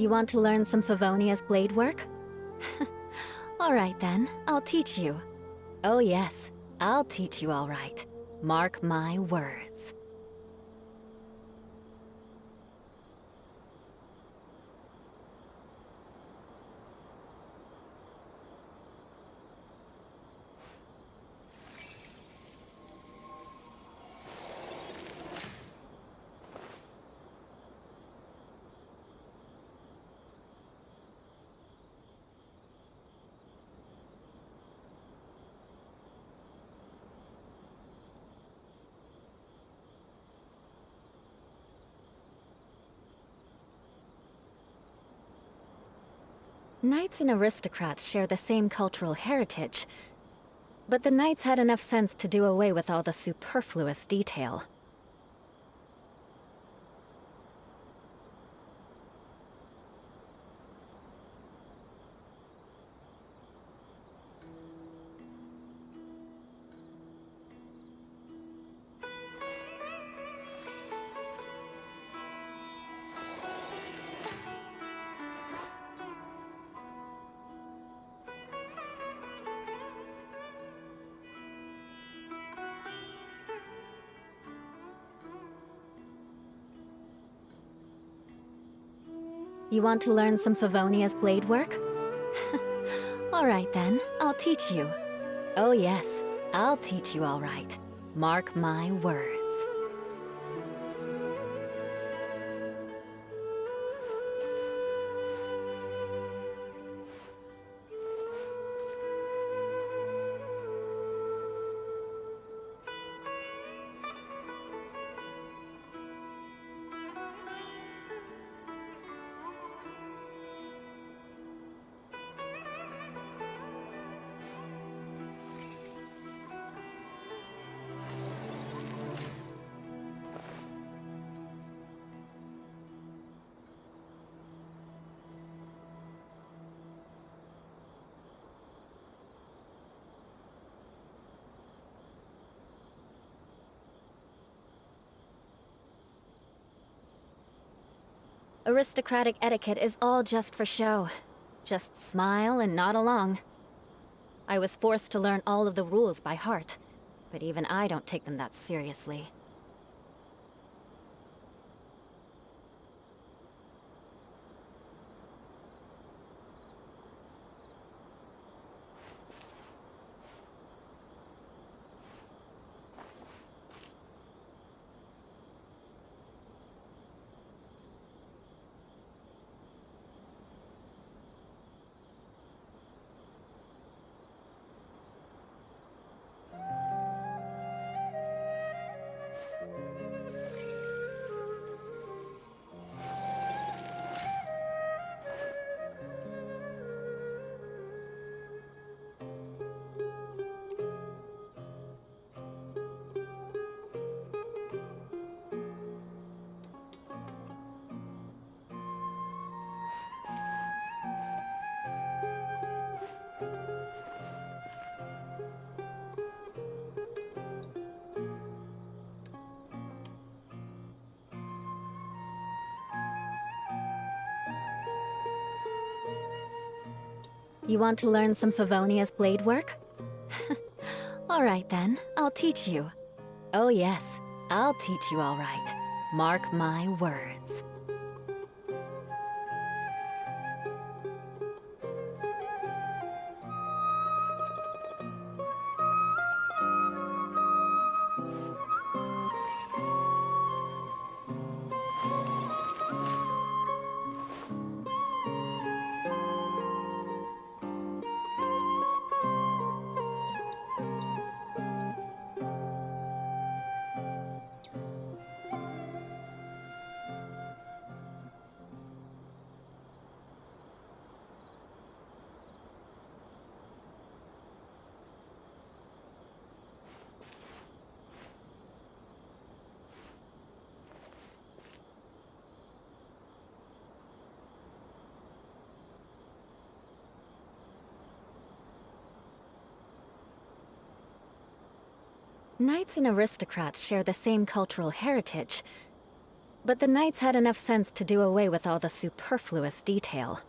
You want to learn some Favonia's blade work? Alright then, I'll teach you. Oh yes, I'll teach you all right. Mark my words. Knights and aristocrats share the same cultural heritage, but the knights had enough sense to do away with all the superfluous detail. You want to learn some Favonia's blade work? Alright then, I'll teach you. Oh yes, I'll teach you all right. Mark my words. Aristocratic etiquette is all just for show. Just smile and nod along. I was forced to learn all of the rules by heart, but even I don't take them that seriously. You want to learn some Favonia's blade work? Alright then, I'll teach you. Oh yes, I'll teach you all right. Mark my words. Knights and aristocrats share the same cultural heritage, But the knights had enough sense to do away with all the superfluous detail.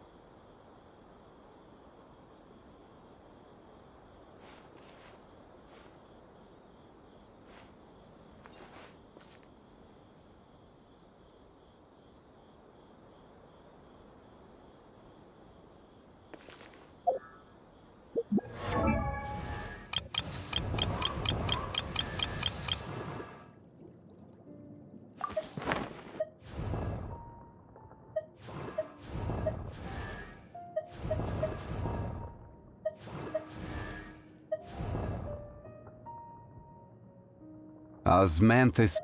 Osmanthus.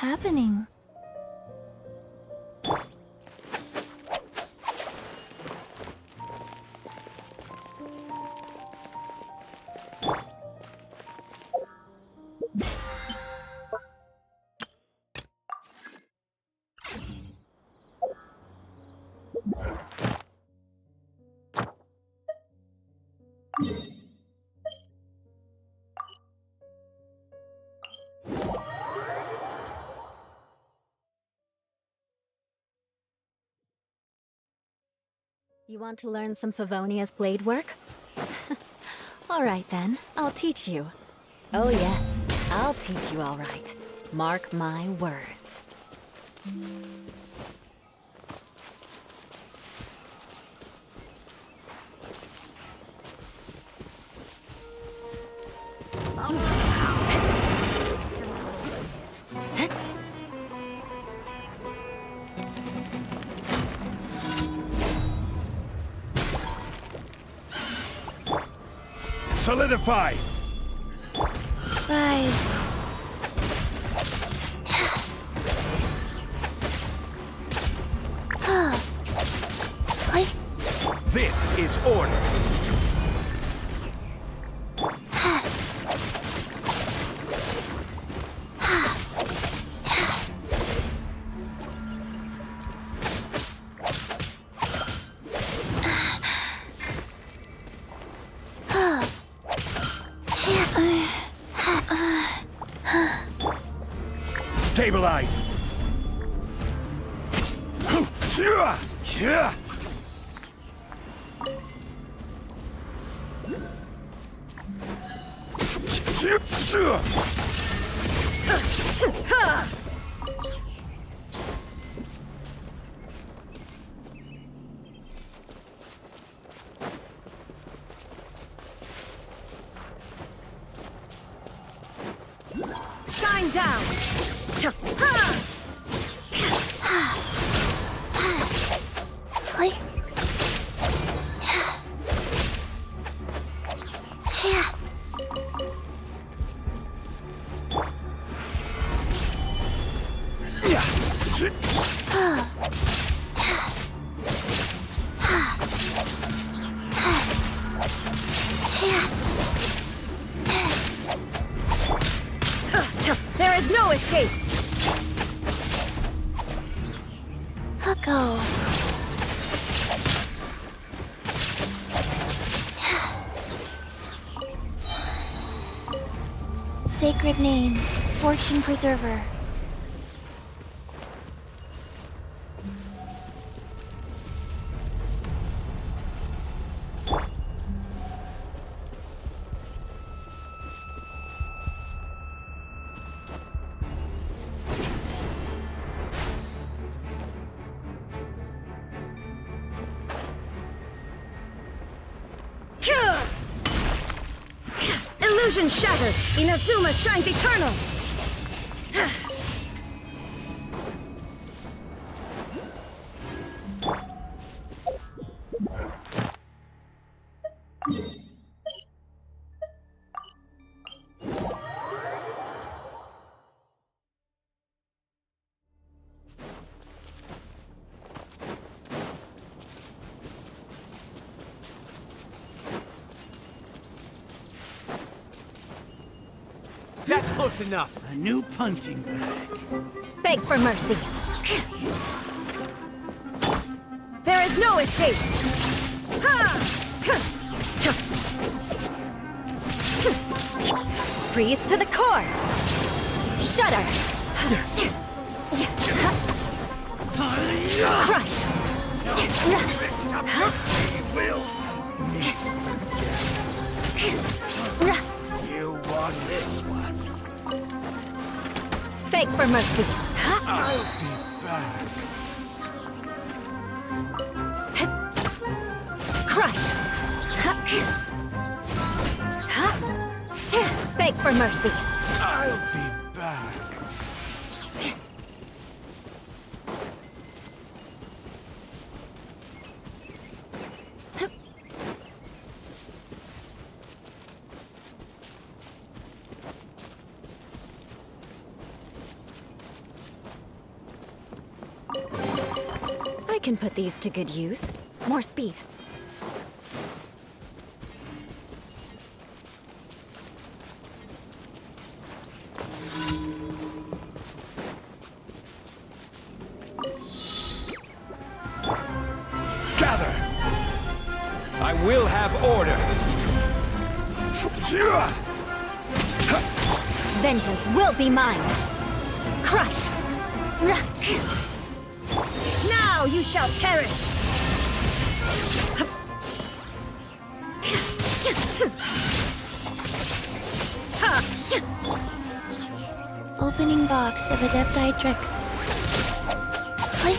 happening? You want to learn some Favonia's blade work? All right then, I'll teach you. Oh yes, I'll teach you all right. Mark my words. Solidify! Rise. This is order. Stabilize! Shine down! There is no escape! Go. Sacred name, Fortune Preserver. Illusion shattered! Inazuma shines eternal! That's close enough. A new punching bag. Beg for mercy. There is no escape! Freeze to the core! Shudder! Crush! You won this one. Beg for mercy. I'll be back. Crush! Beg for mercy. I'll be back. can put these to good use. More speed. Gather! I will have order! Vengeance will be mine! Crush! Now you shall perish! Opening box of Adepti tricks. Click.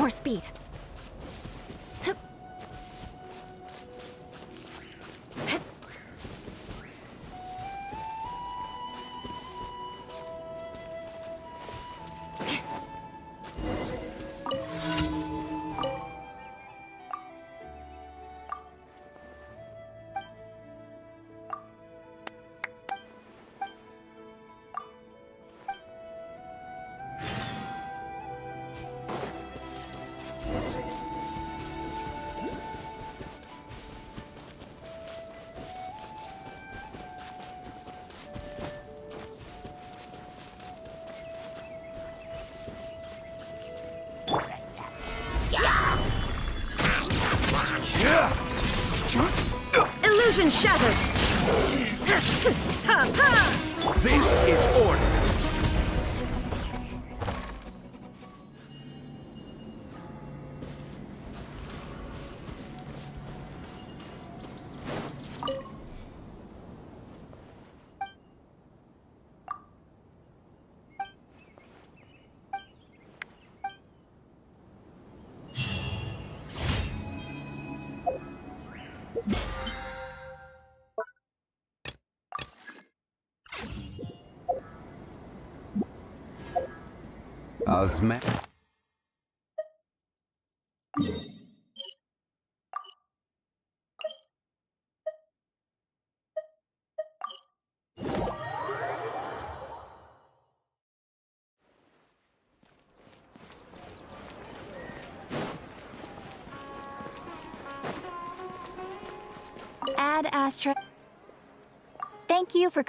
more speed. Illusion shattered! This is order. Osman. Add Astra. Thank you for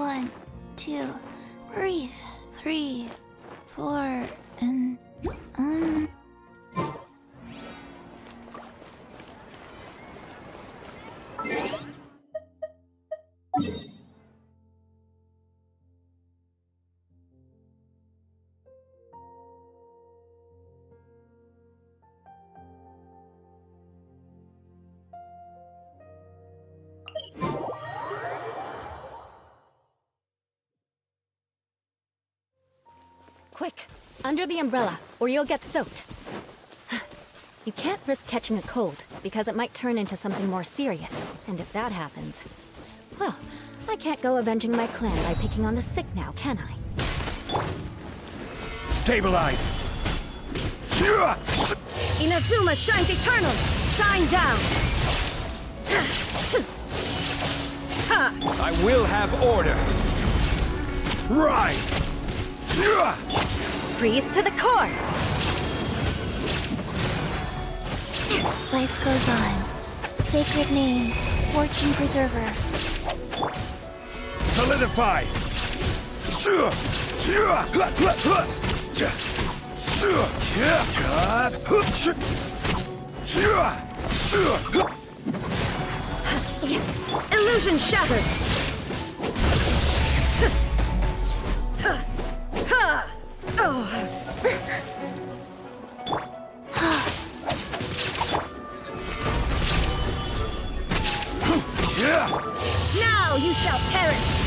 one. 2. Breathe. 3, 4, and Quick, under the umbrella, or you'll get soaked. You can't risk catching a cold, because it might turn into something more serious. And if that happens, well, I can't go avenging my clan by picking on the sick now, can I? Stabilize! Inazuma shines eternal! Shine down! I will have order! Rise! Freeze to the core! life goes on. Sacred name, fortune preserver. Solidify! Illusion shattered! Now you shall perish!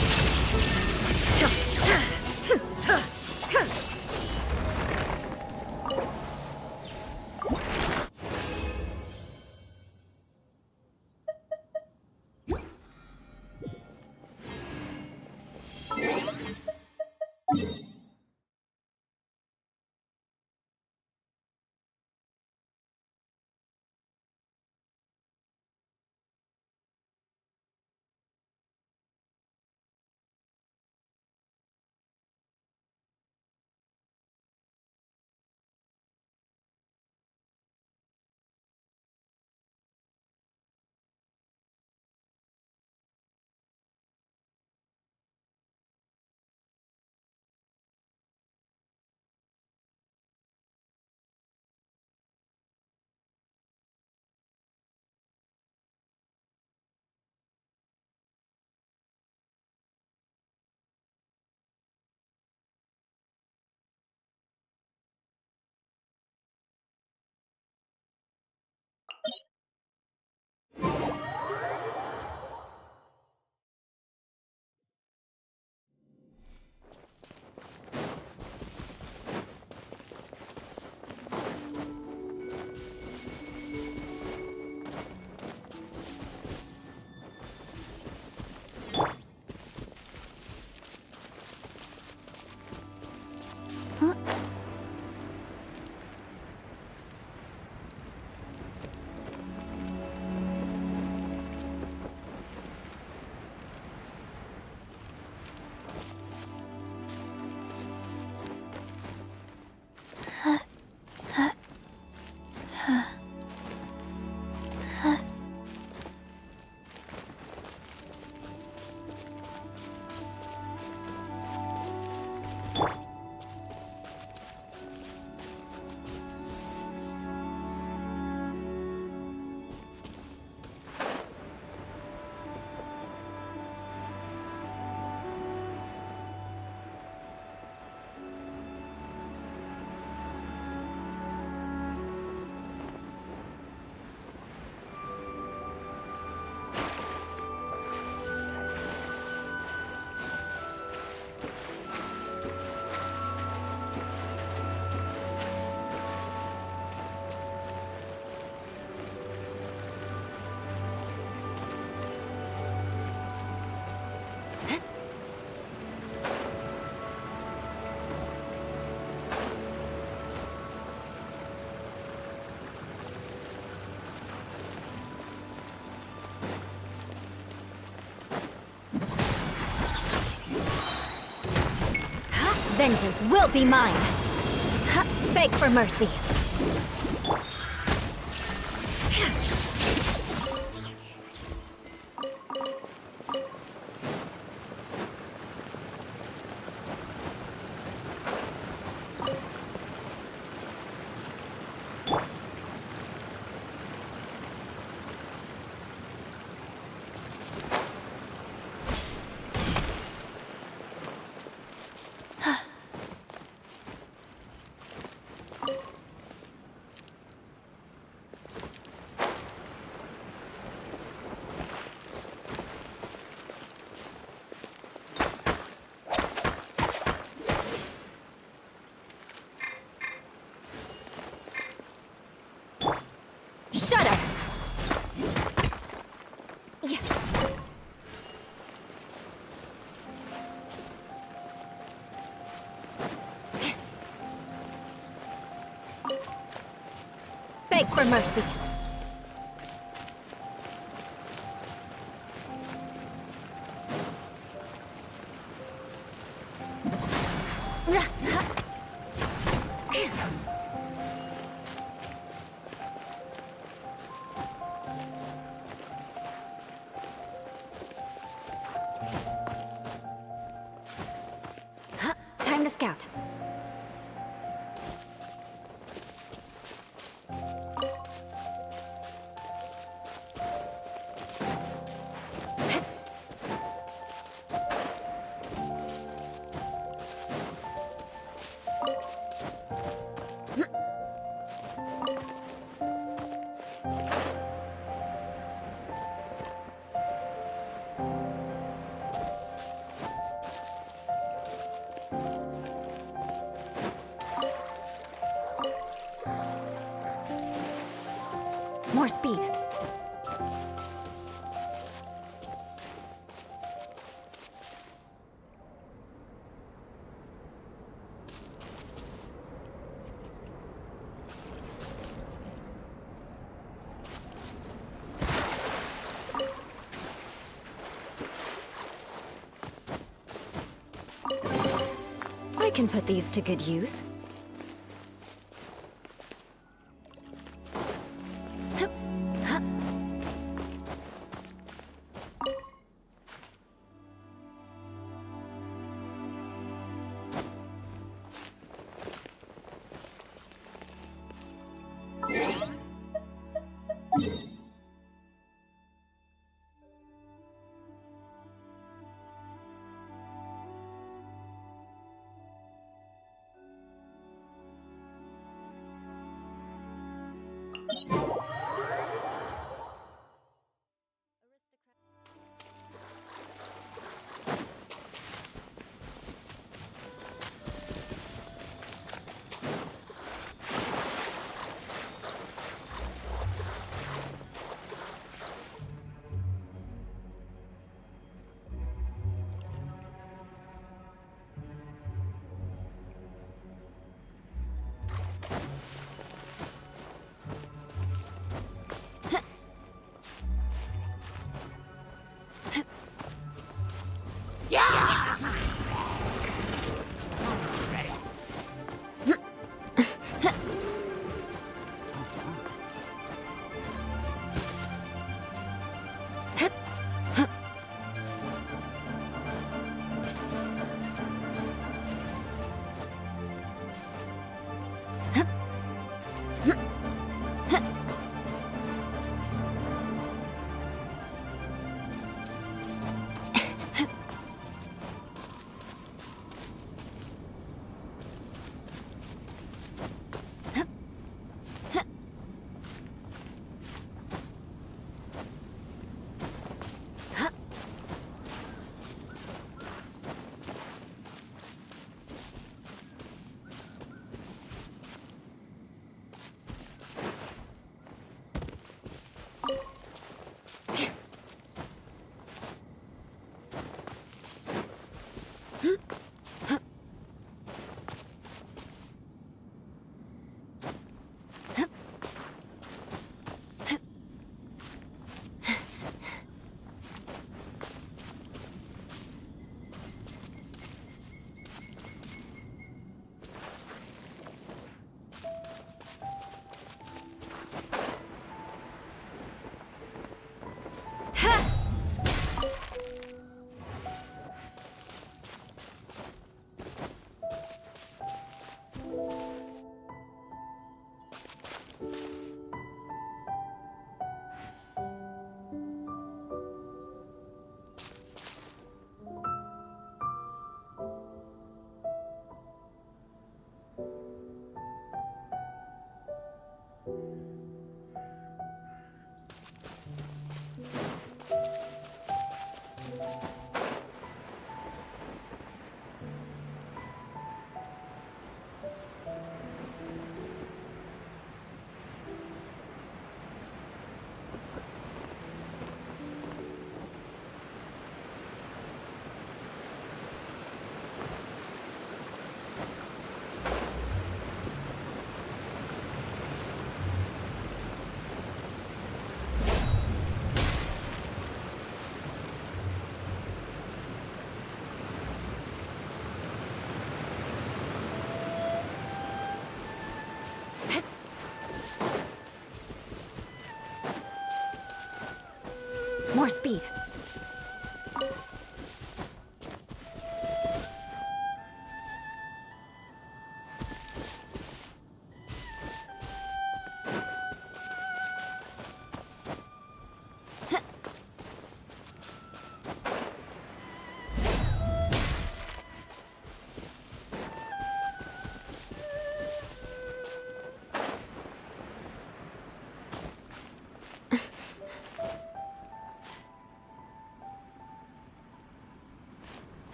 Vengeance will be mine! Spake for mercy! beg for mercy. Time to scout. More speed. I can put these to good use.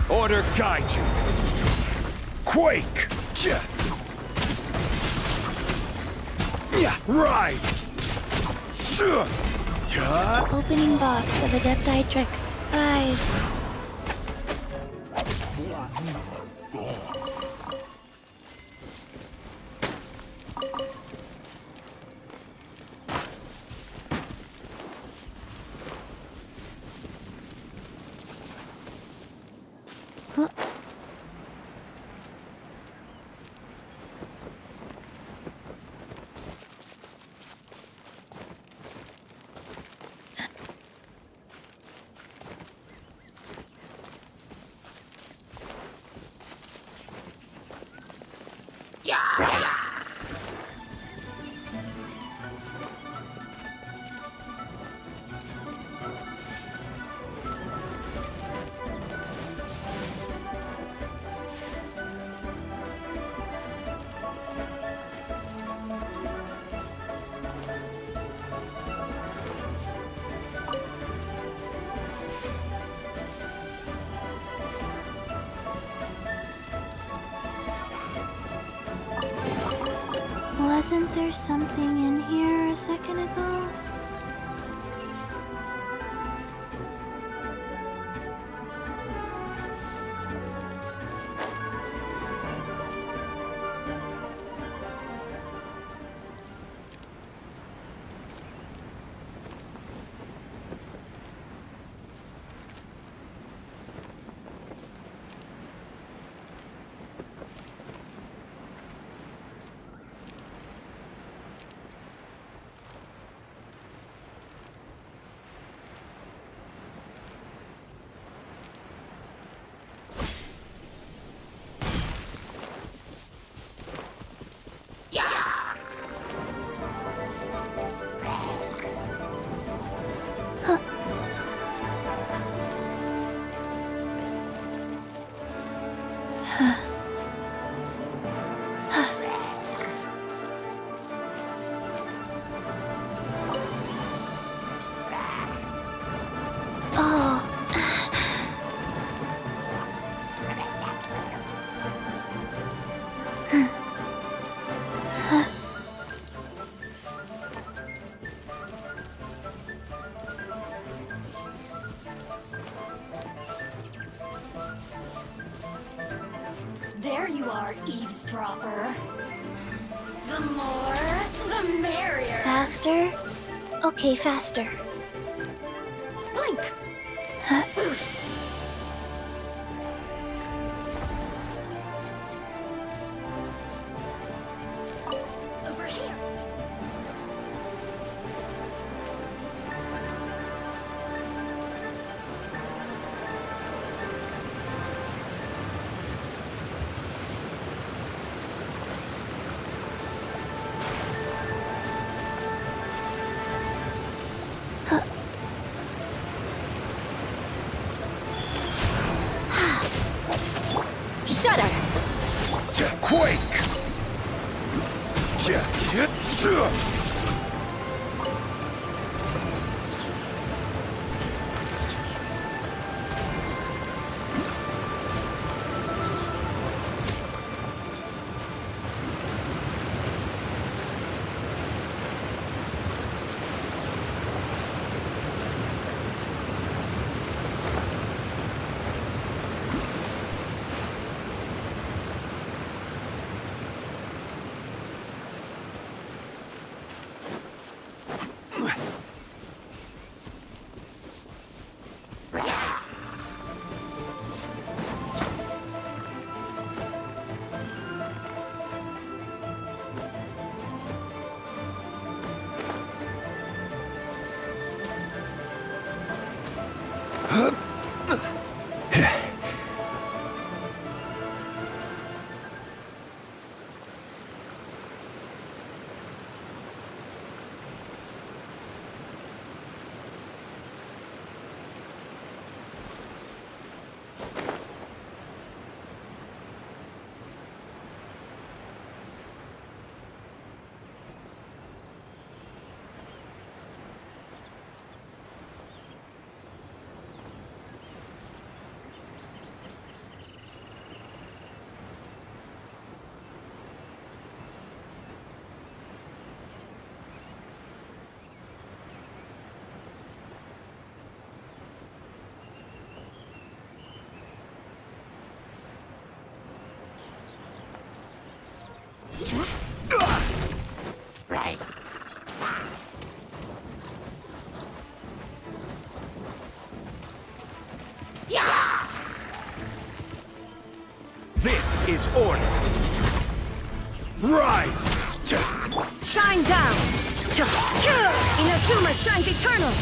Order guide you. Quake. Rise. Opening box of Adepti tricks. Rise. Huh. Wasn't there something in here a second ago? There you are, eavesdropper. The more, the merrier. Faster? Okay, faster. Blink! Over here. Shudder! Quake. 뭐죠? Right. This is order. Rise! Shine down! Inazuma shines eternal!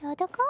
너도 고?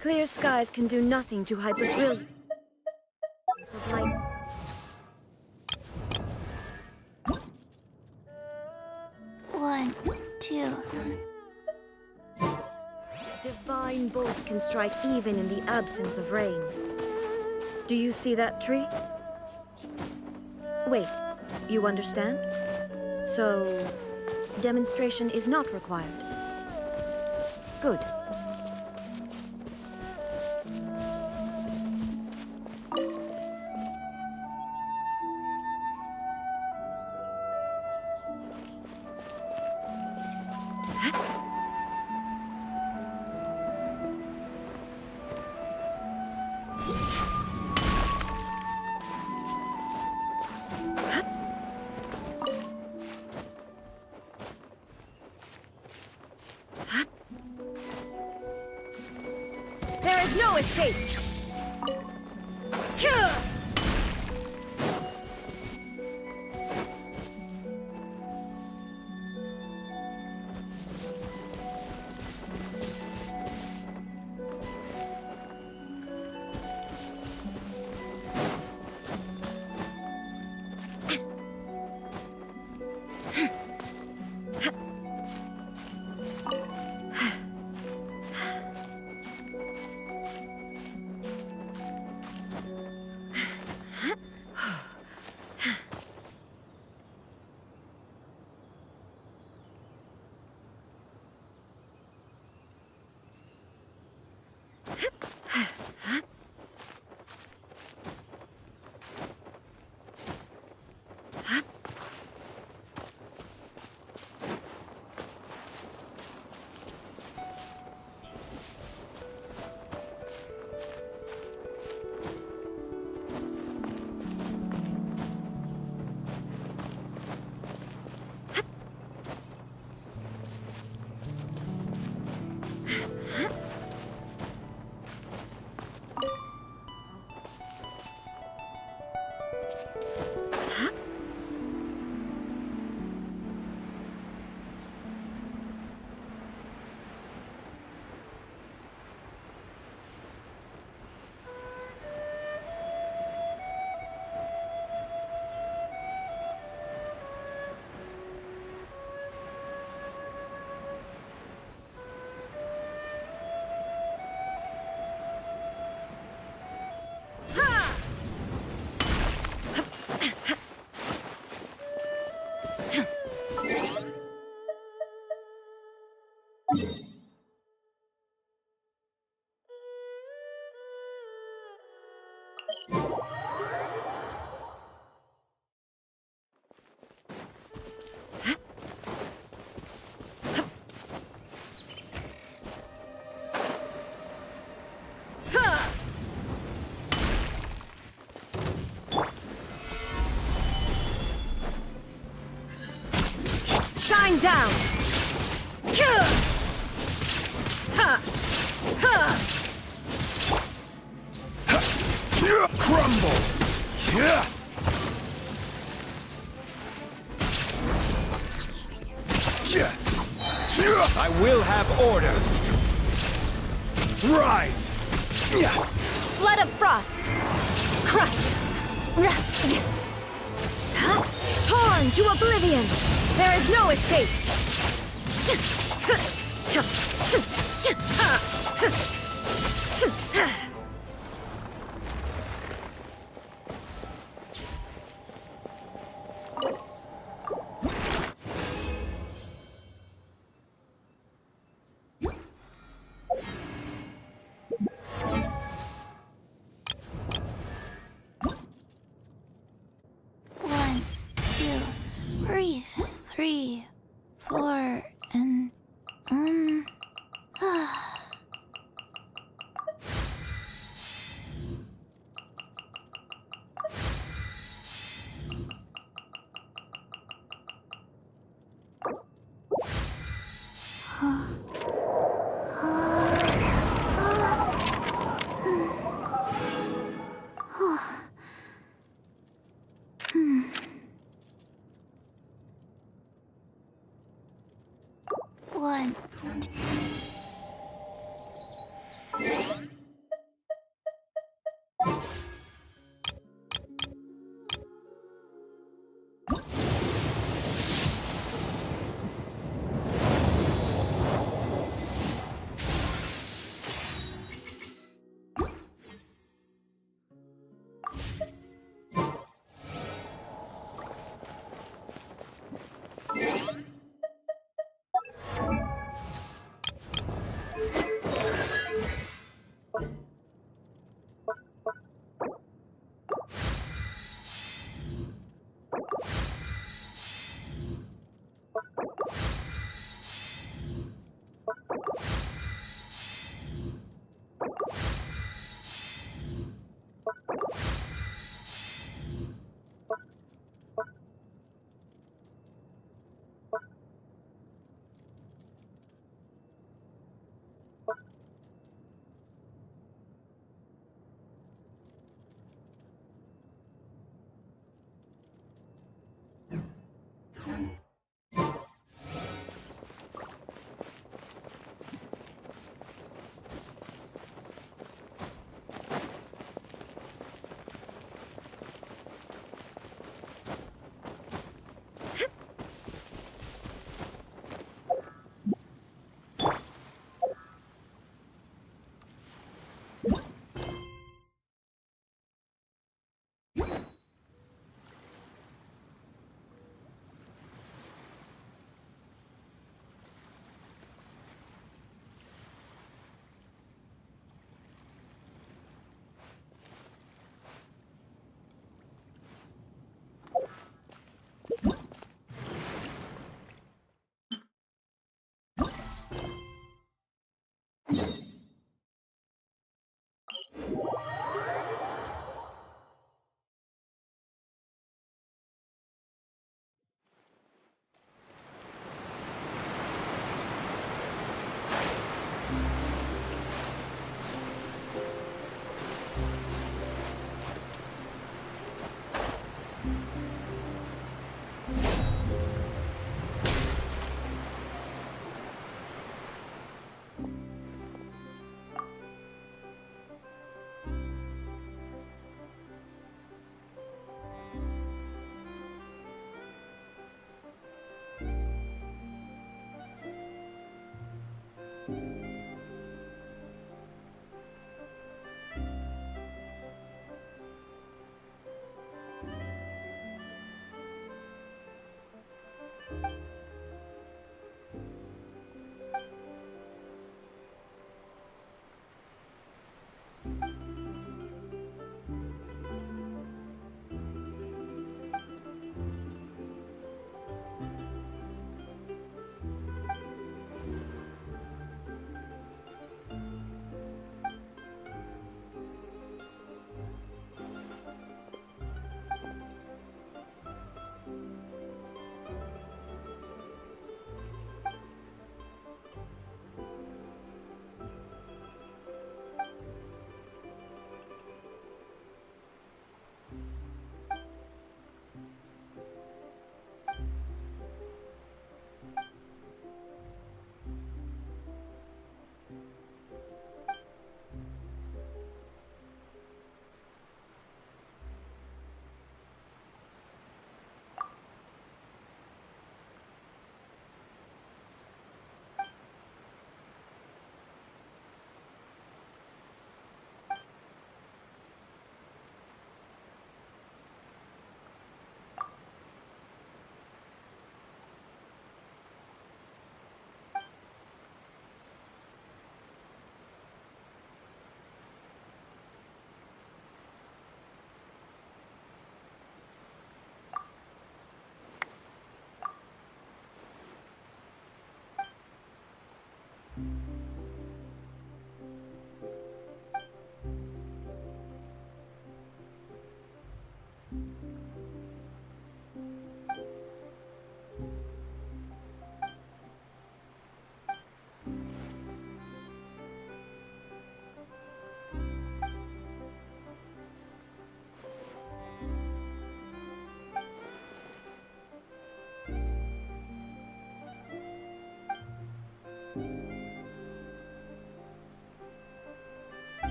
Clear skies can do nothing to hide the brilliance of light. One, two. Divine bolts can strike even in the absence of rain. Do you see that tree? Wait, you understand? So, demonstration is not required. Good. There is no escape! Shine down! Crumble! I will have order! Rise! Flood of frost! Crush! Torn to oblivion! There is no escape! One, two. Breathe. 3, 4, and one.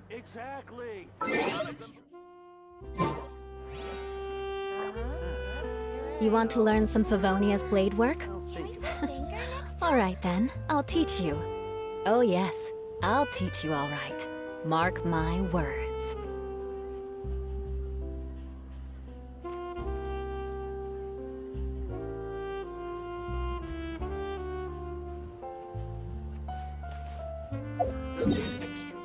Exactly. You want to learn some Favonia's blade work? Can we play Banker next time? All right then, I'll teach you. Oh yes, I'll teach you all right. Mark my words. Extra.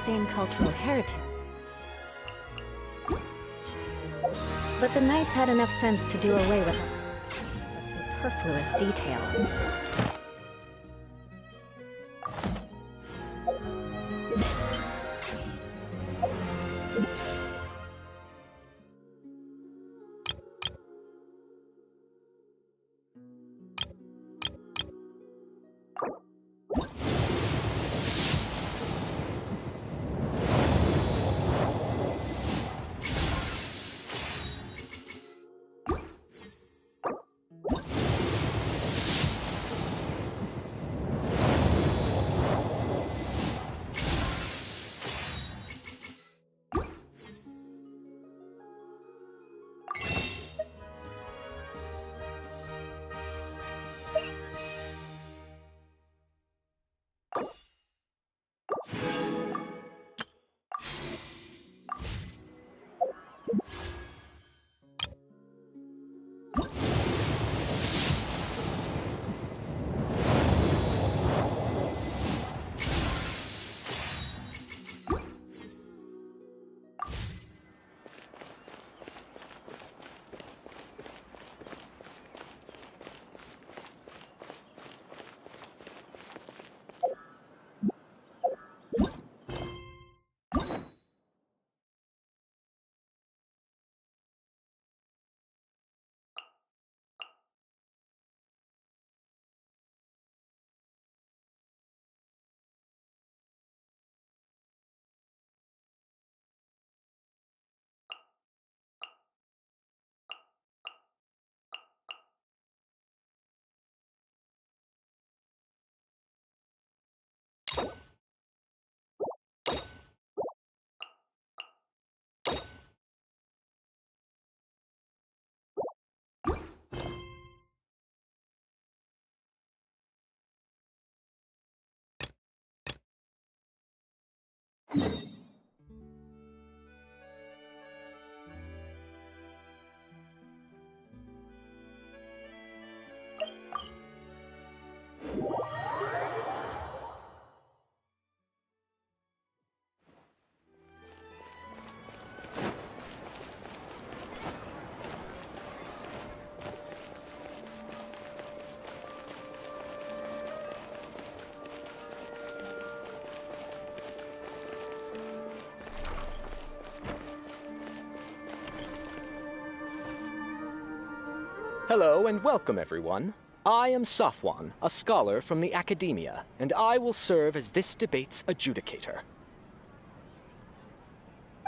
same cultural heritage. But the Knights had enough sense to do away with a superfluous detail. Hello and welcome, everyone. I am Safwan, a scholar from the Academia, and I will serve as this debate's adjudicator.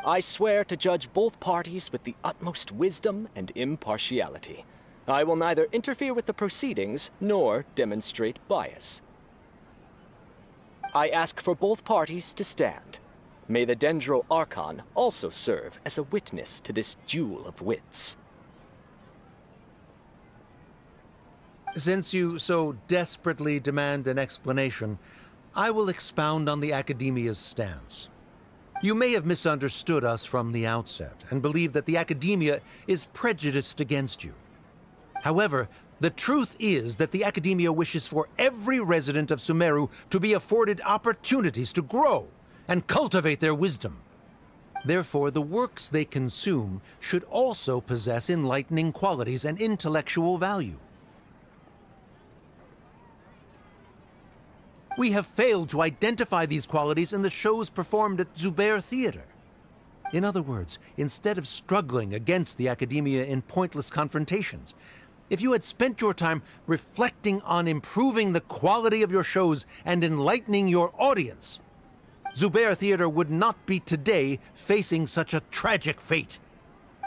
I swear to judge both parties with the utmost wisdom and impartiality. I will neither interfere with the proceedings nor demonstrate bias. I ask for both parties to stand. May the Dendro Archon also serve as a witness to this duel of wits. Since you so desperately demand an explanation, I will expound on the Academia's stance. You may have misunderstood us from the outset and believe that the Academia is prejudiced against you. However, the truth is that the Academia wishes for every resident of Sumeru to be afforded opportunities to grow and cultivate their wisdom. Therefore, the works they consume should also possess enlightening qualities and intellectual value. We have failed to identify these qualities in the shows performed at Zubair Theater. In other words, instead of struggling against the Academia in pointless confrontations, if you had spent your time reflecting on improving the quality of your shows and enlightening your audience, Zubair Theater would not be today facing such a tragic fate.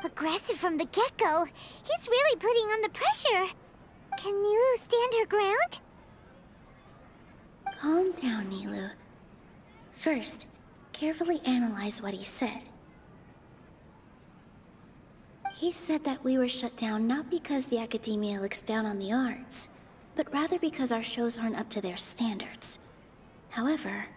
Aggressive from the get-go. He's really putting on the pressure. Can Nilu stand her ground? Calm down, Nilu. First, carefully analyze what he said. He said that we were shut down not because the Academia looks down on the arts, but rather because our shows aren't up to their standards. However,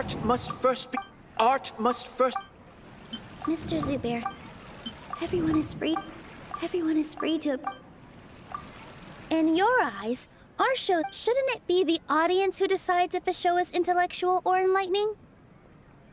Art must first be... Art must first... Mr. Zubair, everyone is free. Everyone is free to... In your eyes, our show, shouldn't it be the audience who decides if a show is intellectual or enlightening?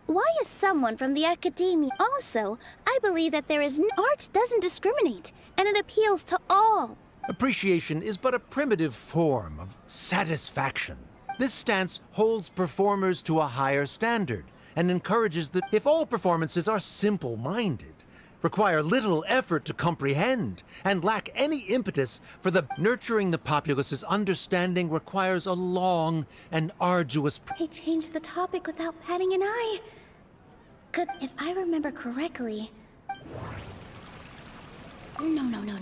Why is someone from the academia... Also, I believe that art doesn't discriminate, and it appeals to all. Appreciation is but a primitive form of satisfaction. This stance holds performers to a higher standard and encourages that if all performances are simple-minded, require little effort to comprehend, and lack any impetus for the nurturing the populace's understanding requires a long and arduous... He changed the topic without batting an eye. Good, if I remember correctly... No. No.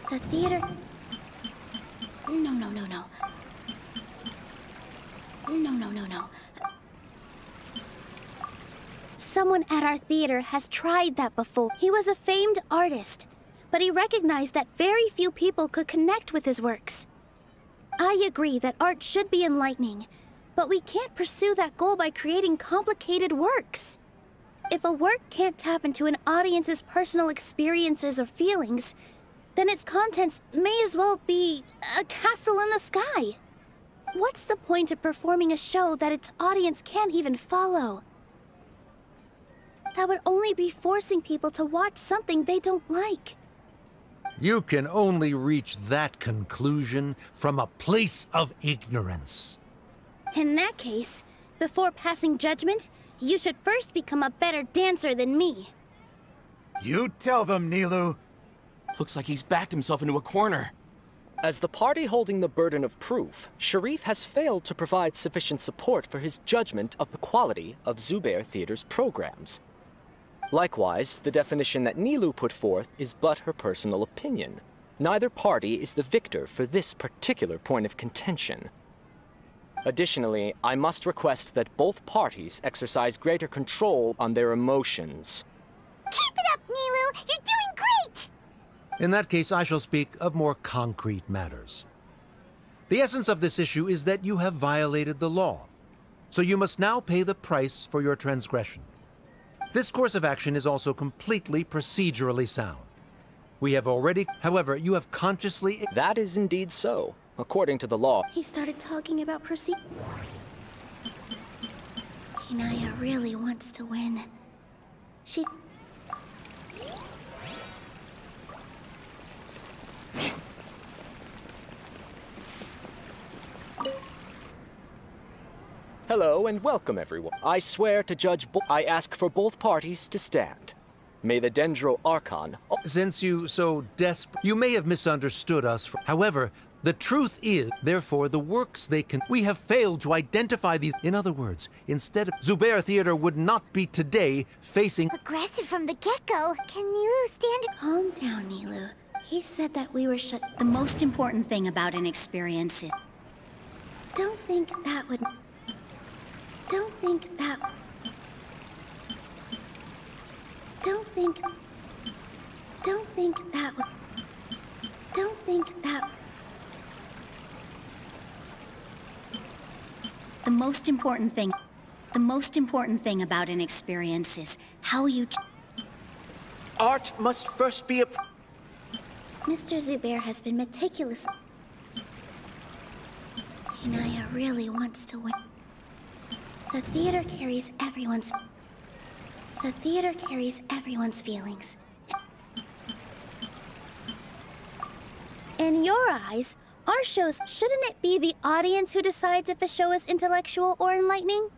The theater... No. Someone at our theater has tried that before. He was a famed artist, but he recognized that very few people could connect with his works. I agree that art should be enlightening, but we can't pursue that goal by creating complicated works. If a work can't tap into an audience's personal experiences or feelings, then its contents may as well be a castle in the sky. What's the point of performing a show that its audience can't even follow? That would only be forcing people to watch something they don't like. You can only reach that conclusion from a place of ignorance. In that case, before passing judgment, you should first become a better dancer than me. You tell them, Nilu. Looks like he's backed himself into a corner. As the party holding the burden of proof, Sharif has failed to provide sufficient support for his judgment of the quality of Zubair Theater's programs. Likewise, the definition that Nilu put forth is but her personal opinion. Neither party is the victor for this particular point of contention. Additionally, I must request that both parties exercise greater control on their emotions. Keep it up, Nilu! You're doing great! In that case, I shall speak of more concrete matters. The essence of this issue is that you have violated the law, so you must now pay the price for your transgression. This course of action is also completely procedurally sound. We have already, however, you have consciously... That is indeed so, according to the law. He started talking about Hinaya really wants to win. She... Hello and welcome, everyone. I swear to judge I ask for both parties to stand. May the Dendro Archon... Since you so you may have misunderstood us. However, the truth is, therefore, the works they can... We have failed to identify these... In other words, instead of... Zubair Theater would not be today facing... Aggressive from the get-go. Can Nilu stand... Calm down, Nilu. He said that we were shut... The most important thing about an experience is... Don't think that would... Don't think that... Don't think that... Don't think that... The most important thing about an experience is how you... Art must first be a... Mr. Zubair has been meticulous. Hinaya really wants to win. The theater carries everyone's feelings. In your eyes, our shows, shouldn't it be the audience who decides if a show is intellectual or enlightening?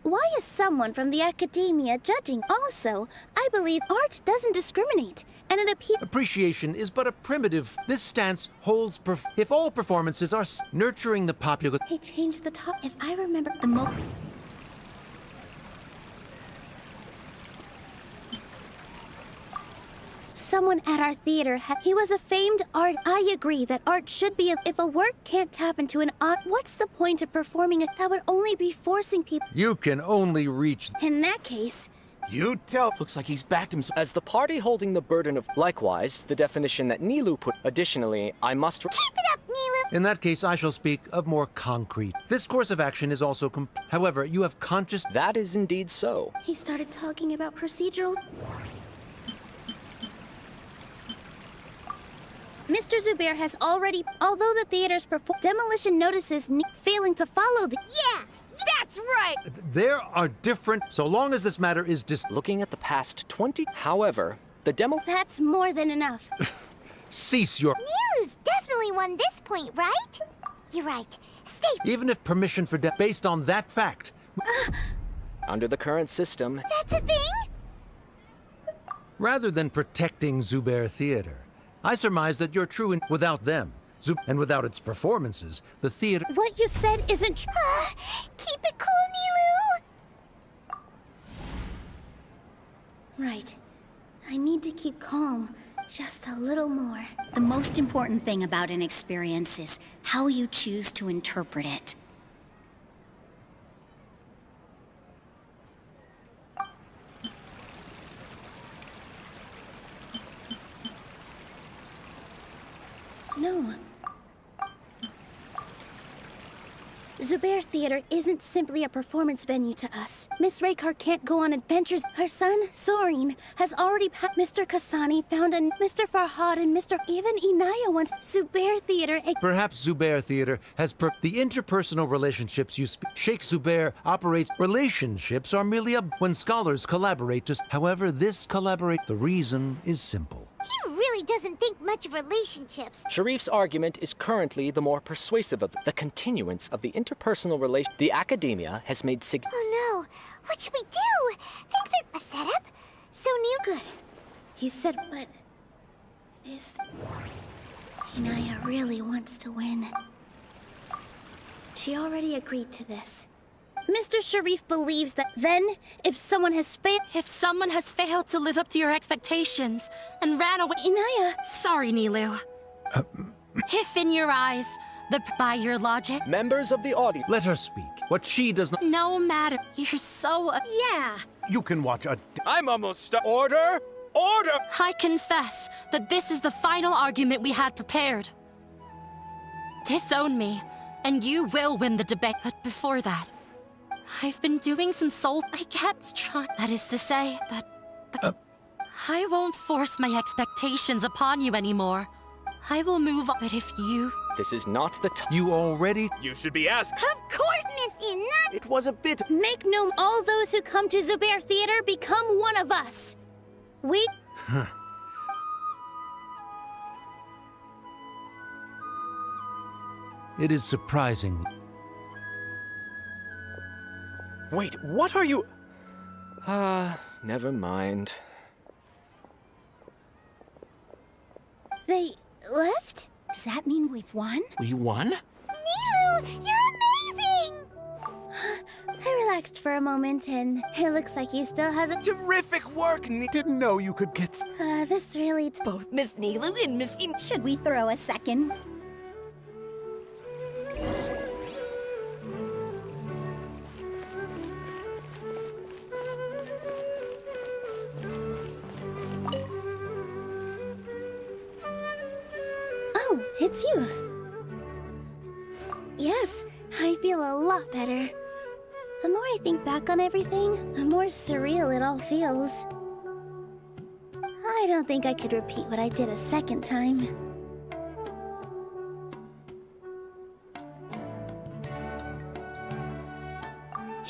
Why is someone from the academia judging? Also, I believe art doesn't discriminate, and it appeals... Appreciation is but a primitive... This stance holds... If all performances are nurturing the popular... He changed the top... If I remember... Someone at our theater he was a famed art... I agree that art should be... If a work can't tap into an art... What's the point of performing it? That would only be forcing people... You can only reach... In that case, You tell. Looks like he's backed himself. As the party holding the burden of... Likewise, the definition that Nilu put... Additionally, I must... Keep it up, Nilu! In that case, I shall speak of more concrete. This course of action is also however, you have conscious... That is indeed so. He started talking about procedural... Mr. Zubair has already... Although the theater's demolition notices failing to follow the... Yeah, that's right! There are different... So long as this matter is Looking at the past 20... However, the demo... That's more than enough. Cease your... Nilu's definitely won this point, right? You're right. Stay... Even if permission for based on that fact... Under the current system... That's a thing? Rather than protecting Zubair Theater, I surmise that you're true without them. And without its performances, the theater... What you said isn't true. Keep it cool, Nilu! Right. I need to keep calm. Just a little more. The most important thing about an experience is how you choose to interpret it. No. Zubair Theater isn't simply a performance venue to us. Miss Raykar can't go on adventures. Her son, Sorin, has already Mr. Kasani found a Mr. Farhad and Mr. Even Inaya wants Zubair Theater. Perhaps Zubair Theater has the interpersonal relationships you Sheikh Zubair operates. Relationships are merely when scholars collaborate to... However, this the reason is simple. He really doesn't think much of relationships. Sharif's argument is currently the more persuasive of the continuance of the interpersonal relation. The academia has made Oh no, what should we do? Things are a setup? So Neil... Good. He said, but... Inaya really wants to win. She already agreed to this. Mr. Sharif believes that then, if someone has failed to live up to your expectations and ran away... Inaya! Sorry, Nilu. If in your eyes, by your logic... Members of the audience... Let her speak. What she does not... No matter. You're so... Yeah! You can watch a... I'm almost stuck. Order! Order! I confess that this is the final argument we had prepared. Disown me, and you will win the debate. But before that... I've been doing some soul... I kept trying... That is to say, but... I won't force my expectations upon you anymore. I will move on. But if you... This is not the time. You already... You should be asked. Of course, Miss Ina! It was a bit... Make no... All those who come to Zubair Theater become one of us. We... It is surprising. Wait, what are you... never mind. They left? Does that mean we've won? We won? Nilu, you're amazing! I relaxed for a moment, and it looks like he still hasn't... Terrific work, Didn't know you could get... This really... Both Miss Nilu and Miss In... Should we throw a second? Oh, it's you. Yes, I feel a lot better. The more I think back on everything, the more surreal it all feels. I don't think I could repeat what I did a second time.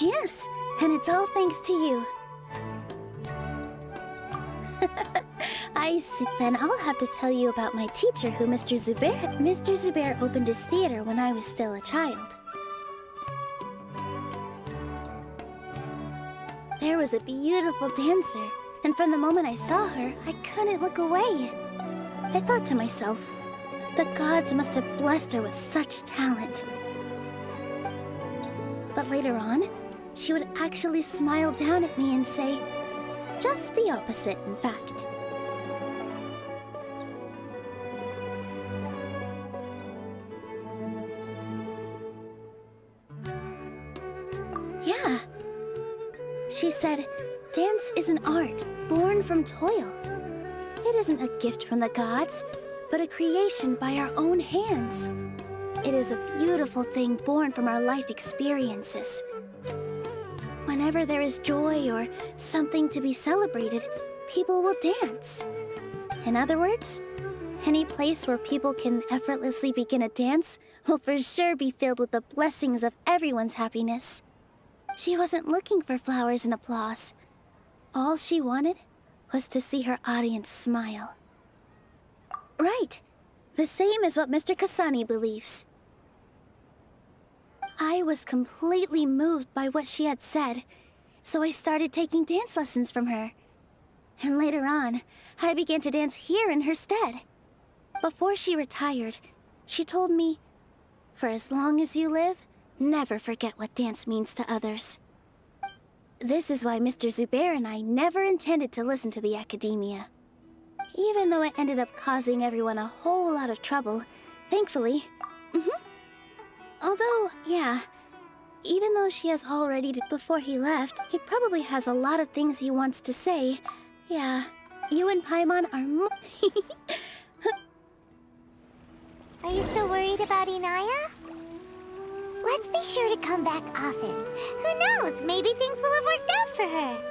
Yes, and it's all thanks to you. I see. Then I'll have to tell you about my teacher who Mr. Zubair... Mr. Zubair opened his theater when I was still a child. There was a beautiful dancer, and from the moment I saw her, I couldn't look away. I thought to myself, the gods must have blessed her with such talent. But later on, she would actually smile down at me and say, just the opposite, in fact. Yeah. She said, Dance is an art born from toil. It isn't a gift from the gods, but a creation by our own hands. It is a beautiful thing born from our life experiences. Whenever there is joy or something to be celebrated, people will dance. In other words, any place where people can effortlessly begin a dance will for sure be filled with the blessings of everyone's happiness. She wasn't looking for flowers and applause. All she wanted was to see her audience smile. Right. The same as what Mr. Kasani believes. I was completely moved by what she had said, so I started taking dance lessons from her. And later on, I began to dance here in her stead. Before she retired, she told me, "For as long as you live, never forget what dance means to others." This is why Mr. Zubair and I never intended to listen to the academia. Even though it ended up causing everyone a whole lot of trouble, thankfully. Although, yeah, even though she has already before he left, he probably has a lot of things he wants to say. Yeah, you and Paimon are Are you still worried about Inaya? Let's be sure to come back often. Who knows? Maybe things will have worked out for her.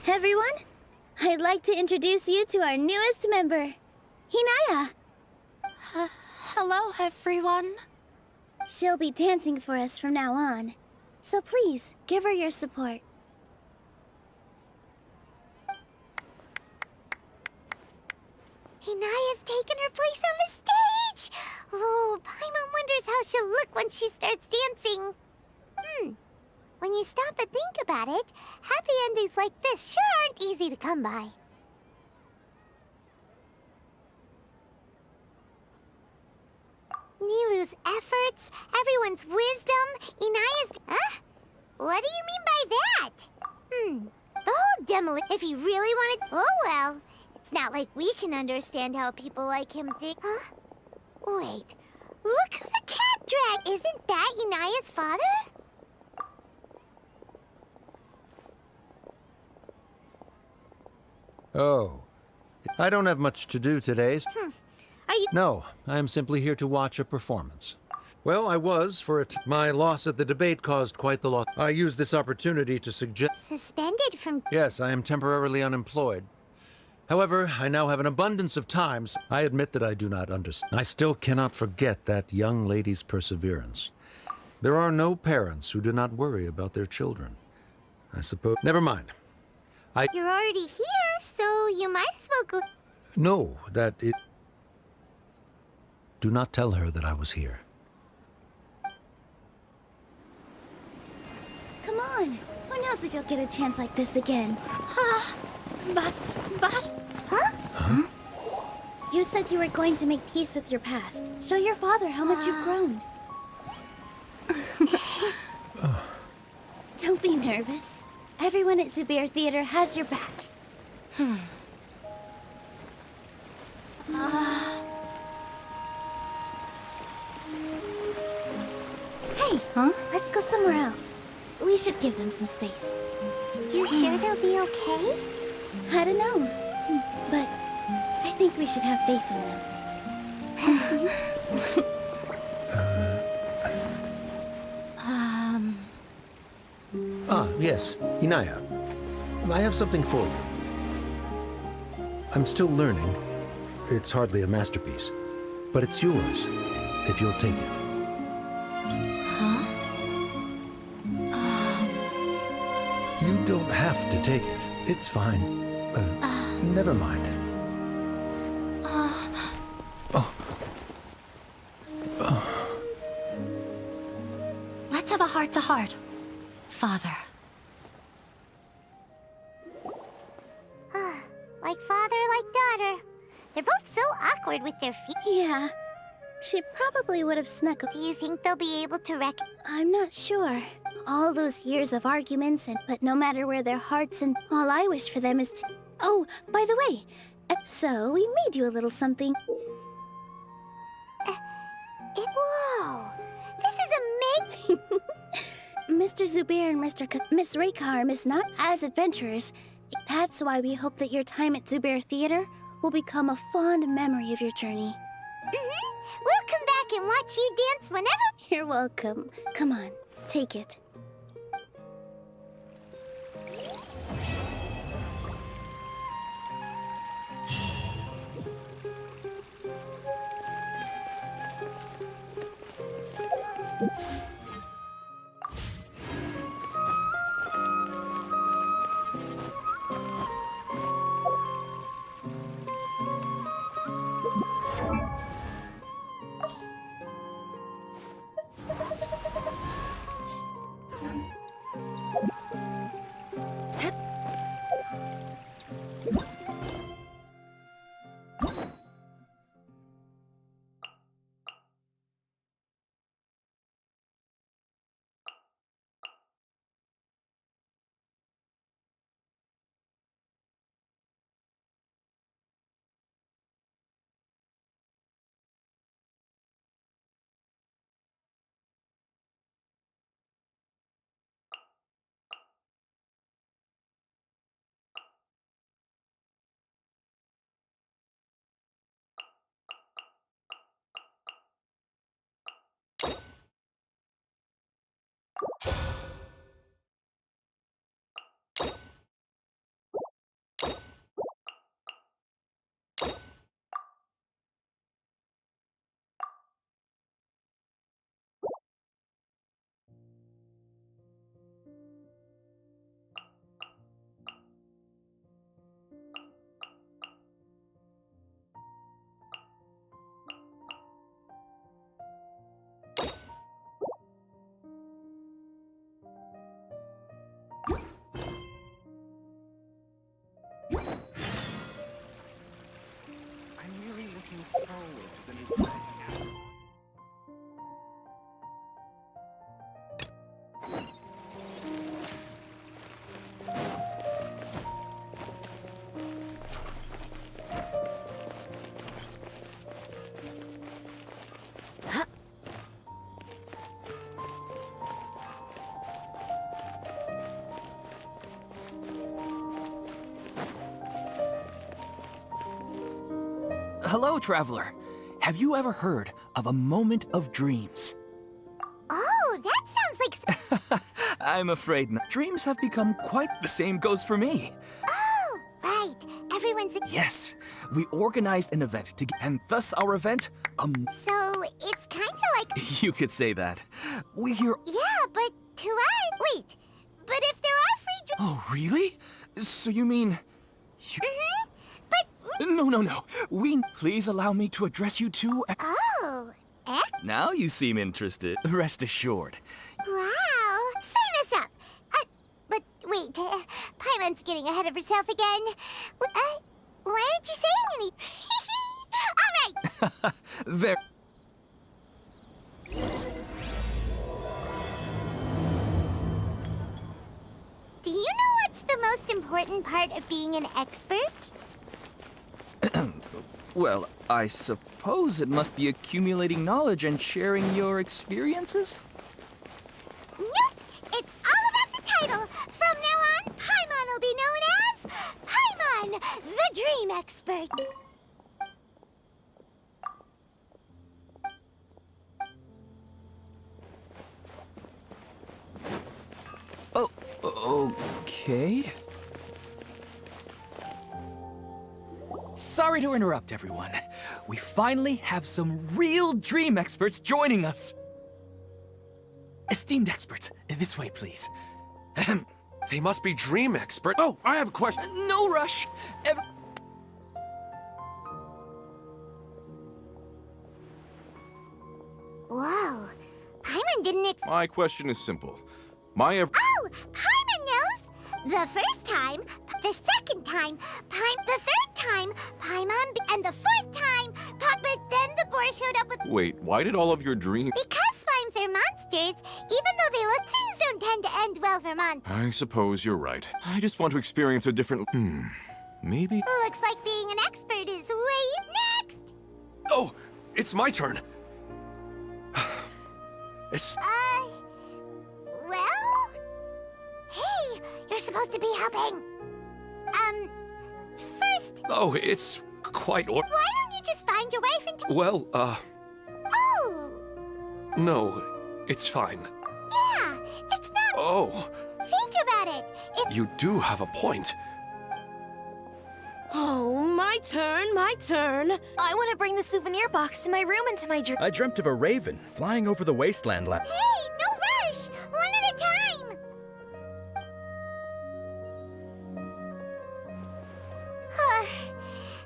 Everyone, I'd like to introduce you to our newest member, Hinaya. Hello, everyone. She'll be dancing for us from now on, so please give her your support. Inaya's taken her place on the stage! Oh, Paimon wonders how she'll look when she starts dancing. When you stop and think about it, happy endings like this sure aren't easy to come by. Nilou's efforts, everyone's wisdom, Inaya's... Huh? What do you mean by that? The whole demolition... If he really wanted... Oh well. It's not like we can understand how people like him think... Huh? Wait. Look who the cat dragged! Isn't that Inaya's father? Oh. I don't have much to do today. Are you... No, I am simply here to watch a performance. Well, I was, for it. My loss at the debate caused quite the loss. I used this opportunity to suggest... Suspended from... Yes, I am temporarily unemployed. However, I now have an abundance of time. I admit that I do not understand. I still cannot forget that young lady's perseverance. There are no parents who do not worry about their children. I suppose... Never mind. You're already here, so you might as well go... No, that it... Do not tell her that I was here. knows if you'll get a chance like this again. But... Huh? You said you were going to make peace with your past. Show your father how much you've grown. Don't be nervous. Everyone at Zubair Theater has your back. Hey, let's go somewhere else. We should give them some space. You sure they'll be okay? I don't know, but I think we should have faith in them. Ah, yes, Inaya. I have something for you. I'm still learning. It's hardly a masterpiece, but it's yours, if you'll take it. You don't have to take it. It's fine. Never mind. let's have a heart-to-heart. Father. Like father, like daughter. They're both so awkward with their feet. Yeah, she probably would have snuck Do you think they'll be able to I'm not sure. All those years of arguments, but no matter where their hearts and all I wish for them is to... Oh, by the way, so we made you a little something. Whoa! This is amazing! Mr. Zubair and Miss Reika are not as adventurers. That's why we hope that your time at Zubair Theater will become a fond memory of your journey. We'll come back and watch you dance whenever... You're welcome. Come on, take it. Hello, traveler. Have you ever heard of a moment of dreams? Oh, that sounds like... I'm afraid not. Dreams have become quite the same goes for me. Oh, right. Everyone's... Yes, we organized an event and thus our event, So, it's kind of like... You could say that. We hear... Yeah, but to us... Wait, but if there are free drinks... Oh, really? So you mean... But... No. Please allow me to address you too. Oh, Now you seem interested. Rest assured. Wow, sign us up. But wait, Paimon's getting ahead of herself again. Why aren't you saying anything? All right. There. Do you know what's the most important part of being an expert? Well, I suppose it must be accumulating knowledge and sharing your experiences? Nope! It's all about the title. From now on, Paimon will be known as Paimon, the Dream Expert. Oh, okay. Sorry to interrupt, everyone. We finally have some real dream experts joining us. Esteemed experts, this way, please. Ahem. They must be dream expert. Oh, I have a question. No rush. Whoa, Paimon didn't My question is simple. Oh, Paimon knows! The first time, the second time, the third time, Paimon, and the fourth time, but then the boar showed up with... Wait, why did all of your dreams... Because slimes are monsters, even though they look, things don't tend to end well for Mon. I suppose you're right. I just want to experience a different... Maybe... Looks like being an expert is way next! Oh, it's my turn. Well? Hey, you're supposed to be helping. First... Oh, it's quite Why don't you just find your wife and... Well, Oh! no, it's fine. Yeah, it's not... Oh, Think about it. It's... you do have a point. Oh, my turn, my turn. I want to bring the souvenir box to my room and to my I dreamt of a raven flying over the wasteland Hey, no rush! One at a time!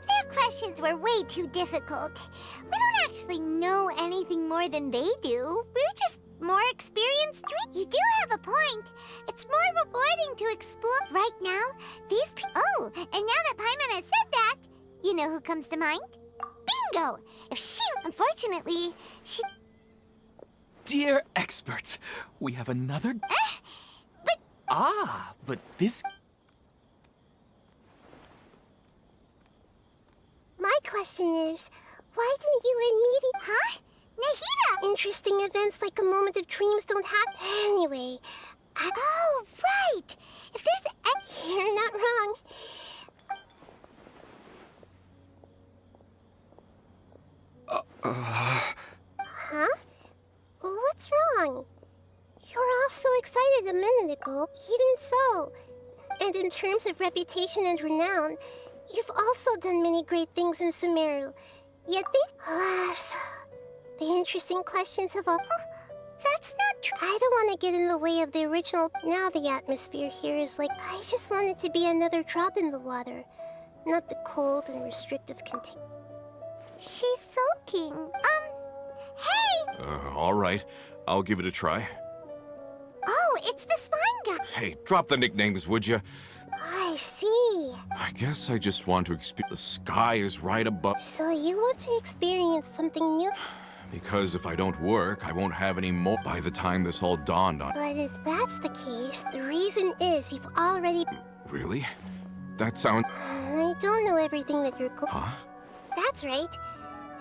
Their questions were way too difficult. We don't actually know anything more than they do. We're just more experienced. You do have a point. It's more rewarding to explore. Right now, these Oh, and now that Paimon has said that, you know who comes to mind? Bingo! If she... Unfortunately, she... Dear experts, we have another... But... but this... My question is, why didn't you immediately... Huh? Nahida! Interesting events like a moment of dreams don't happen. Anyway, Oh, right! If there's a... You're not wrong. Huh? What's wrong? You were all so excited a minute ago. Even so. And in terms of reputation and renown, you've also done many great things in Sumeru. Yet they... Alas, the interesting questions have all... That's not true. I don't want to get in the way of the original... Now the atmosphere here is like... I just want it to be another drop in the water. Not the cold and restrictive contain... She's sulking. Hey! All right. I'll give it a try. Oh, it's the slime guy. Hey, drop the nicknames, would you? I see. I guess I just want to experience... The sky is right above... So you want to experience something new? Because if I don't work, I won't have any more by the time this all dawned on... But if that's the case, the reason is you've already... Really? That sounds... I don't know everything that you're going... Huh? That's right.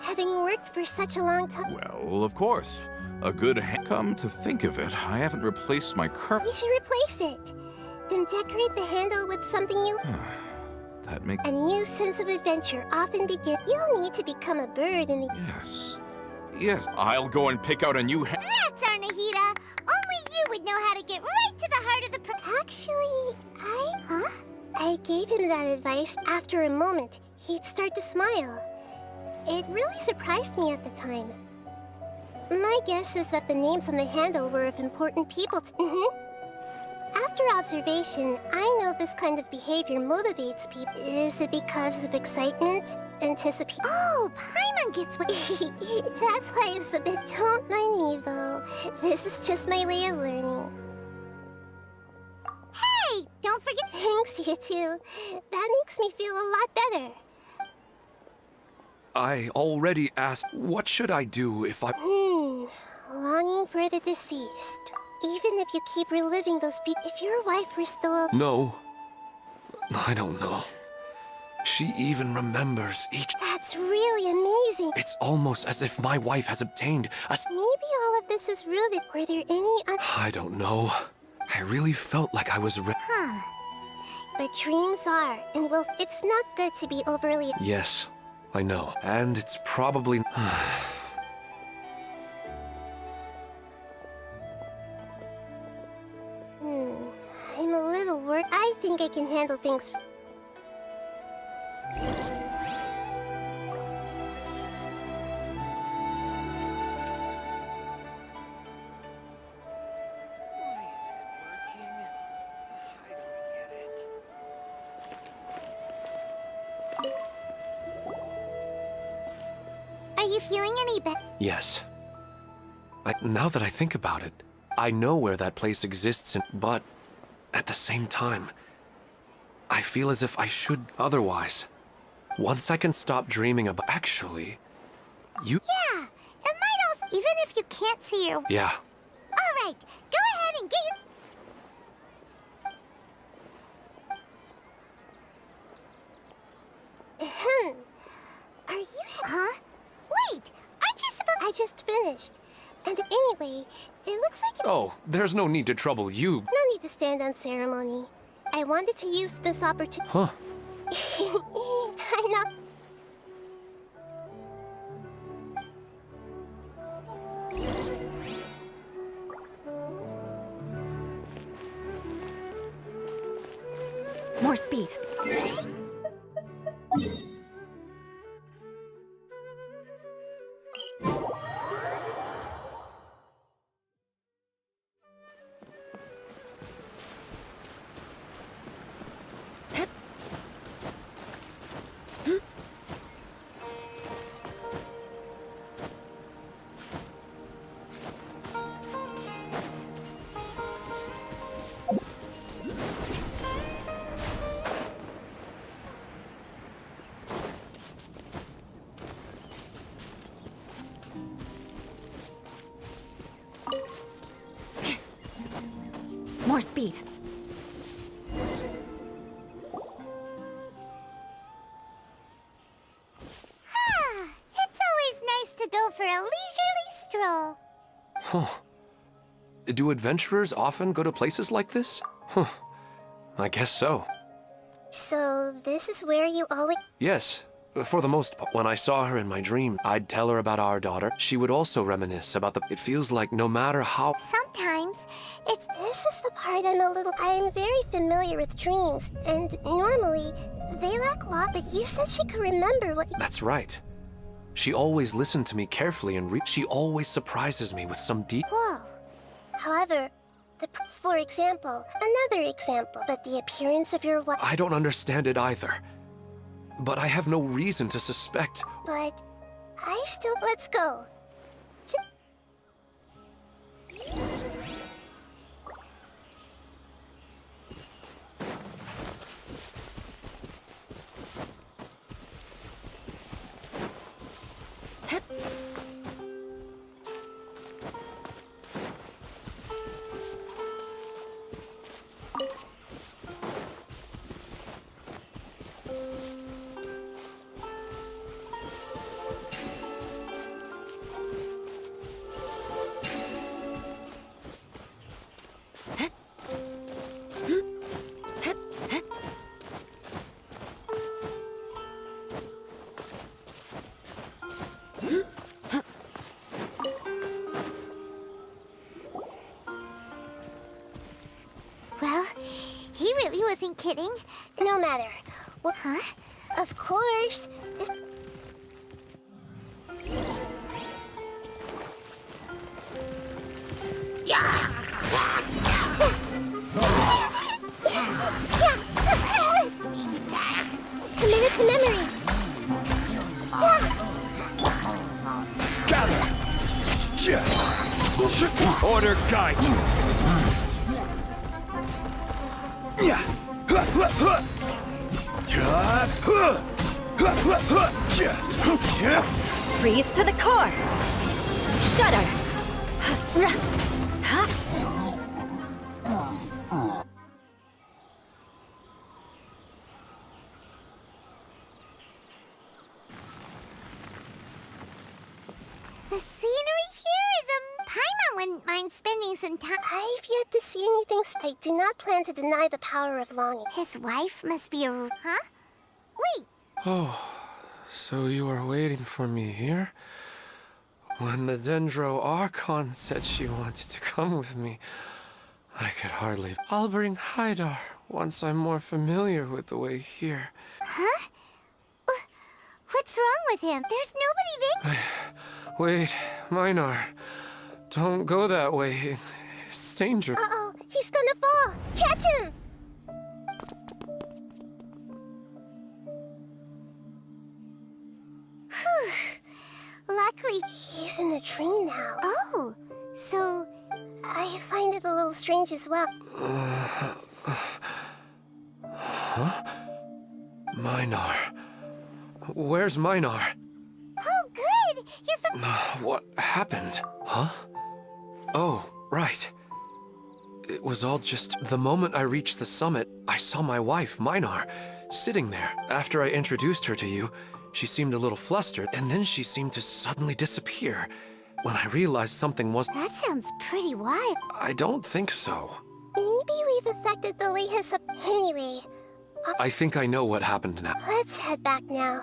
Having worked for such a long time... Well, of course. A good Come to think of it, I haven't replaced my You should replace it. Then decorate the handle with something new. That makes... A new sense of adventure often begins... You'll need to become a bird in the... Yes. Yes, I'll go and pick out a new That's our Nahida. Only you would know how to get right to the heart of the... Actually, Huh? I gave him that advice. After a moment, he'd start to smile. It really surprised me at the time. My guess is that the names on the handle were of important people After observation, I know this kind of behavior motivates people. Is it because of excitement? Anticipation? Oh, Paimon gets what... That's why it's a bit... Don't mind me, though. This is just my way of learning. Hey! Hey, don't forget. Thanks, you two. That makes me feel a lot better. I already asked, what should I do if I... Longing for the deceased. Even if you keep reliving those if your wife were still No. I don't know. She even remembers each... That's really amazing. It's almost as if my wife has obtained a... Maybe all of this is rooted. Were there any I don't know. I really felt like I was... Huh. But dreams are, and well, it's not good to be overly... Yes, I know. And it's probably... I'm a little worried. I think I can handle things. Are you feeling any better? Yes. Now that I think about it, I know where that place exists, but at the same time, I feel as if I should otherwise. Once I can stop dreaming about... Actually, you... Yeah, it might also... Even if you can't see your... Yeah. Alright, go ahead and get your... Are you... Huh? Wait, aren't you supposed... I just finished. And anyway, it looks like... Oh, there's no need to trouble you. No need to stand on ceremony. I wanted to use this opportunity... Huh? I'm not... More speed. More speed. It's always nice to go for a leisurely stroll. Huh. Do adventurers often go to places like this? Huh. I guess so. So, this is where you always... Yes, for the most part. When I saw her in my dream, I'd tell her about our daughter. She would also reminisce about the... It feels like no matter how... Sometimes, it's... This is the part I'm very familiar with dreams, and normally, they lack a lot, but you said she could remember what... That's right. She always listened to me carefully and she always surprises me with some deep... Whoa. However, for example, another example, but the appearance of your wife... I don't understand it either. But I have no reason to suspect... But I still... Let's go. Well, he really wasn't kidding. No matter. Well, huh? Of course. This... Committed to memory. Gather! Order guide you! Freeze to the core! Shudder! The scenery here is Paimon wouldn't mind spending some time. I've yet to see anything. I do not plan to deny the power of longing. His wife must be a... Huh? Wait. Oh, so you are waiting for me here? When the Dendro Archon said she wanted to come with me, I could hardly... I'll bring Haidar once I'm more familiar with the way here. Huh? What's wrong with him? There's nobody there. Wait, Minar. Don't go that way. It's dangerous. Uh-oh, he's gonna fall. Catch him! Luckily, he's in the tree now. Oh, so... I find it a little strange as well. Huh? Minar. Where's Minar? Oh, good! You're What happened? Huh? Oh, right. It was all just... The moment I reached the summit, I saw my wife, Minar, sitting there. After I introduced her to you, she seemed a little flustered, and then she seemed to suddenly disappear. When I realized something was... That sounds pretty wild. I don't think so. Maybe we've affected the layers up. Anyway, I think I know what happened now. let's head back now.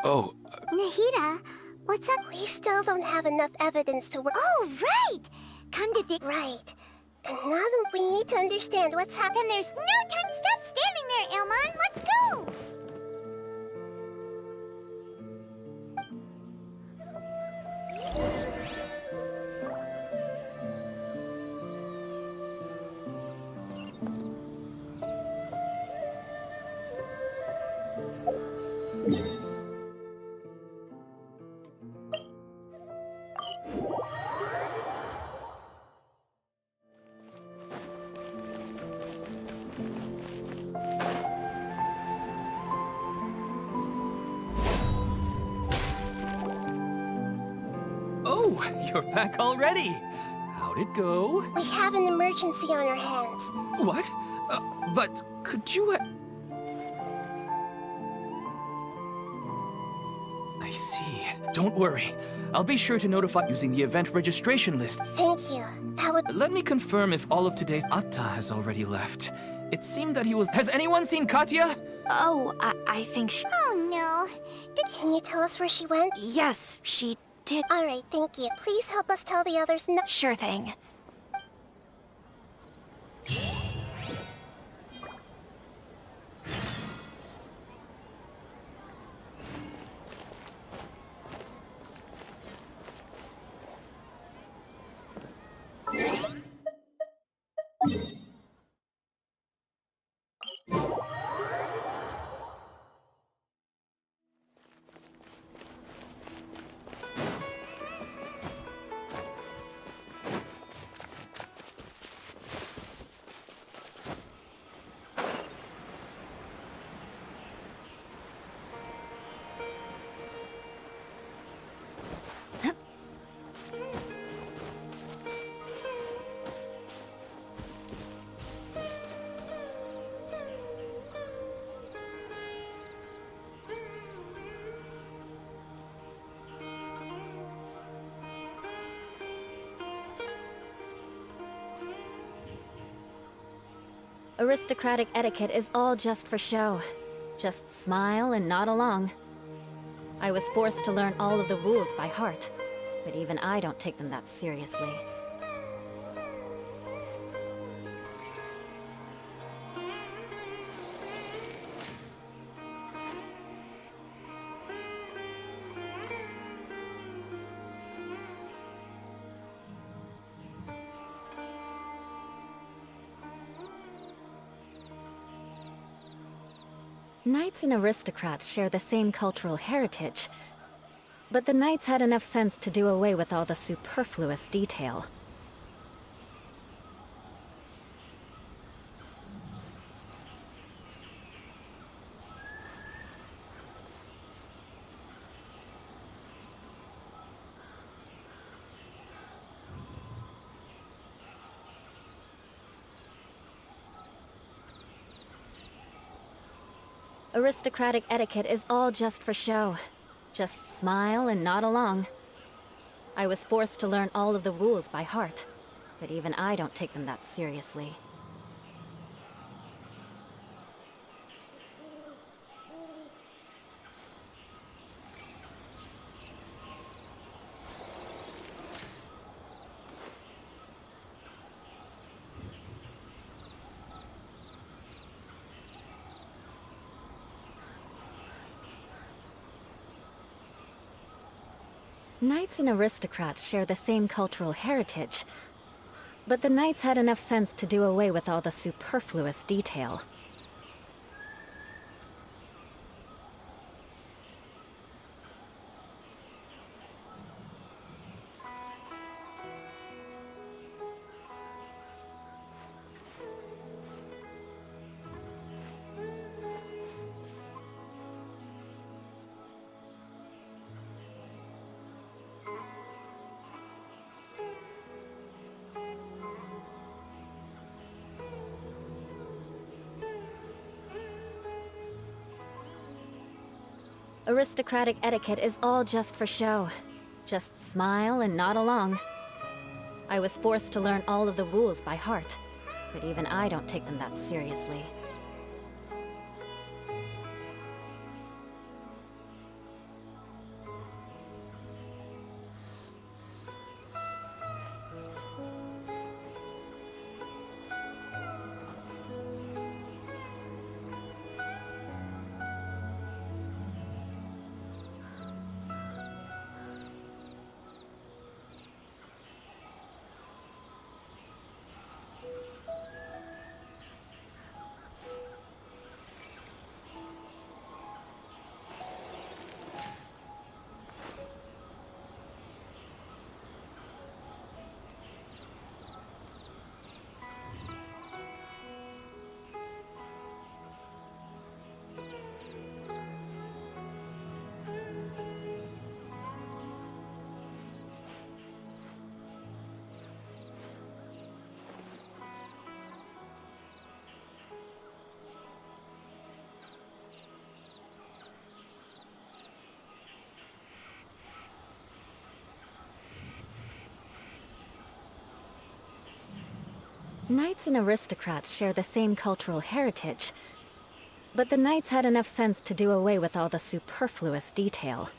Oh, Nahida, what's up? We still don't have enough evidence to work. Oh, right! Come to think... Right. And now that we need to understand what's happened, There's no time. Stop standing there, Ilman. Let's go! Oh, you're back already. How'd it go? we have an emergency on our hands. What? But could you... I see. Don't worry. I'll be sure to notify using the event registration list. Thank you. That would... Let me confirm if all of today's... Atta has already left. It seemed that he was... Has anyone seen Katya? Oh, I think she... Oh, no. Can you tell us where she went? Yes, she did. All right, thank you. Please help us tell the others no... Sure thing. Aristocratic etiquette is all just for show. Just smile and nod along. I was forced to learn all of the rules by heart, but even I don't take them that seriously. Knights and aristocrats share the same cultural heritage, but the knights had enough sense to do away with all the superfluous detail. Aristocratic etiquette is all just for show. Just smile and nod along. I was forced to learn all of the rules by heart, but even I don't take them that seriously. Knights and aristocrats share the same cultural heritage, but the knights had enough sense to do away with all the superfluous detail. Aristocratic etiquette is all just for show. Just smile and nod along. I was forced to learn all of the rules by heart, but even I don't take them that seriously. Knights and aristocrats share the same cultural heritage, but the knights had enough sense to do away with all the superfluous detail.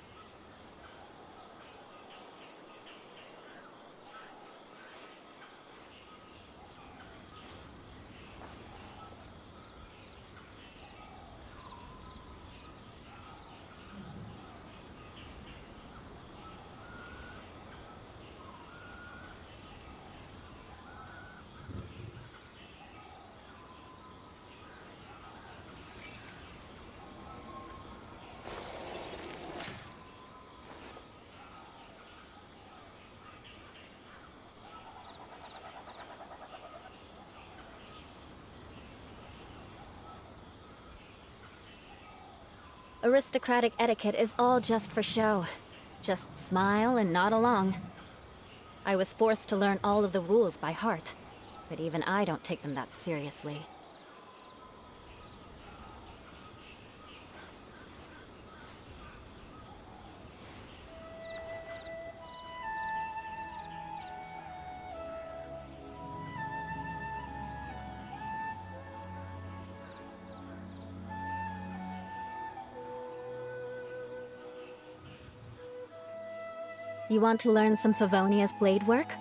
Aristocratic etiquette is all just for show. Just smile and nod along. I was forced to learn all of the rules by heart, but even I don't take them that seriously. You want to learn some Favonia's blade work?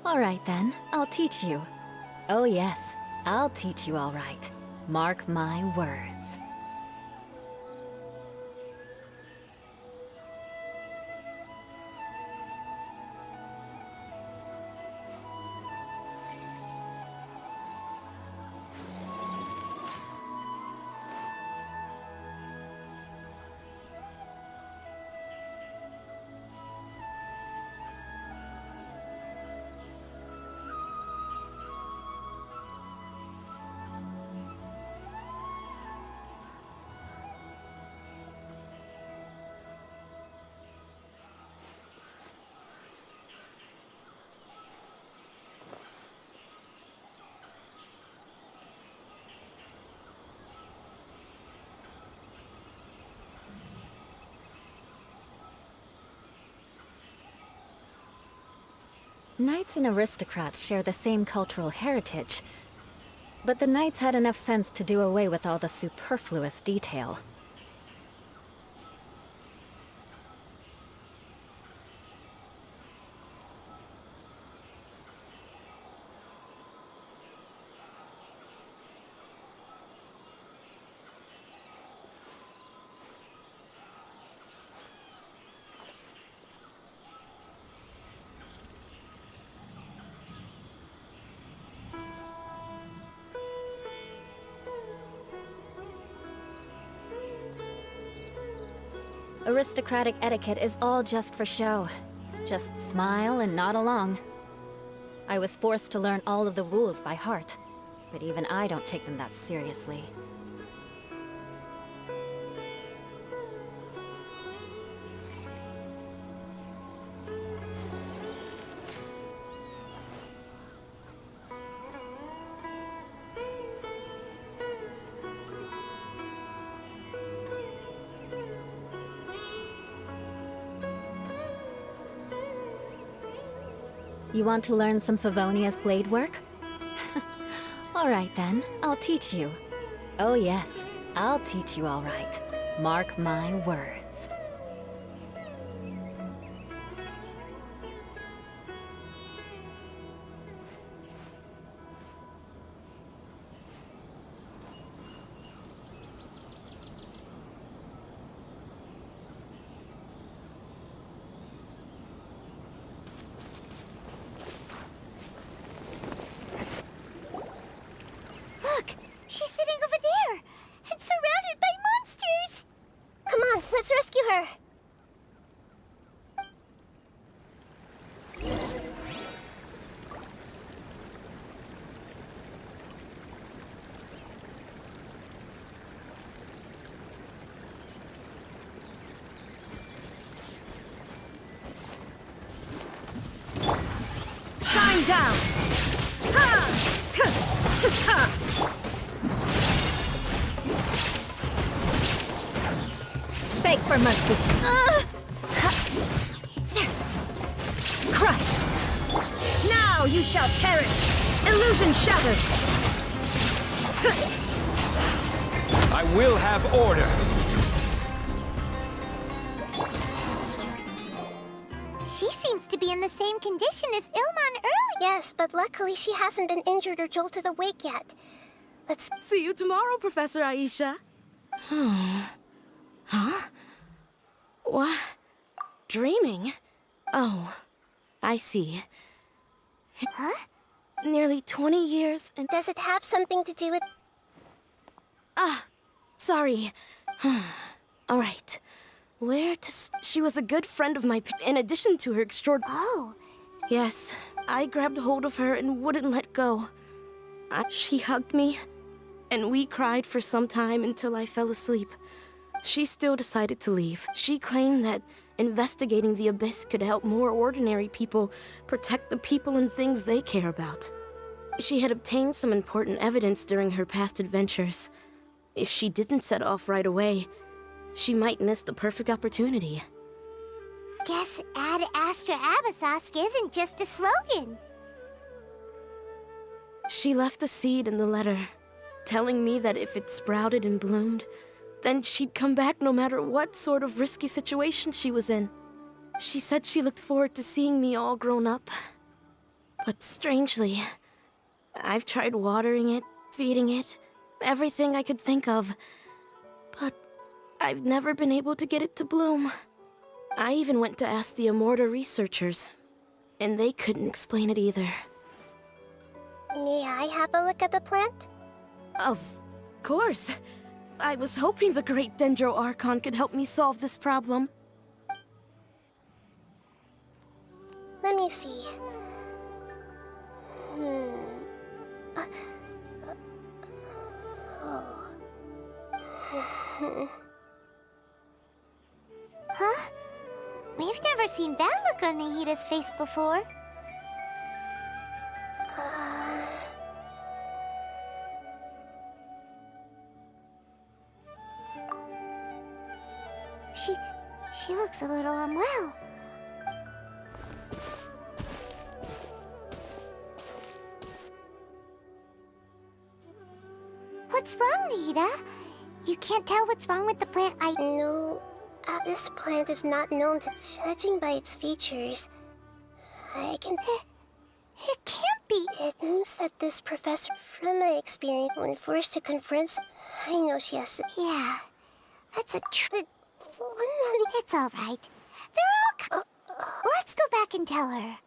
All right then, I'll teach you. Oh yes, I'll teach you all right. Mark my words. Knights and aristocrats share the same cultural heritage, but the knights had enough sense to do away with all the superfluous detail. Aristocratic etiquette is all just for show. Just smile and nod along. I was forced to learn all of the rules by heart, but even I don't take them that seriously. You want to learn some Favonia's blade work? All right then, I'll teach you. Oh yes, I'll teach you all right. Mark my words. She's sitting over there and surrounded by monsters! Come on, let's rescue her! Shine down! Ha! Ha! Beg for mercy. Crush! Now you shall perish! Illusion shattered! I will have order. She seems to be in the same condition as Ilman earlier. Yes, but luckily she hasn't been injured or jolted awake yet. Let's See you tomorrow, Professor Aisha. Huh? What? Dreaming? Oh, I see. Huh? Nearly 20 years and... Does it have something to do with... Sorry. All right. She was a good friend of mine, in addition to her Oh. Yes, I grabbed hold of her and wouldn't let go. She hugged me, and we cried for some time until I fell asleep. She still decided to leave. She claimed that investigating the Abyss could help more ordinary people protect the people and things they care about. She had obtained some important evidence during her past adventures. If she didn't set off right away, she might miss the perfect opportunity. Guess Ad Astra Abyssosque isn't just a slogan. She left a seed in the letter, telling me that if it sprouted and bloomed, then she'd come back no matter what sort of risky situation she was in. She said she looked forward to seeing me all grown up. But strangely, I've tried watering it, feeding it, everything I could think of. But I've never been able to get it to bloom. I even went to ask the Amorta researchers, and they couldn't explain it either. May I have a look at the plant? Of course. I was hoping the great Dendro Archon could help me solve this problem. Let me see. Huh? We've never seen that look on Nahida's face before. She looks a little unwell. Hida? You can't tell what's wrong with the plant No, this plant is not known to... Judging by its features, I can... It can't be. It means that this professor, from my experience, when forced to confront... I know she has to... Yeah, that's a It's all right. They're all... Let's go back and tell her.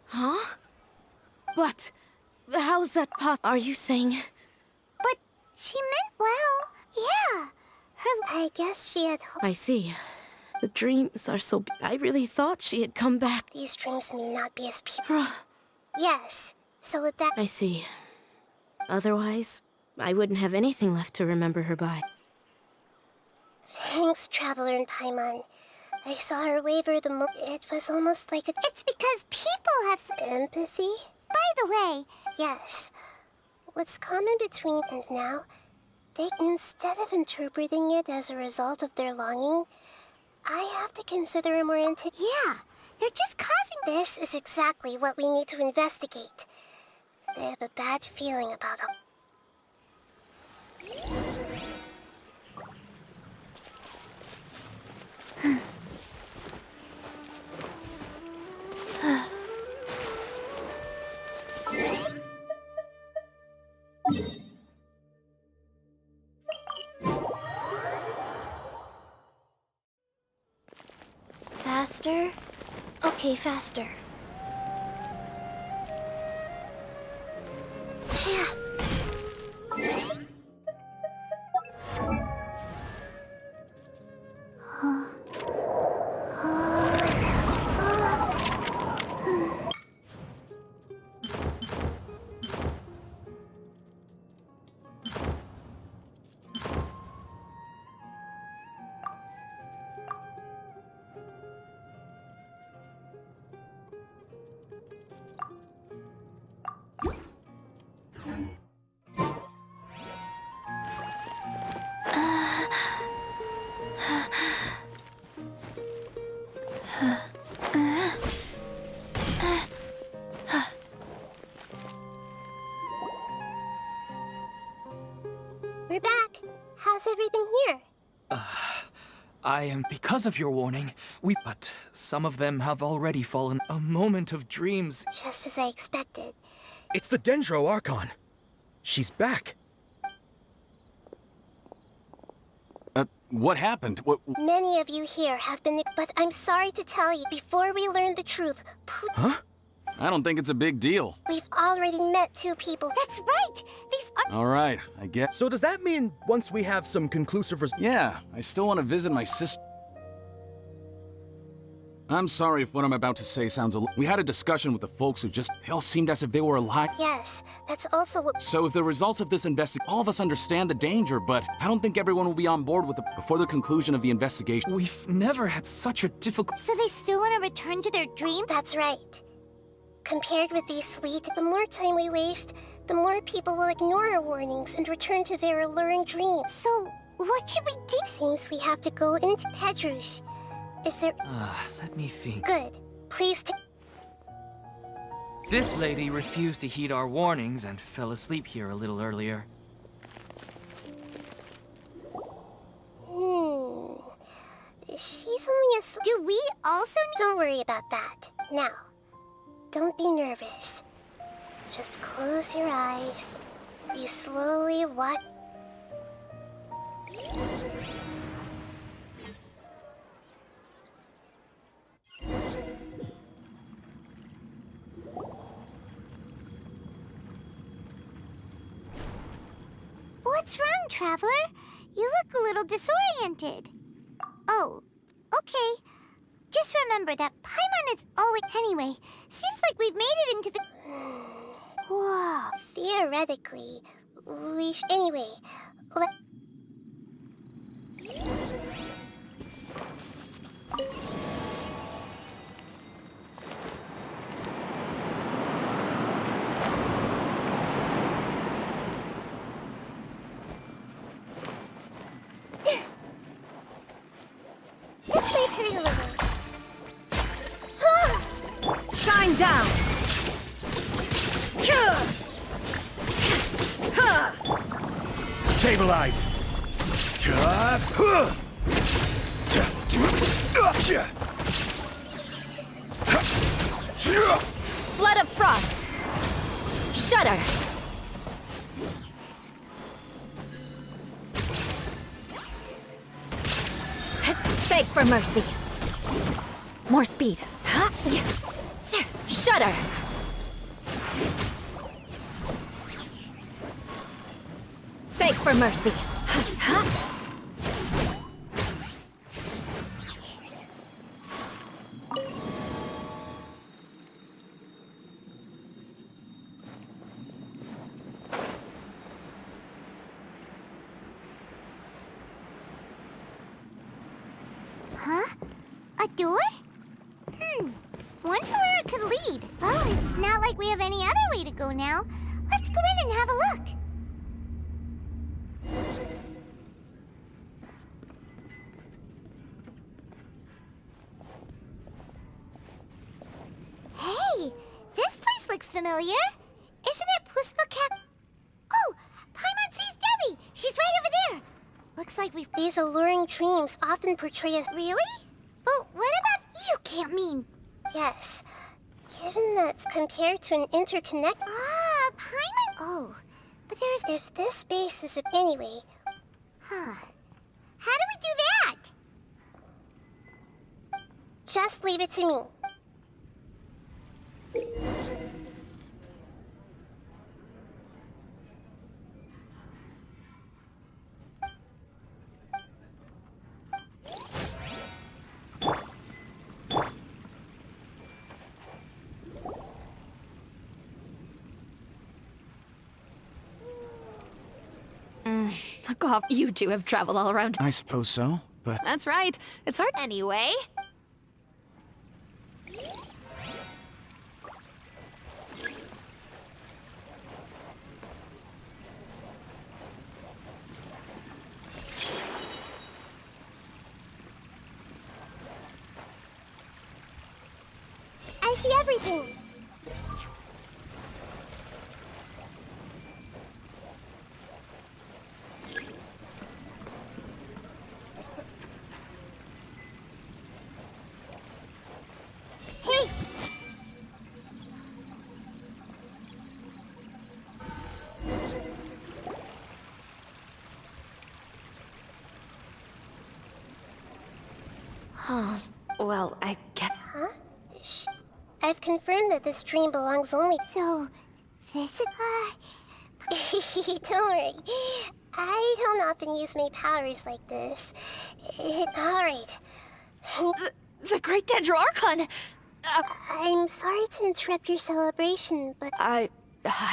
Huh? But how's that Are you saying? But she meant well. Yeah. I guess she had... I see. The dreams are so... I really thought she had come back. These dreams may not be as pure. Yes. So with that... I see. Otherwise, I wouldn't have anything left to remember her by. Thanks, Traveler and Paimon. I saw her waver it was almost like a... It's because people have... Empathy? By the way... Yes. What's common between and now, they, instead of interpreting it as a result of their longing, I have to consider a more Yeah, they're just causing... This is exactly what we need to investigate. I have a bad feeling about Faster? Okay, faster. Yeah. We're back. How's everything here? I am... Because of your warning, But some of them have already fallen. A moment of dreams. Just as I expected. It's the Dendro Archon. She's back. What happened? Many of you here have been... But I'm sorry to tell you, before we learn the truth... Huh? I don't think it's a big deal. We've already met 2 people. That's right! These are... All right, I get... So does that mean once we have some conclusive Yeah, I still want to visit my sister. I'm sorry if what I'm about to say sounds a little... We had a discussion with the folks who just... They all seemed as if they were alive. Yes, that's also what... So if the results of this investigation... All of us understand the danger, but I don't think everyone will be on board with it before the conclusion of the investigation. We've never had such a difficult... So they still want to return to their dream? That's right. Compared with these sweet, the more time we waste, the more people will ignore our warnings and return to their alluring dreams. So, what should we do? Seems we have to go into Pedrush. Is there... let me think. Good. Please This lady refused to heed our warnings and fell asleep here a little earlier. She's only asleep. Do we also... Don't worry about that. Now, don't be nervous. Just close your eyes. You slowly watch... What's wrong, Traveler? You look a little disoriented. Oh, okay. Just remember that Paimon is always... Anyway, seems like we've made it into the... Whoa. Theoretically, we Anyway, let... Let's leave her alone. Shine down! Stabilize. Flood of frost. Shudder. Beg for mercy. More speed. Shudder. Beg for mercy. Huh? A door? Wonder where it could lead. Well, it's not like we have any other way to go now. Let's go in and have a look. Hey, this place looks familiar. Isn't it Puspacat? Oh, Paimon sees Debbie. She's right over there. Looks like we've... These alluring dreams often portray us... Really? But what about you can't mean? Yes. Given that compared to an interconnect... Ah, Paimon... Oh, but there's... If this space is... Anyway... Huh. How do we do that? Just leave it to me. Fuck off. You two have traveled all around. I suppose so, but... That's right. It's hard anyway. I see everything. Hey! Oh, well, I get... Huh? Shh. I've confirmed that this dream belongs only... So, this is... Don't worry. I don't often use my powers like this. Alright. The Great Dendro Archon! I'm sorry to interrupt your celebration, but... I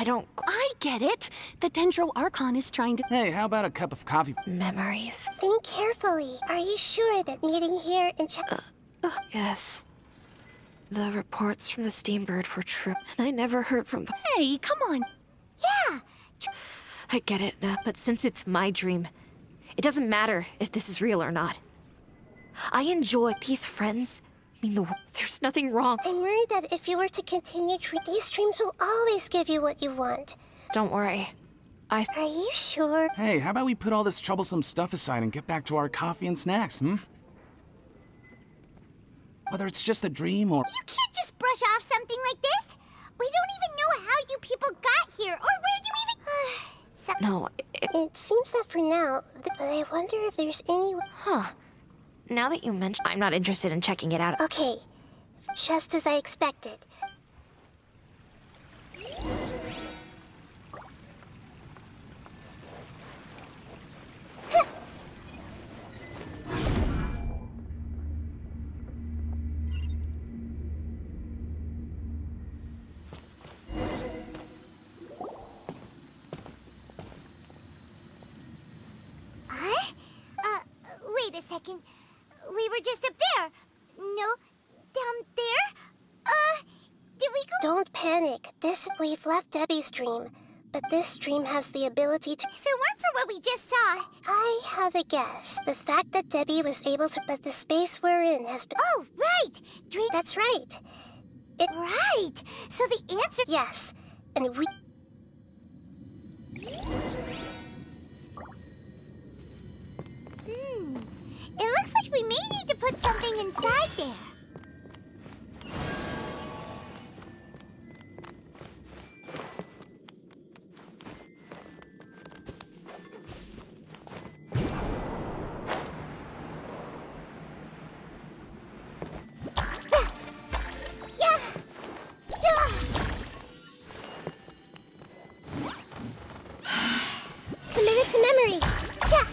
don't... I get it. The Dendro Archon is trying to... Hey, how about a cup of coffee? Memories. Think carefully. Are you sure that meeting here in Yes. The reports from the Steambird were true, and I never heard from... Hey, come on. Yeah! I get it, but since it's my dream, it doesn't matter if this is real or not. I enjoy these friends. I mean, there's nothing wrong. I'm worried that if you were to continue these dreams will always give you what you want. Don't worry. Are you sure? Hey, how about we put all this troublesome stuff aside and get back to our coffee and snacks, Whether it's just a dream or... You can't just brush off something like this! We don't even know how you people got here, or where you even... No, It seems that for now, but I wonder if there's any... Huh. Now that you mention, I'm not interested in checking it out. Okay. Just as I expected. Wait a second. We were just up there. No, down there? Did we go? Don't panic. We've left Debbie's dream. But this dream has the ability to... If it weren't for what we just saw... I have a guess. The fact that Debbie was able to... But the space we're in has been... Oh, right! That's right. Right! So the answer... Yes. and we... It looks like we may need to put something inside there. Committed to memory. Yeah.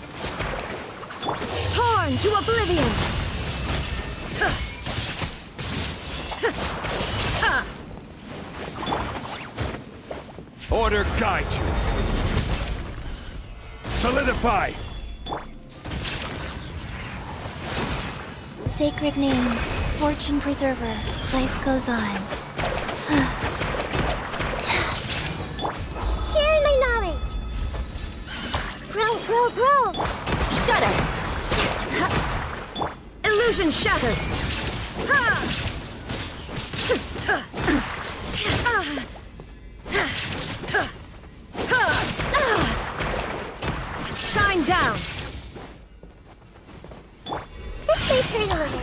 Torn to oblivion! Order guide you. Solidify. Sacred name, fortune preserver, life goes on. Sharing my knowledge. Grow, grow, grow. Shudder! Illusion shattered! Shine down! This may hurt a little.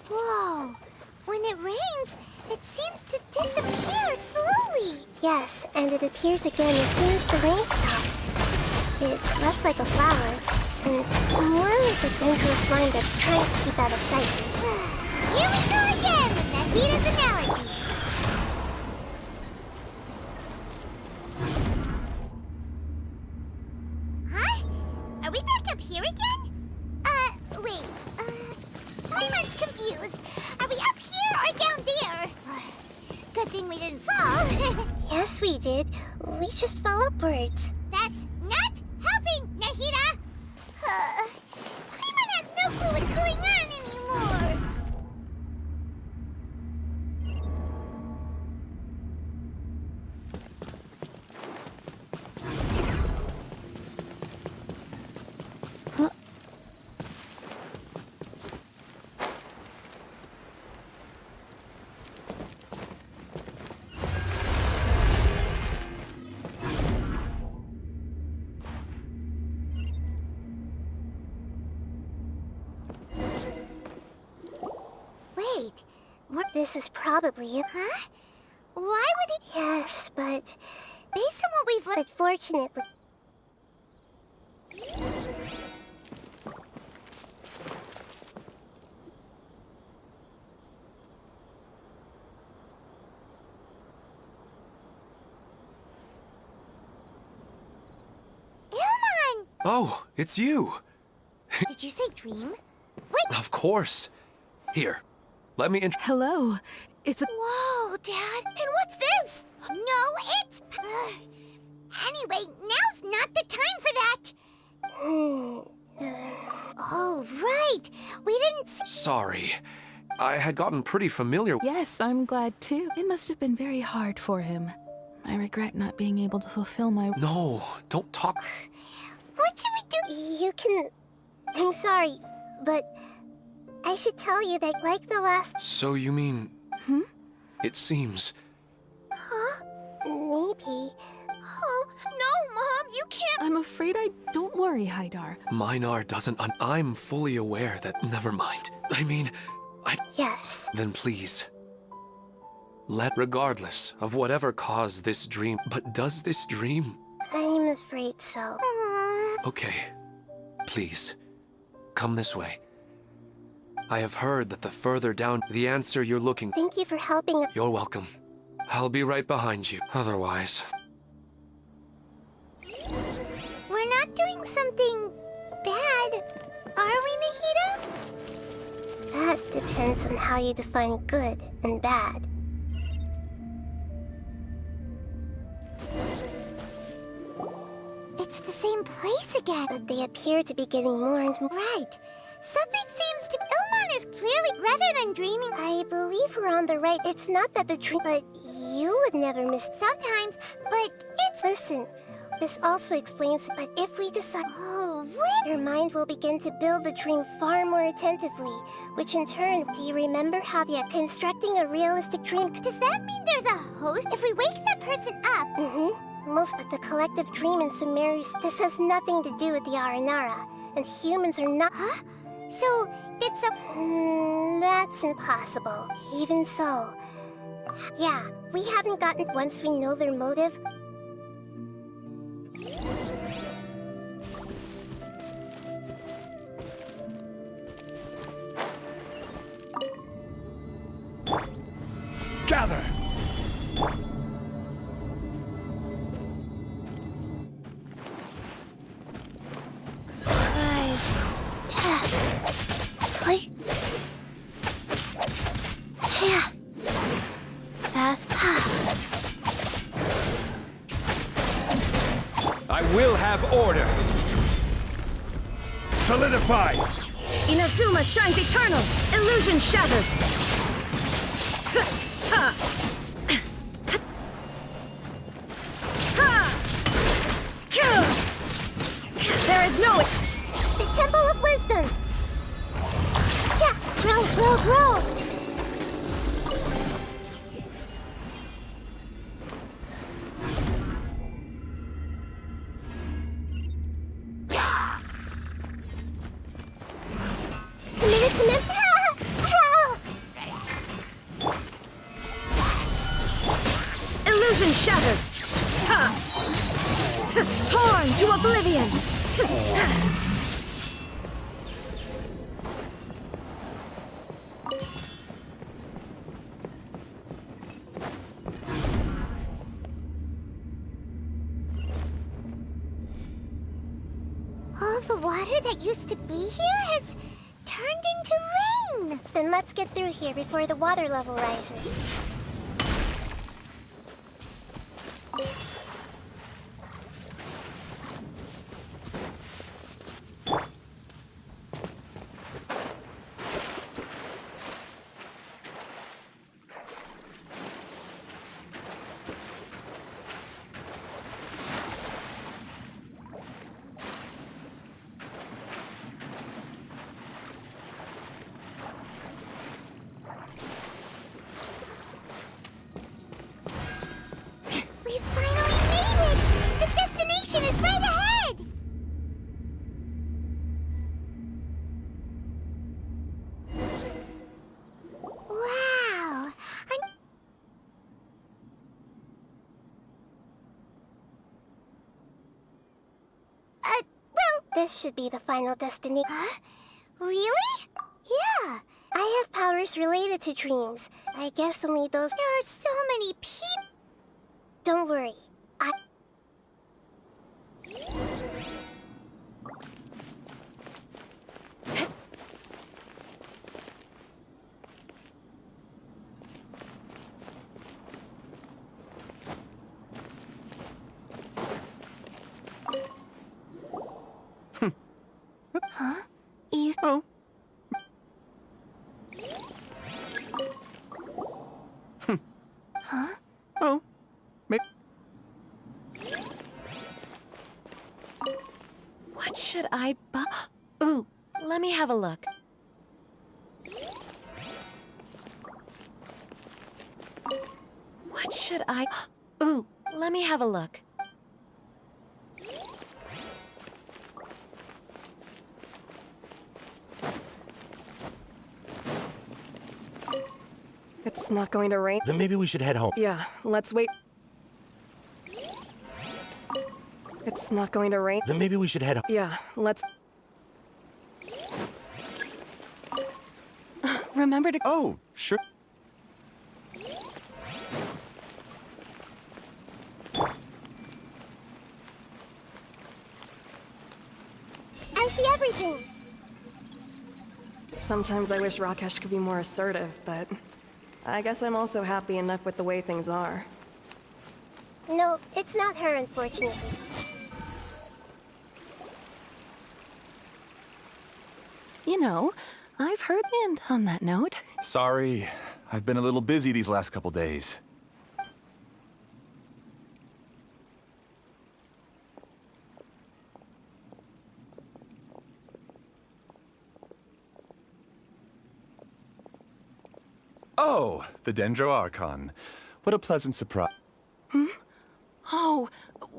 Whoa! When it rains, it seems to disappear slowly. Yes, and it appears again as soon as the rain stops. It's less like a flower, and more like a dangerous slime that's trying to keep out of sight. Here we go again with Nahita's analogy. Huh? Are we back up here again? Wait. Paimon's confused. Are we up here or down there? Good thing we didn't fall. Yes, we did. We just fell upwards. That's not helping, Nahita! Paimon has no clue what's going on anymore. Wait, This is probably it. huh? Why would it? Yes, but Based on what we've learned, fortunately... Ilman! Oh, it's you. Did you say dream? Of course. Here, let me Hello. It's a... Whoa, Dad! And what's this? No, it's... Anyway, now's not the time for that! Oh, right! We didn't see... Sorry. I had gotten pretty familiar. Yes, I'm glad too. It must have been very hard for him. I regret not being able to fulfill my... No, don't talk. What should we do? You can... I'm sorry, but I should tell you that like the last... So you mean... It seems... Huh? Maybe. Oh, no, Mom, you can't... I'm afraid I... Don't worry, Haidar. Minar doesn't... I'm fully aware that... Never mind. I mean, Yes. Then please... Regardless of whatever caused this dream... But does this dream... I'm afraid so. Okay. Please. Come this way. I have heard that the further down... The answer you're looking... Thank you for helping. You're welcome. I'll be right behind you. Otherwise... We're not doing something bad, are we, Nahita? That depends on how you define good and bad. It's the same place again. But they appear to be getting more and more... Right. Something seems to... Ilman is clearly... Rather than dreaming... I believe we're on the right... It's not that the dream... But you would never miss... Sometimes, but it's... Listen, This also explains, but if we decide... Oh, what? Your mind will begin to build the dream far more attentively, which in turn, do you remember how the constructing a realistic dream... Does that mean there's a host? If we wake that person up... Most of the collective dream in Sumeru... This has nothing to do with the Aranara, and humans are not... Huh? So, it's a... that's impossible. Even so... Yeah, we haven't gotten... Once we know their motive... Gather! Eyes. Tap. Play. Yeah. Fast. I will have order! Solidify! Inazuma shines eternal! Illusion shattered! There is no... The Temple of Wisdom! Yeah! Grow! Help! Illusion shattered! Torn to oblivion! All the water that used to be here has turned into rain! Then let's get through here before the water level rises. We finally made it! The destination is right ahead! Wow! Well... This should be the final destination. Huh? Really? Yeah. I have powers related to dreams. I guess only those... There are so many people... Don't worry. Huh? Eve? Oh. Huh? Oh. What should I buy? Ooh, let me have a look. What should I... Ooh, let me have a look. It's not going to rain. Then maybe we should head home. Yeah, let's wait. It's not going to rain. Then maybe we should head home. Yeah, let's... Remember to... Oh, sure. I see everything! Sometimes I wish Rakesh could be more assertive, but... I guess I'm also happy enough with the way things are. No, it's not her, unfortunately. You know, I've heard... And on that note... Sorry, I've been a little busy these last couple days. Oh, the Dendro Archon. What a pleasant surprise. Oh,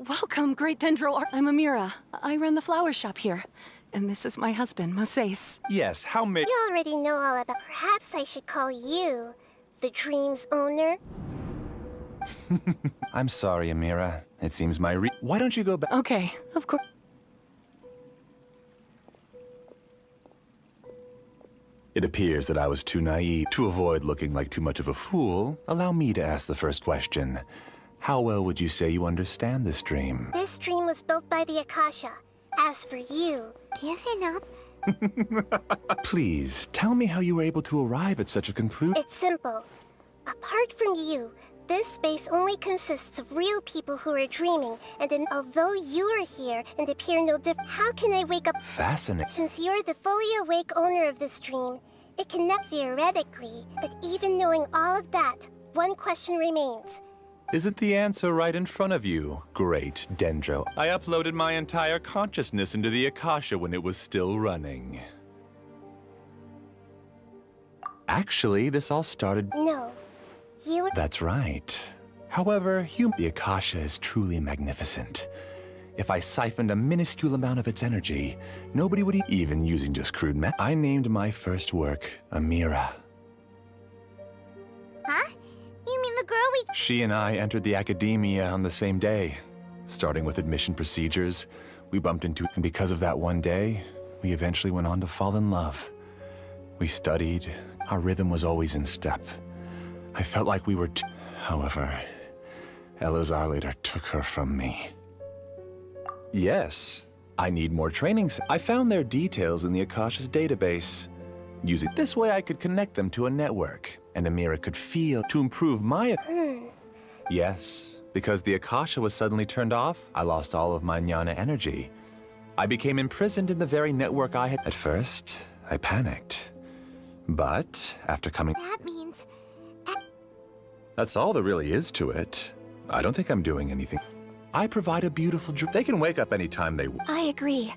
welcome, Great Dendro. I'm Amira. I run the flower shop here. And this is my husband, Moses. Yes, how may— You already know all about. Perhaps I should call you the dream's owner? I'm sorry, Amira. It seems my Why don't you go back? Okay, of course. It appears that I was too naive. To avoid looking like too much of a fool, allow me to ask the first question. How well would you say you understand this dream? This dream was built by the Akasha. As for you, Giving up? Please, tell me how you were able to arrive at such a conclusion. it's simple. Apart from you, this space only consists of real people who are dreaming, and although you are here and appear no different, how can I wake up? Fascinating. Since you're the fully awake owner of this dream, it can not theoretically, but even knowing all of that, one question remains. Isn't the answer right in front of you, Great Dendro? I uploaded my entire consciousness into the Akasha when it was still running. Actually, this all started— No. You— That's right. However, the Akasha is truly magnificent. If I siphoned a minuscule amount of its energy, nobody would even using just crude math. I named my first work Amira. Huh? You mean the girl we... She and I entered the academia on the same day. Starting with admission procedures, we bumped into— and because of that one day, we eventually went on to fall in love. We studied. Our rhythm was always in step. I felt like we were However, Elazar later took her from me. Yes, I need more trainings. I found their details in the Akasha's database. Using this way, I could connect them to a network, and Amira could feel to improve my— Yes, because the Akasha was suddenly turned off, I lost all of my jnana energy. I became imprisoned in the very network I had— At first, I panicked. But after coming— That means... That's all there really is to it. I don't think I'm doing anything. I provide a beautiful dream. They can wake up anytime they want. I agree.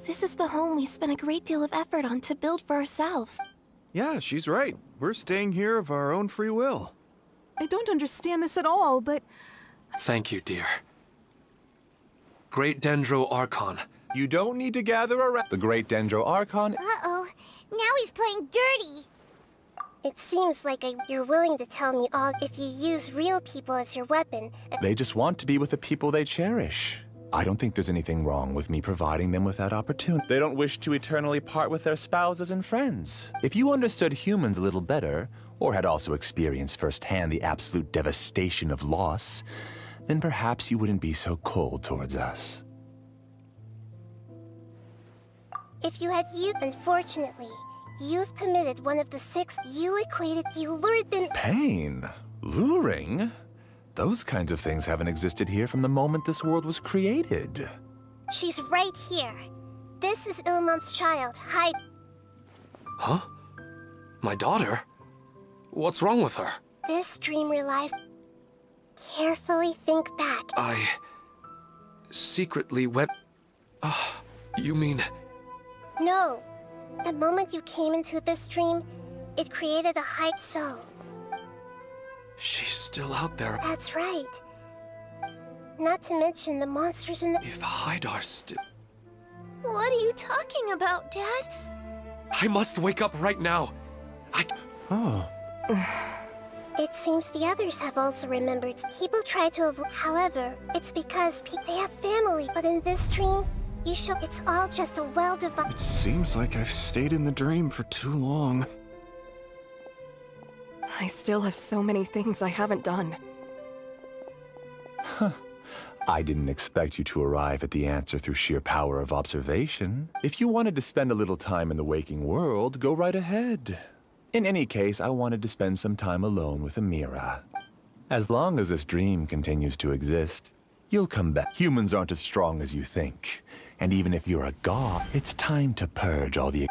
This is the home we spent a great deal of effort on to build for ourselves. Yeah, she's right. We're staying here of our own free will. I don't understand this at all, but... Thank you, dear. Great Dendro Archon. You don't need to gather around. The Great Dendro Archon— Uh-oh. Now he's playing dirty. It seems like you're willing to tell me all if you use real people as your weapon. They just want to be with the people they cherish. I don't think there's anything wrong with me providing them with that opportunity. They don't wish to eternally part with their spouses and friends. If you understood humans a little better, or had also experienced firsthand the absolute devastation of loss, then perhaps you wouldn't be so cold towards us. If you had unfortunately, you've committed one of the 6 you lured them— Pain? Luring? Those kinds of things haven't existed here from the moment this world was created. She's right here. This is Ilmon's child, Hyde. Huh? My daughter? What's wrong with her? This dream relies— Carefully think back. I secretly went— you mean— No. The moment you came into this dream, it created a Hyde so. She's still out there. That's right. Not to mention the monsters in the— If Hydar's still— What are you talking about, Dad? I must wake up right now. Oh. It seems the others have also remembered. People try to avoid— However, it's because they have family. But in this dream, you show it's all just a well-defined— It seems like I've stayed in the dream for too long. I still have so many things I haven't done. Huh. I didn't expect you to arrive at the answer through sheer power of observation. If you wanted to spend a little time in the waking world, go right ahead. In any case, I wanted to spend some time alone with Amira. As long as this dream continues to exist, you'll come back. Humans aren't as strong as you think. And even if you're a god, it's time to purge all the—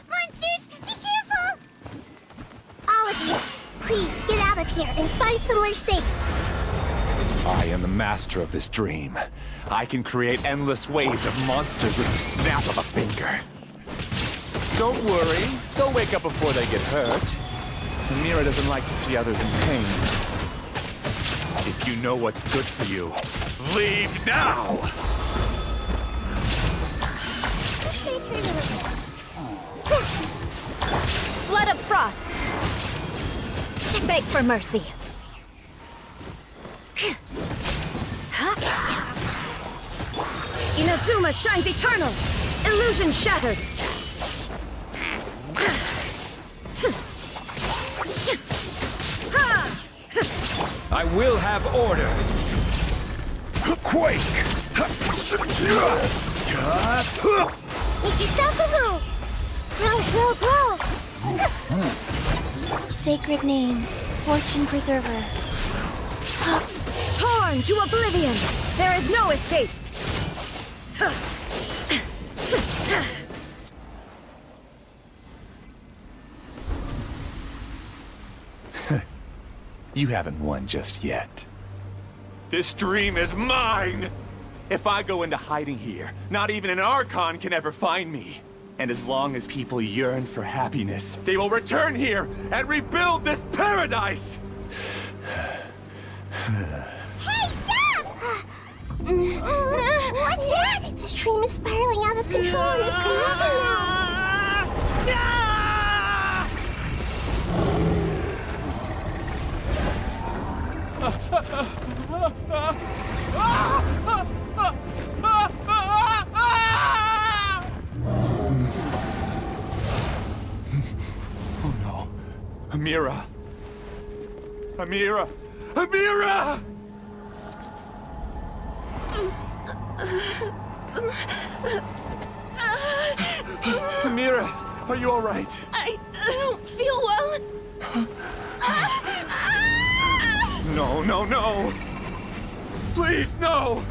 Monsters, be careful! All of you, please get out of here and find somewhere safe. I am the master of this dream. I can create endless waves of monsters with the snap of a finger. Don't worry. They'll wake up before they get hurt. Mira doesn't like to see others in pain. If you know what's good for you, leave now! Blood of frost! Beg for mercy. Inazuma shines eternal! Illusion shattered! I will have order. Quake! Make yourselves a move! Grow! Sacred name, fortune preserver. Torn to oblivion! There is no escape! You haven't won just yet. This dream is mine! If I go into hiding here, not even an Archon can ever find me. And as long as people yearn for happiness, they will return here and rebuild this paradise! Hey, stop! What's that? This dream is spiraling out of control and is collapsing now! Oh no. Amira. Amira! Amira! Amira, are you all right? I don't feel well. No, no, no! Please, no!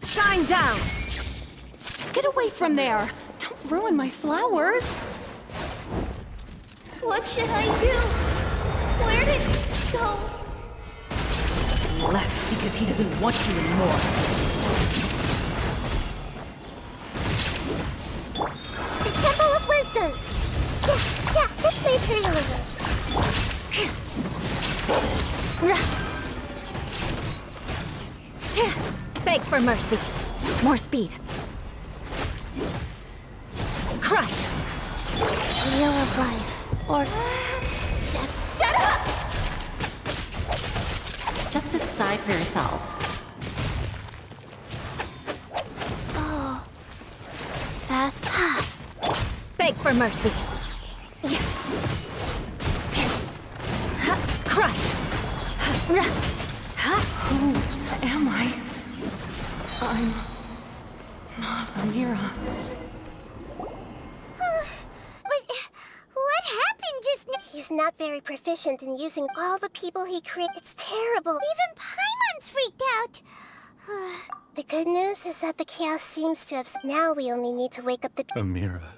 Shine down! Get away from there! Don't ruin my flowers! What should I do? Where did he go? He left because he doesn't want you anymore. The Temple of Wisdom! Yeah, this may hurt a little. Beg for mercy. More speed. Crush! Wheel of life. Or... Just shut up! Just decide for yourself. Oh. Fast. Beg for mercy. Crush! Who am I? I'm not Amira. What happened just now? He's not very proficient in using all the people he created. It's terrible. Even Paimon's freaked out. The good news is that the chaos seems to have... Now we only need to wake up the... Amira.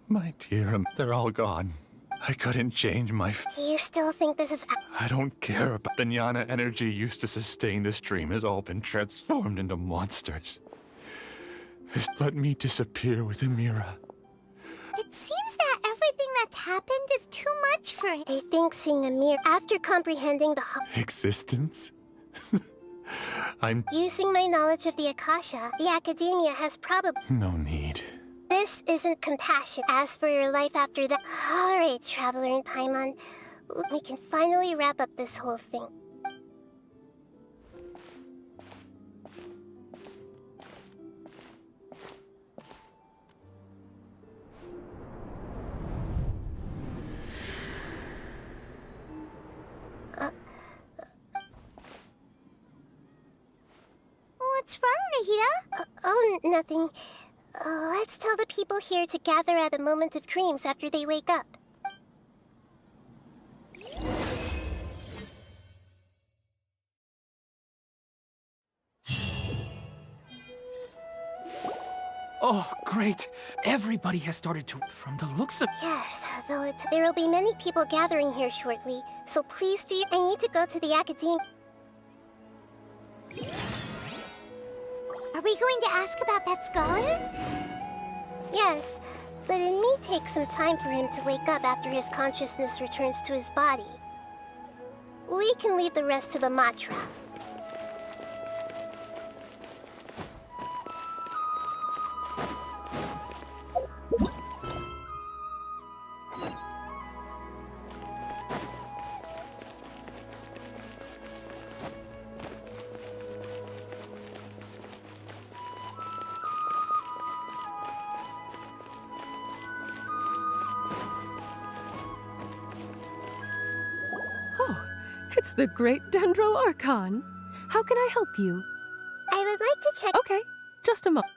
My dear, they're all gone. I couldn't change my... Do you still think this is... I don't care about the Jnana energy used to sustain this dream has all been transformed into monsters. Just let me disappear with Amira. It seems that everything that's happened is too much for it. I think seeing Amir after comprehending the... Existence? I'm... Using my knowledge of the Akasha, the Academia has probably... No need. This isn't compassion. As for your life after that... Alright, Traveler and Paimon. We can finally wrap up this whole thing. What's wrong, Nahida? Oh, nothing. Let's tell the people here to gather at a moment of dreams after they wake up. Oh, great. Everybody has started to... From the looks of... Yes, though there will be many people gathering here shortly, so please do... I need to go to the academy. Are we going to ask about that scholar? Yes, but it may take some time for him to wake up after his consciousness returns to his body. We can leave the rest to the Matra. It's the great Dendro Archon. How can I help you? I would like to check... Okay, just a moment.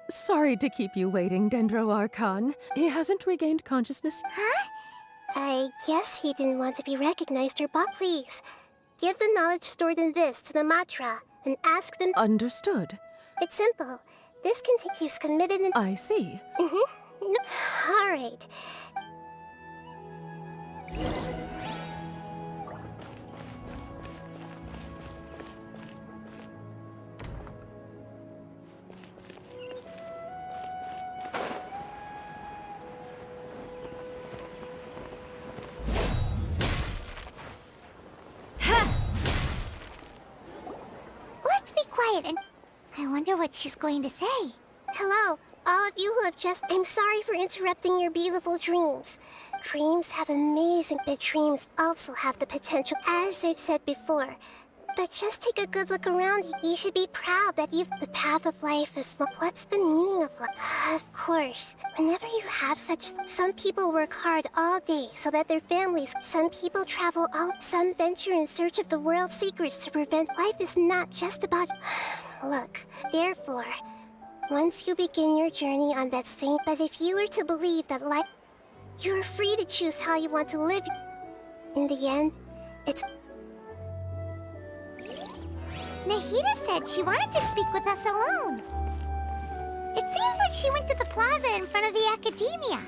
Sorry to keep you waiting, Dendro Archon. He hasn't regained consciousness. Huh? I guess he didn't want to be recognized or bought. Please, give the knowledge stored in this to the Matra and ask them... Understood. It's simple. This can take... He's committed and... I see. No. All right. Let's be quiet and... I wonder what she's going to say. Hello, all of you who have just... I'm sorry for interrupting your beautiful dreams. Dreams have amazing, but dreams also have the potential, as I've said before. But just take a good look around. You should be proud that you've... The path of life is... What's the meaning of life? Of course, whenever you have such... Some people work hard all day so that their families... Some people travel out... Some venture in search of the world's secrets to prevent... Life is not just about... Look, therefore, once you begin your journey on that same... But if you were to believe that life... You are free to choose how you want to live. In the end, it's... Nahida said she wanted to speak with us alone. It seems like she went to the plaza in front of the academia.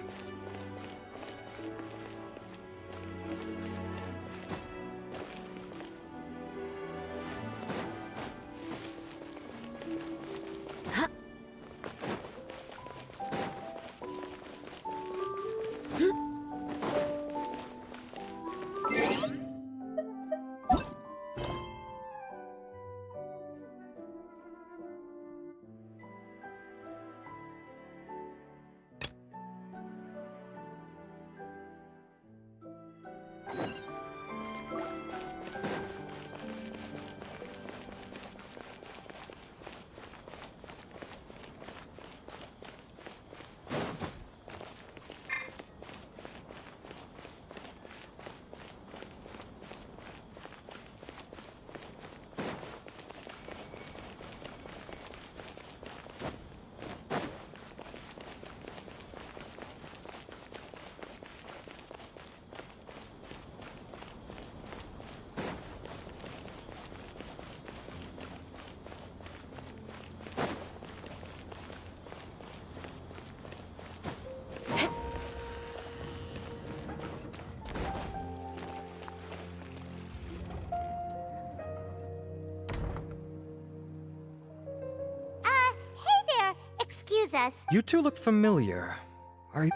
Us. You two look familiar.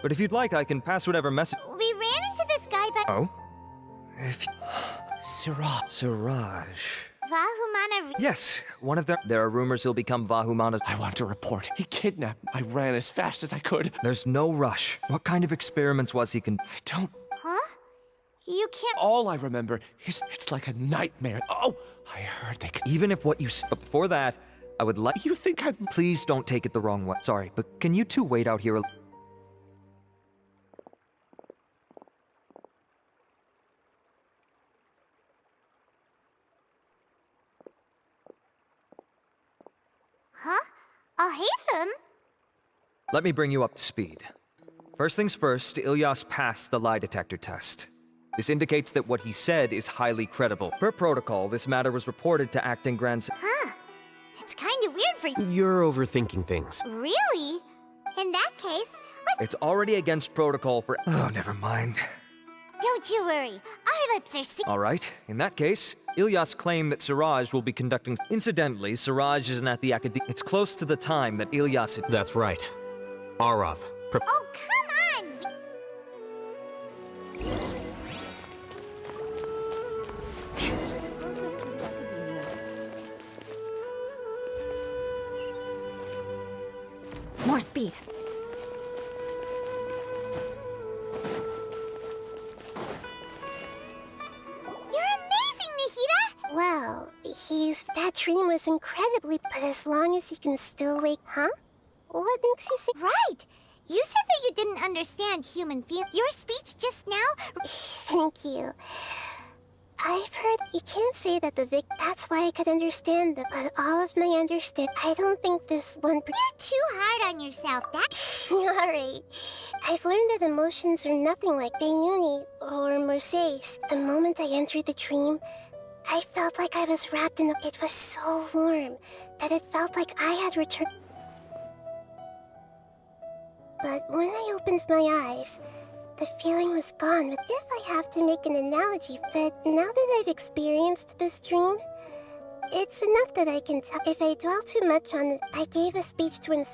But if you'd like, I can pass whatever message... We ran into this guy back... Oh? Siraj. Vahumana... Yes, one of them. There are rumors he'll become Vahumana's... I want to report. He kidnapped me. I ran as fast as I could. There's no rush. What kind of experiments was he I don't... Huh? You can't... All I remember is it's like a nightmare. Oh! I heard they could... Even if what you... But before that... I would like... You think I'm... Please don't take it the wrong way. Sorry, but can you two wait out here Huh? Alhaitham? Let me bring you up to speed. First things first, Ilyas passed the lie detector test. This indicates that what he said is highly credible. Per protocol, this matter was reported to Acting Grand... Huh. It's kinda weird. freak. You're overthinking things. Really? In that case, It's already against protocol for. Oh, never mind. don't you worry. Our lips are sealed. All right, in that case, Ilyas claimed that Siraj will be conducting. Incidentally, Siraj isn't at the academy. It's close to the time that Ilyas. That's right. Arav. Oh, come on! More speed. Well, that dream was incredibly, but as long as he can still wake, huh? What makes you say? Right! You said that you didn't understand human feel. Your speech just now. Thank you. I've heard you can't say that the that's why I could understand them, but all of my understand. I don't think this one. You're too hard on yourself. Alright. I've learned that emotions are nothing like Beinuni or Moses. The moment I entered the dream, I felt like I was wrapped in a... It was so warm that it felt like I had returned. But when I opened my eyes, the feeling was gone. If I have to make an analogy, but now that I've experienced this dream, it's enough that I can tell. If I dwell too much on it, I gave a speech to Hey,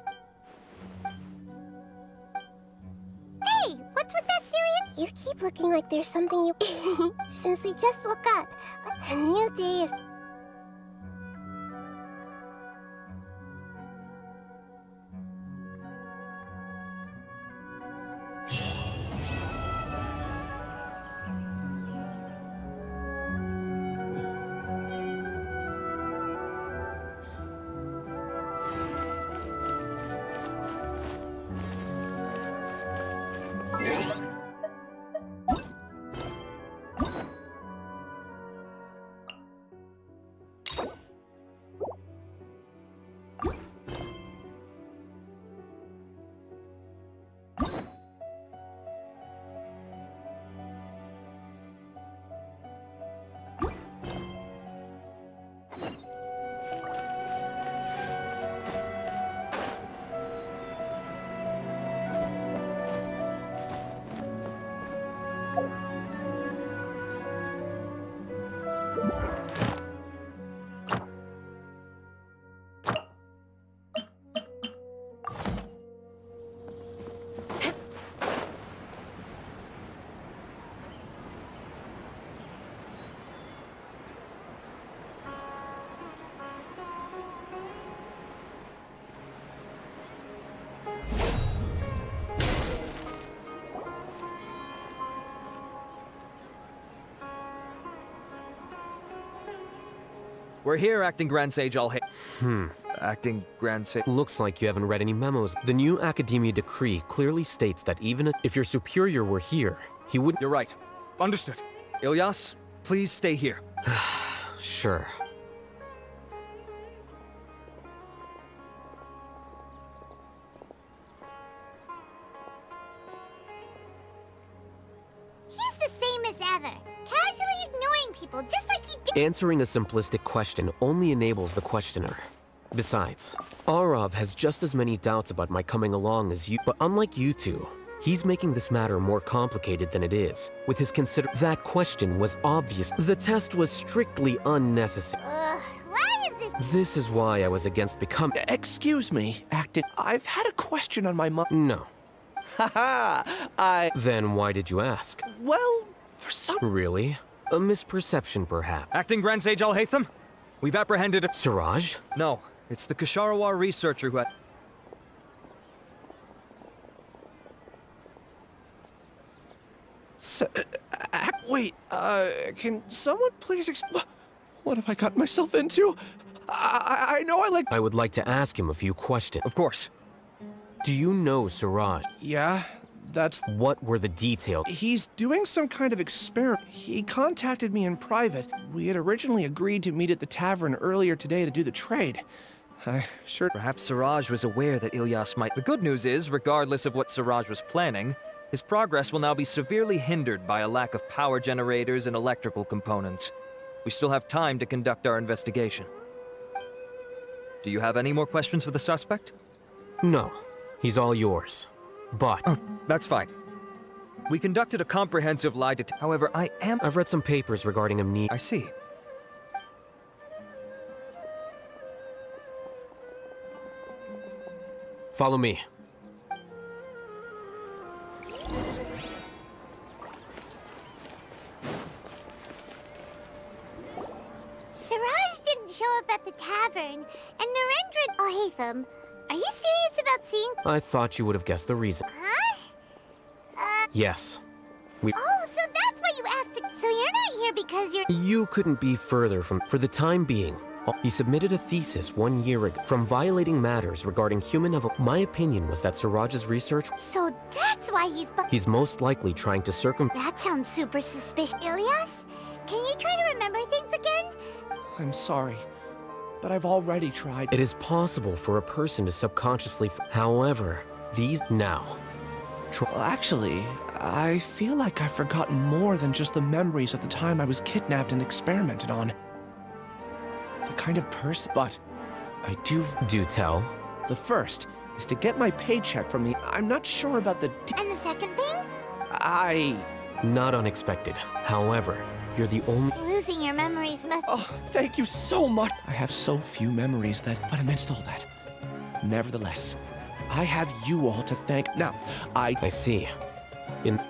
what's with that serious? You keep looking like there's something you... Since we just woke up, a new day is... We're here, Acting Grand Sage Acting Grand Sage. Looks like you haven't read any memos. The new Academia decree clearly states that even if your superior were here, he would... You're right. Understood. Ilyas, please stay here. Sure. He's the same as ever. Casually ignoring people, just like he did. Answering a simplistic question only enables the questioner. Besides, Arav has just as many doubts about my coming along as you, but unlike you two, he's making this matter more complicated than it is. With his That question was obvious. The test was strictly unnecessary. Why is this? This is why I was against becoming... Excuse me, Acton. I've had a question on my mind. No. Haha, Then why did you ask? Well, for some... Really? A misperception, perhaps. Acting Grand Sage Al-Haytham, we've apprehended a... Siraj? No, it's the Kasharawar researcher who had... Wait, can someone please what have I gotten myself into? I know I would like to ask him a few questions. Of course. Do you know Siraj? Yeah, that's... What were the details? He's doing some kind of experiment. He contacted me in private. We had originally agreed to meet at the tavern earlier today to do the trade. Sure... Perhaps Siraj was aware that Ilyas might... The good news is, regardless of what Siraj was planning, his progress will now be severely hindered by a lack of power generators and electrical components. We still have time to conduct our investigation. Do you have any more questions for the suspect? No, he's all yours. But... Oh, that's fine. We conducted a comprehensive lie detector. However, I've read some papers regarding amnesia. I see. Follow me. Siraj didn't show up at the tavern, and Narendra... Oh, Hatham, are you serious about seeing... I thought you would have guessed the reason. Huh? Yes. Oh, so that's why you asked... So you're not here because you're... You couldn't be further from... For the time being, he submitted a thesis 1 year ago from violating matters regarding human evolution. My opinion was that Siraj's research... So that's why He's most likely trying to That sounds super suspicious. Ilyas, can you try to remember things again? I'm sorry, but I've already tried. It is possible for a person to subconsciously... However, these... Now... Well, actually, I feel like I've forgotten more than just the memories of the time I was kidnapped and experimented on. The kind of person... But I do... Do tell. The first is to get my paycheck from the... I'm not sure about the... And the second thing? Not unexpected. However, you're the only... Losing your memories must... Oh, thank you so much. I have so few memories that... But amidst all that, nevertheless, I have you all to thank. Now, I see. In...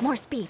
More speed.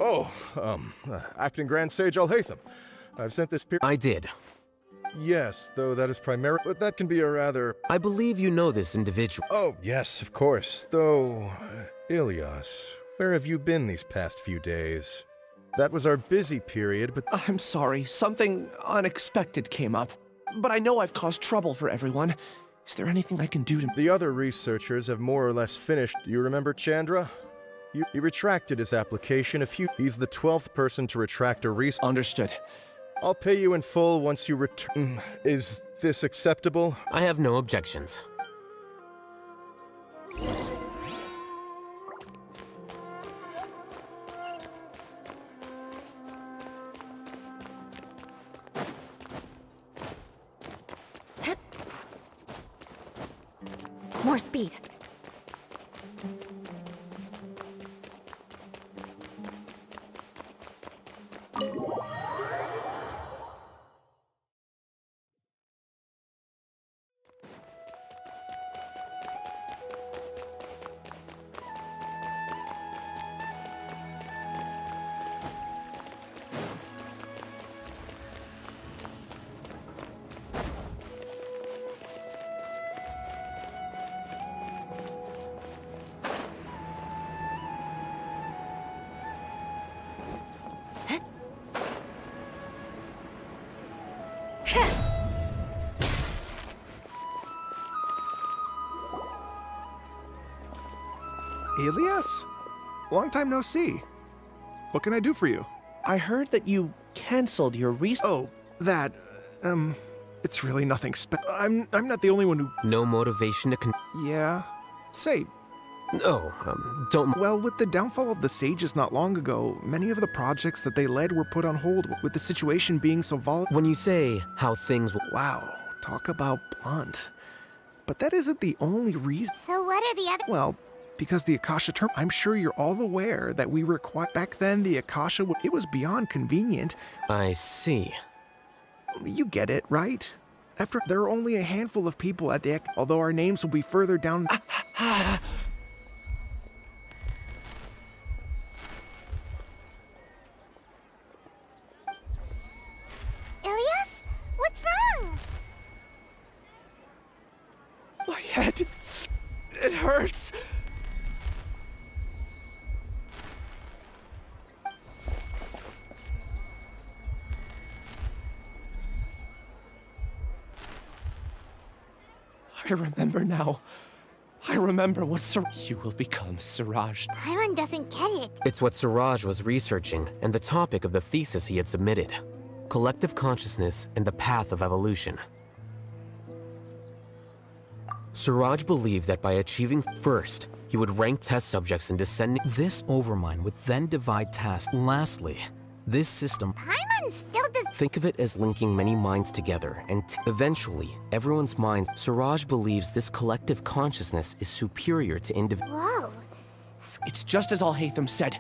Oh, Acting Grand Sage Al-Haytham. I've sent this I did. Yes, though that is primary, but that can be a rather... I believe you know this individual. Oh, yes, of course. Though, Ilyas, where have you been these past few days? That was our busy period, but... I'm sorry, something unexpected came up. But I know I've caused trouble for everyone. Is there anything I can do to... The other researchers have more or less finished. You remember Chandra? He retracted his application He's the 12th person to retract a Understood. I'll pay you in full once you return. Is this acceptable? I have no objections. More speed. Elias? Long time no see. What can I do for you? I heard that you canceled your Oh, that, it's really nothing I'm not the only one who... No motivation to Yeah. Say... Oh, don't... Well, with the downfall of the Sages not long ago, many of the projects that they led were put on hold, with the situation being so volatile. When you say how things... Wow, talk about blunt. But that isn't the only reason. So what are the other... Well, because the Akasha term, I'm sure you're all aware that we required... Back then, the Akasha, it was beyond convenient. I see. You get it, right? After, there are only a handful of people at the... Although our names will be further down... Ilias? What's wrong? My head... It hurts. I remember now. I remember what You will become Siraj. Paimon doesn't get it. It's what Siraj was researching, and the topic of the thesis he had submitted. Collective consciousness and the path of evolution. Siraj believed that by achieving first, he would rank test subjects in descending. This overmind would then divide tasks. Lastly, this system... Paimon still does... Think of it as linking many minds together, and eventually, everyone's mind... Siraj believes this collective consciousness is superior to individual... Whoa. It's just as Al-Haytham said.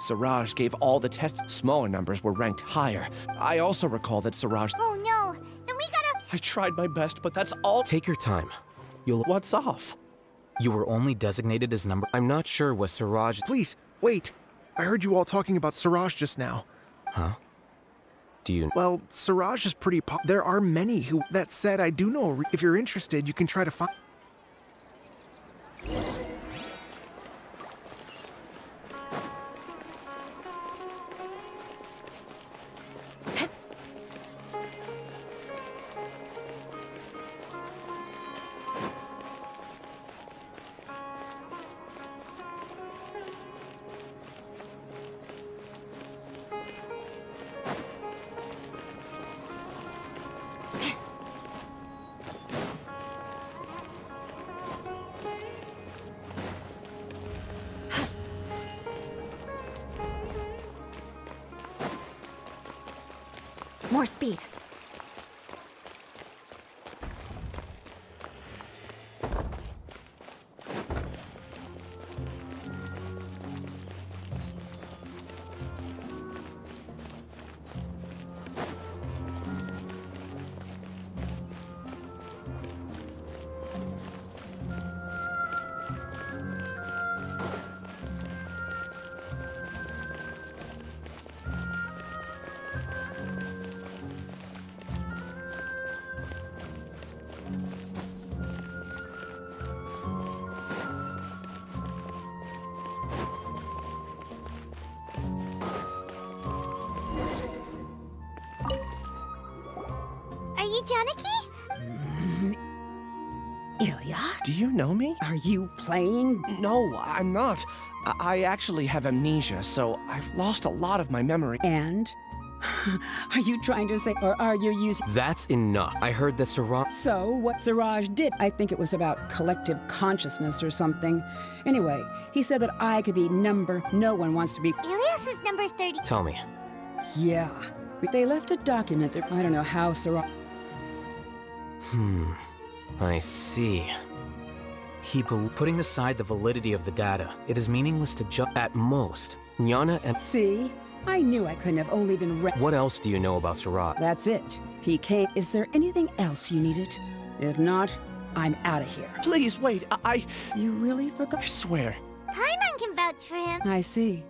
Siraj gave all the tests. Smaller numbers were ranked higher. I also recall that Siraj... Oh no, then we gotta... I tried my best, but that's all... Take your time. What's off? You were only designated as number... I'm not sure what Siraj... Please, wait. I heard you all talking about Siraj just now. Huh? Do you... Well, Siraj is pretty There are many who... That said, I do know if you're interested, you can try to find... More speed. Are you Janaki? Ilyas? Do you know me? Are you playing? No, I'm not. I actually have amnesia, so I've lost a lot of my memory. And? Are you trying to say, or are you using... That's enough. I heard that Siraj... So, what Siraj did, I think it was about collective consciousness or something. Anyway, he said that I could be number... No one wants to be... Ilias is number 30. Tell me. Yeah. They left a document that... I don't know how Siraj... I see. Putting aside the validity of the data, it is meaningless to jump at most. Nyana and... See? I knew I couldn't have only been What else do you know about Siraj? That's it. He came. Is there anything else you needed? If not, I'm out of here. Please, wait, You really forgot? I swear. Paimon can vouch for him. I see.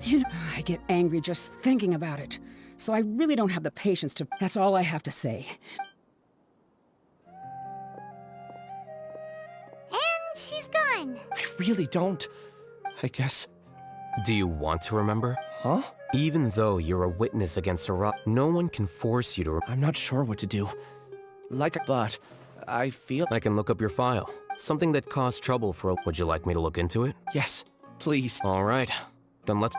You know, I get angry just thinking about it. So I really don't have the patience to... That's all I have to say. And she's gone. I really don't. I guess. Do you want to remember? Huh? Even though you're a witness against Siraj, no one can force you to... I'm not sure what to do. But I feel... I can look up your file. Something that caused trouble for... Would you like me to look into it? Yes, please. All right. Then let's...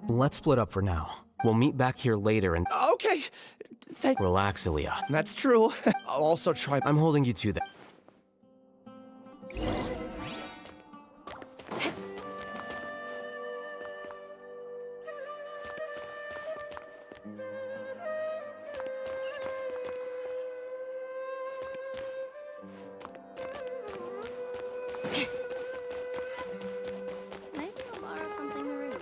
Let's split up for now. We'll meet back here later and... Okay. Relax, Ilya. That's true. I'll also try... I'm holding you to that. Maybe I'll borrow something to read.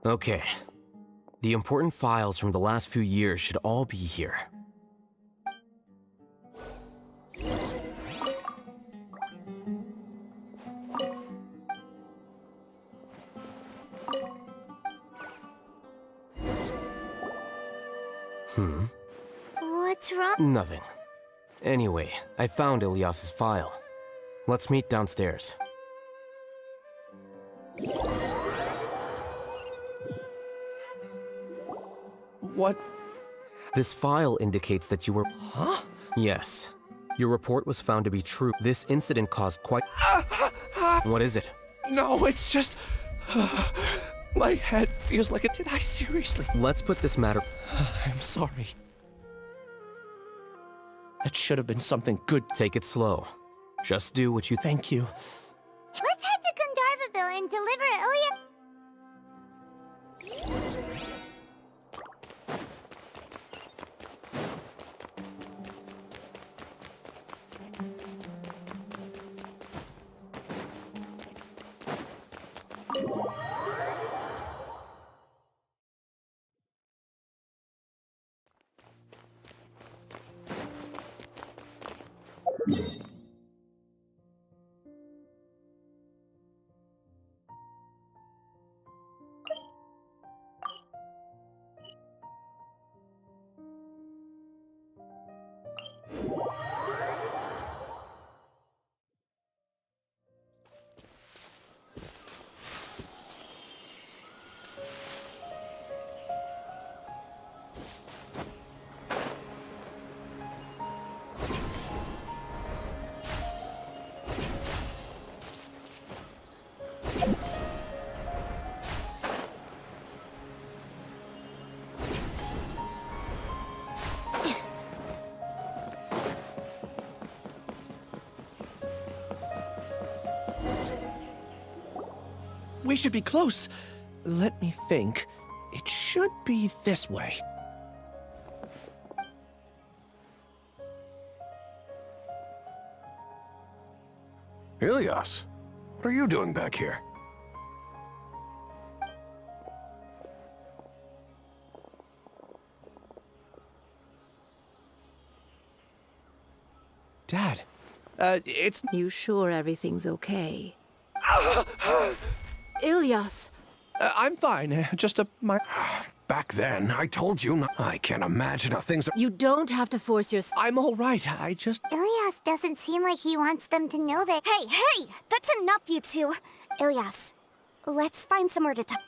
Okay. The important files from the last few years should all be here. What's wrong? Nothing. Anyway, I found Ilyas's file. Let's meet downstairs. What? This file indicates that you were... Huh? Yes. Your report was found to be true. This incident caused quite... What is it? No, it's just... my head feels like it did. I seriously... Let's put this matter... I'm sorry. That should have been something good. Take it slow. Just do what you... Thank you. Let's head to Gandharvaville and deliver Ilya. We should be close. Let me think. It should be this way. Ilias, what are you doing back here? Dad, it's... You sure everything's okay? Ilyas! I'm fine, just my... Back then, I told you not... I can't imagine how things are... You don't have to force yourself. I'm all right, I just... Ilyas doesn't seem like he wants them to know that— Hey, hey! That's enough, you two! Ilyas, let's find somewhere to talk.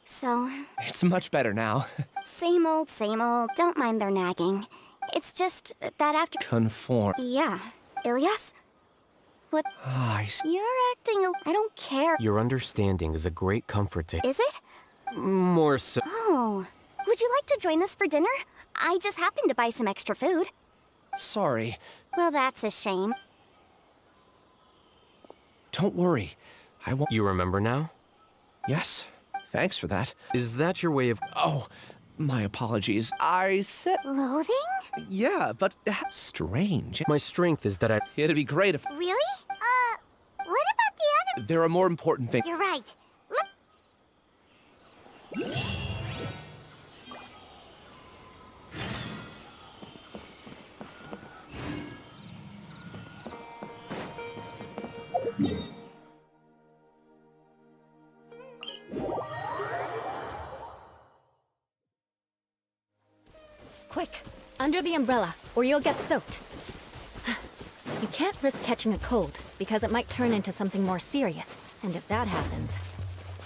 So... It's much better now. Same old, same old. Don't mind their nagging. It's just that after... Conform. Yeah. Ilyas? What? You're acting... I don't care. Your understanding is a great comfort to... Is it? More so... Oh. Would you like to join us for dinner? I just happened to buy some extra food. Sorry. Well, that's a shame. Don't worry. I won't... You remember now? Yes. Thanks for that. Is that your way of... Oh, my apologies. I said... Loathing? Yeah, but... strange. My strength is that I... It'd be great if... Really? What about the other— There are more important things. You're right. Quick, under the umbrella, or you'll get soaked. You can't risk catching a cold, because it might turn into something more serious. And if that happens...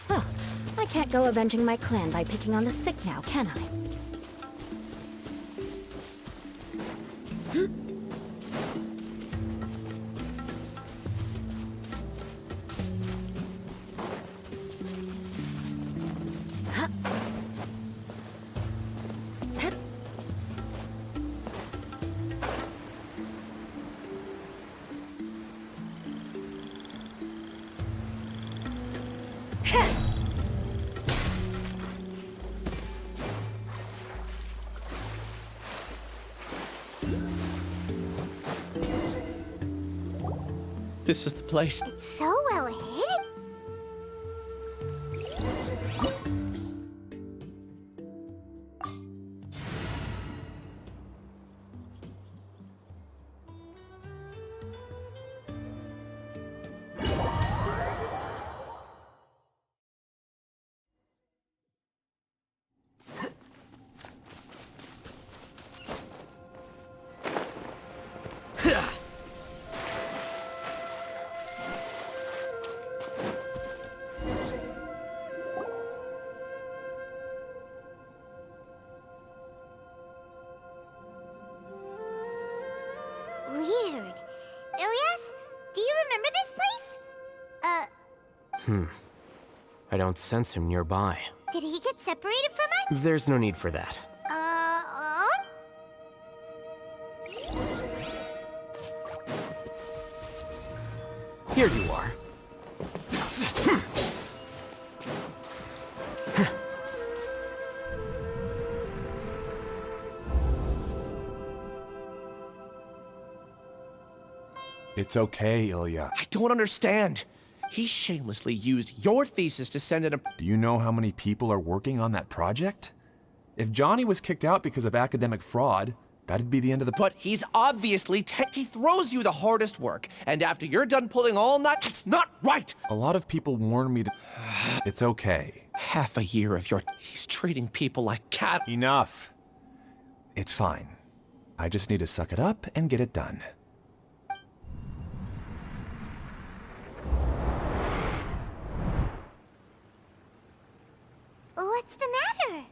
Well, I can't go avenging my clan by picking on the sick now, can I? This is the place. It's so well hidden. Weird. Ilyas, do you remember this place? I don't sense him nearby. Did he get separated from us? There's no need for that. Here you are. It's okay, Ilya. I don't understand. He shamelessly used your thesis to send in a... Do you know how many people are working on that project? If Johnny was kicked out because of academic fraud, that'd be the end of the... But he's obviously... he throws you the hardest work, and after you're done pulling all night... That's not right! A lot of people warn me to... It's okay. Half a year of your... He's treating people like cat... Enough. It's fine. I just need to suck it up and get it done. What's the matter?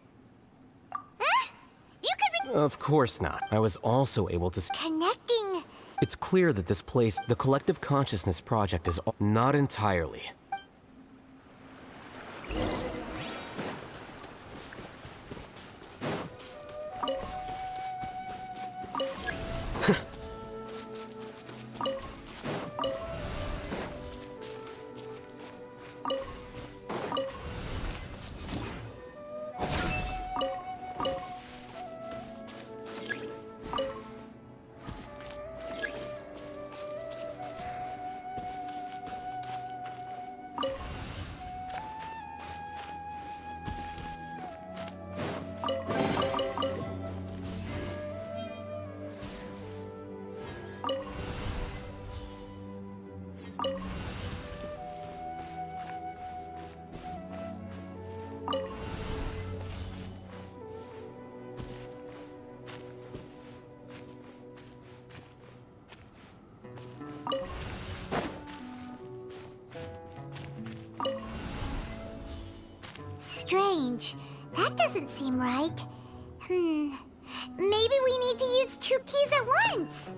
Huh? You could Of course not. I was also able to... Connecting. It's clear that this place, the Collective Consciousness Project, is not entirely. strange. That doesn't seem right. Maybe we need to use 2 keys at once.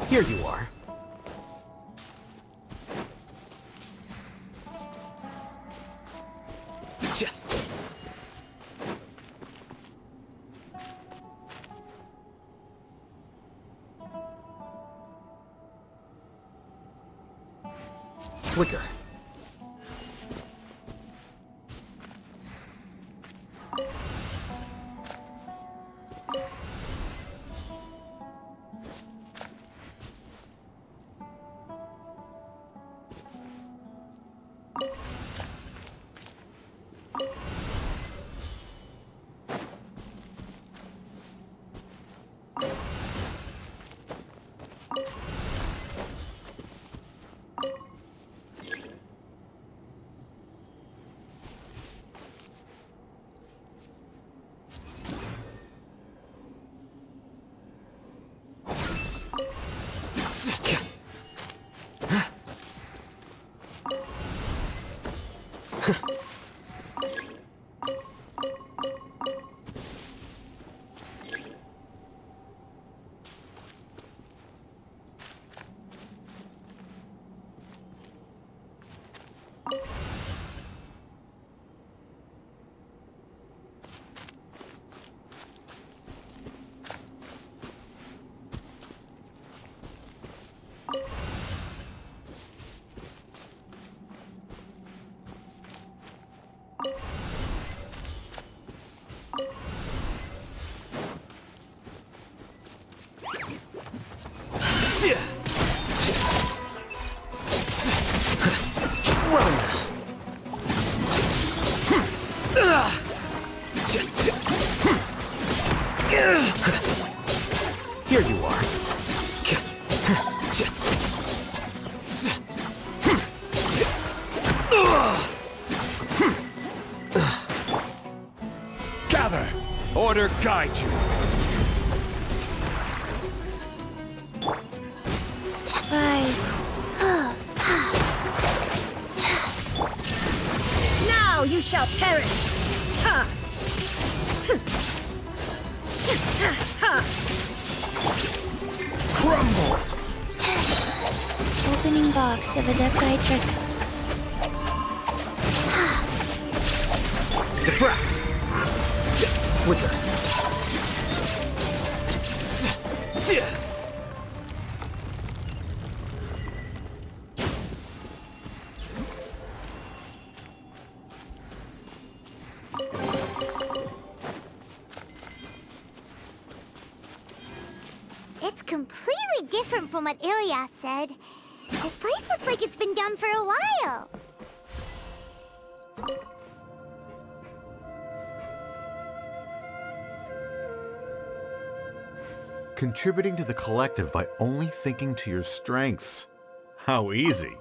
Here you are. Flicker. Here you are. Gather! Order guide you! Surprise. Now you shall perish! Ha! Crumble! Opening box of Adepti-Trix. Defract! Flicker. completely different from what Ilias said. This place looks like it's been done for a while. Contributing to the collective by only thinking to your strengths. How easy.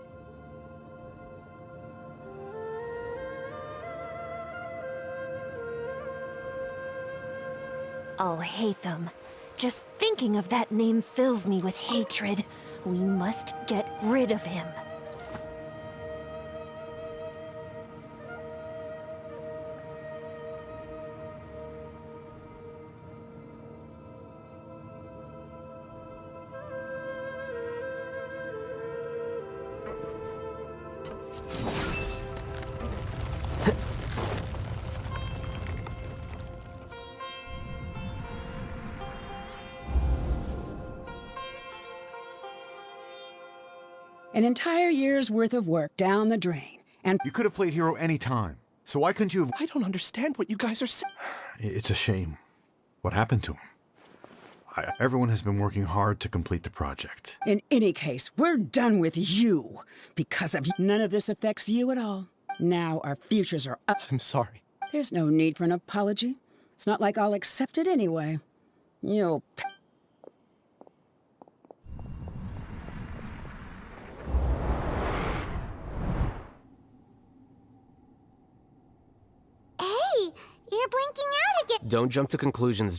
I'll hate them. Just thinking of that name fills me with hatred. We must get rid of him. An entire year's worth of work down the drain, and You could have played hero any time, so why couldn't you have... I don't understand what you guys are saying. It's a shame. What happened to him? Everyone has been working hard to complete the project. in any case, we're done with you. Because of you, none of this affects you at all. Now our futures are up. I'm sorry. There's no need for an apology. It's not like I'll accept it anyway. You'll... Hey, you're blinking out again. Don't jump to conclusions.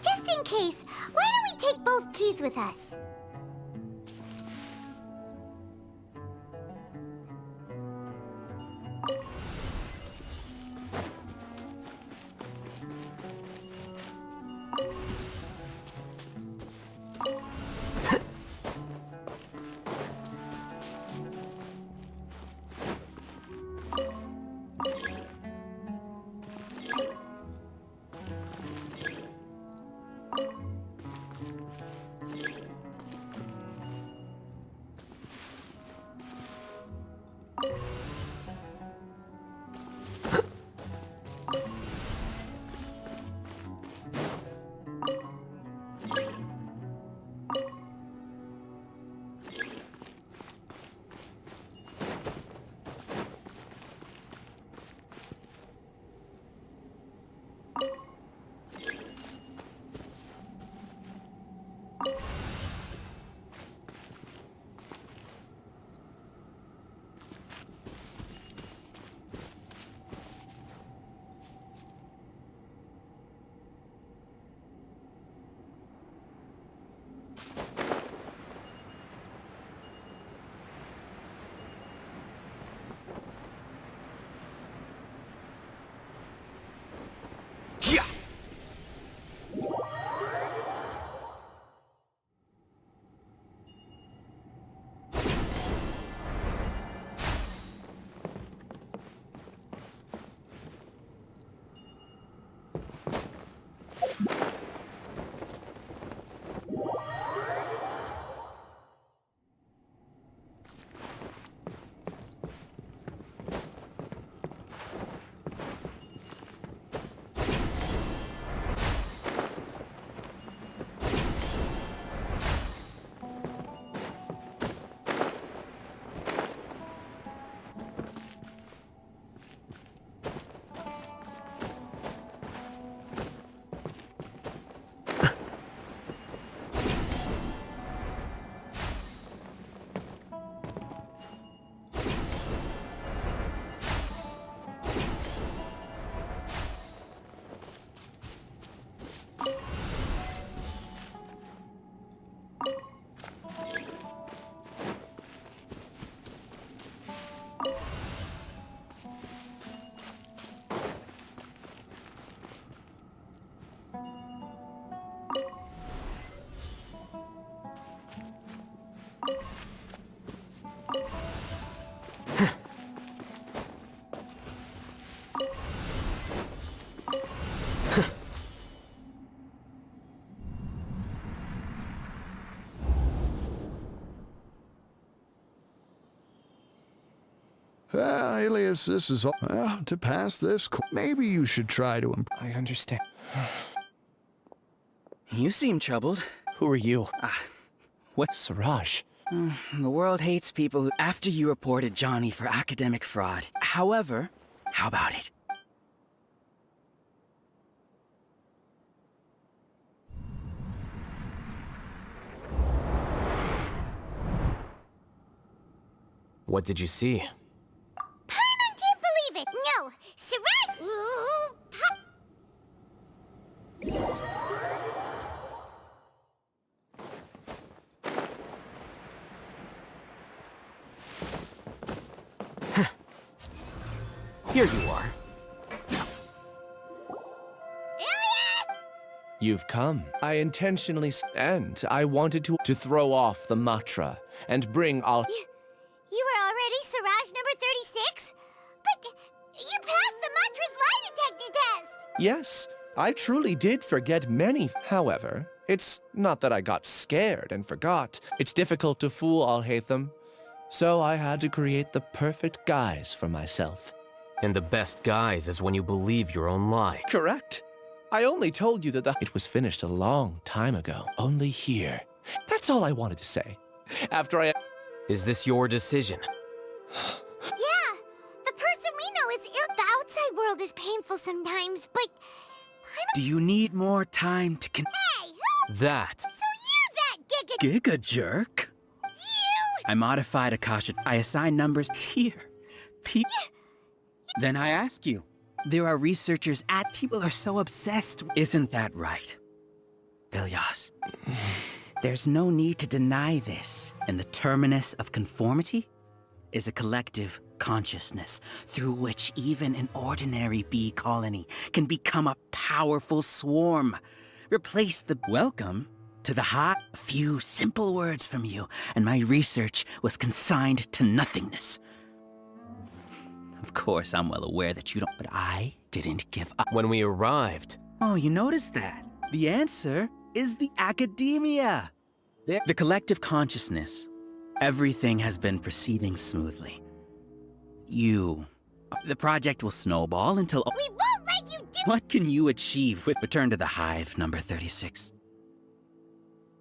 Just in case, why don't we take both keys with us? Alias, this is all. To pass this, maybe you should try to. I understand. You seem troubled. Who are you? What? Siraj. The world hates people who, after you reported Johnny for academic fraud. However, how about it? What did you see? Paimon can't believe it! No! Siraj! Ooh, Here you are. You've come. I intentionally and I wanted to throw off the mantra and bring all. You were already Siraj number 36? But you passed the mantra's lie detector test! Yes, I truly did forget many. However, it's not that I got scared and forgot. It's difficult to fool Al-Haytham, so I had to create the perfect guise for myself. And the best guise is when you believe your own lie. Correct. I only told you that it was finished a long time ago, only here. That's all I wanted to say. After I... Is this your decision? Yeah, the person we know is ill. The outside world is painful sometimes, but... Do you need more time to Hey, who? That. So you're that Giga jerk? You! I modified Akasha. I assign numbers here. Then I ask you. There are researchers at people are so obsessed. Isn't that right? Ilyas, there's no need to deny this. And the terminus of conformity is a collective consciousness through which even an ordinary bee colony can become a powerful swarm. Replace the welcome to the high. A few simple words from you, and my research was consigned to nothingness. Of course, I'm well aware that you don't, but I didn't give up. When we arrived... Oh, you noticed that? The answer is the academia. The collective consciousness. Everything has been proceeding smoothly. The project will snowball until... We won't let you do... What can you achieve with return to the hive, number 36?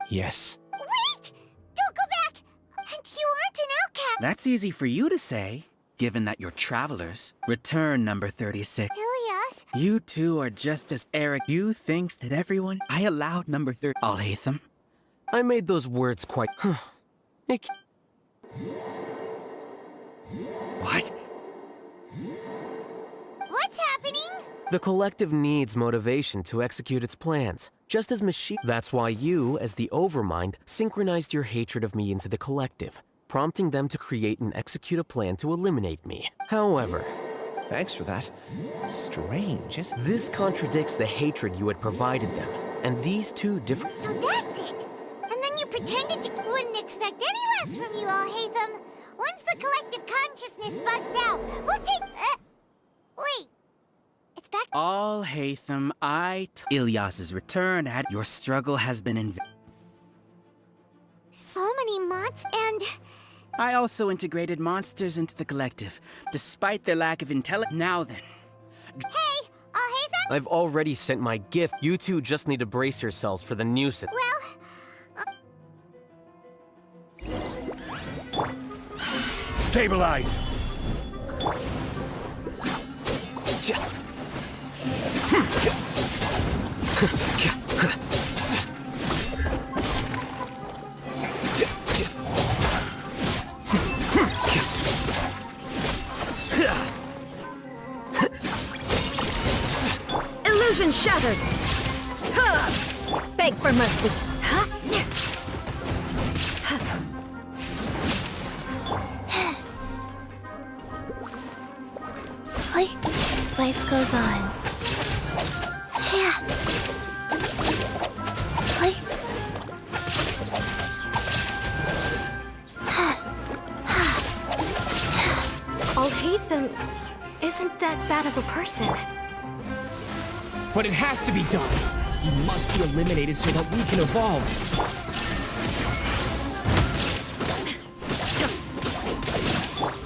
Yes. Wait! Don't go back! And you aren't an outcast! That's easy for you to say, given that you're travelers. Return, number 36. Ilyas? You two are just as arrogant. You think that everyone... I allowed number 30... Al-Haytham? I made those words quite... What? What's happening? The collective needs motivation to execute its plans, just as machine... That's why you, as the Overmind, synchronized your hatred of me into the collective, prompting them to create and execute a plan to eliminate me. However... Thanks for that. Strange, isn't it? This contradicts the hatred you had provided them, and these two different... So that's it! And then you pretended to... Wouldn't expect any less from you all, Haytham. Once the collective consciousness bugs out, we'll take... Wait. It's back... Al-Haytham, Ilyas's return at... Your struggle has been So many months, and... I also integrated monsters into the collective, despite their lack of intelligence. Now then. Hey, Al-Haytham? I've already sent my gift. You two just need to brace yourselves for the nuisance. Well... Stabilize! Illusion shattered! Beg for mercy. Life goes on. Yeah. Al-Haytham isn't that bad of a person. But it has to be done. He must be eliminated so that we can evolve.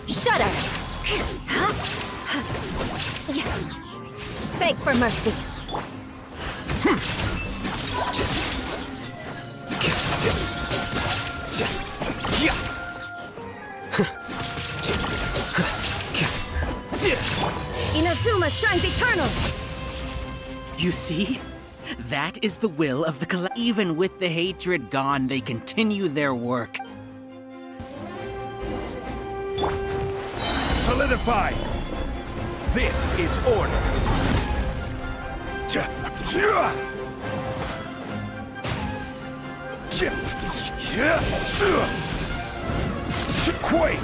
Shudder! Beg for mercy. Inazuma shines eternal! You see? That is the will of the Even with the hatred gone, they continue their work. Solidify! This is order! Quake!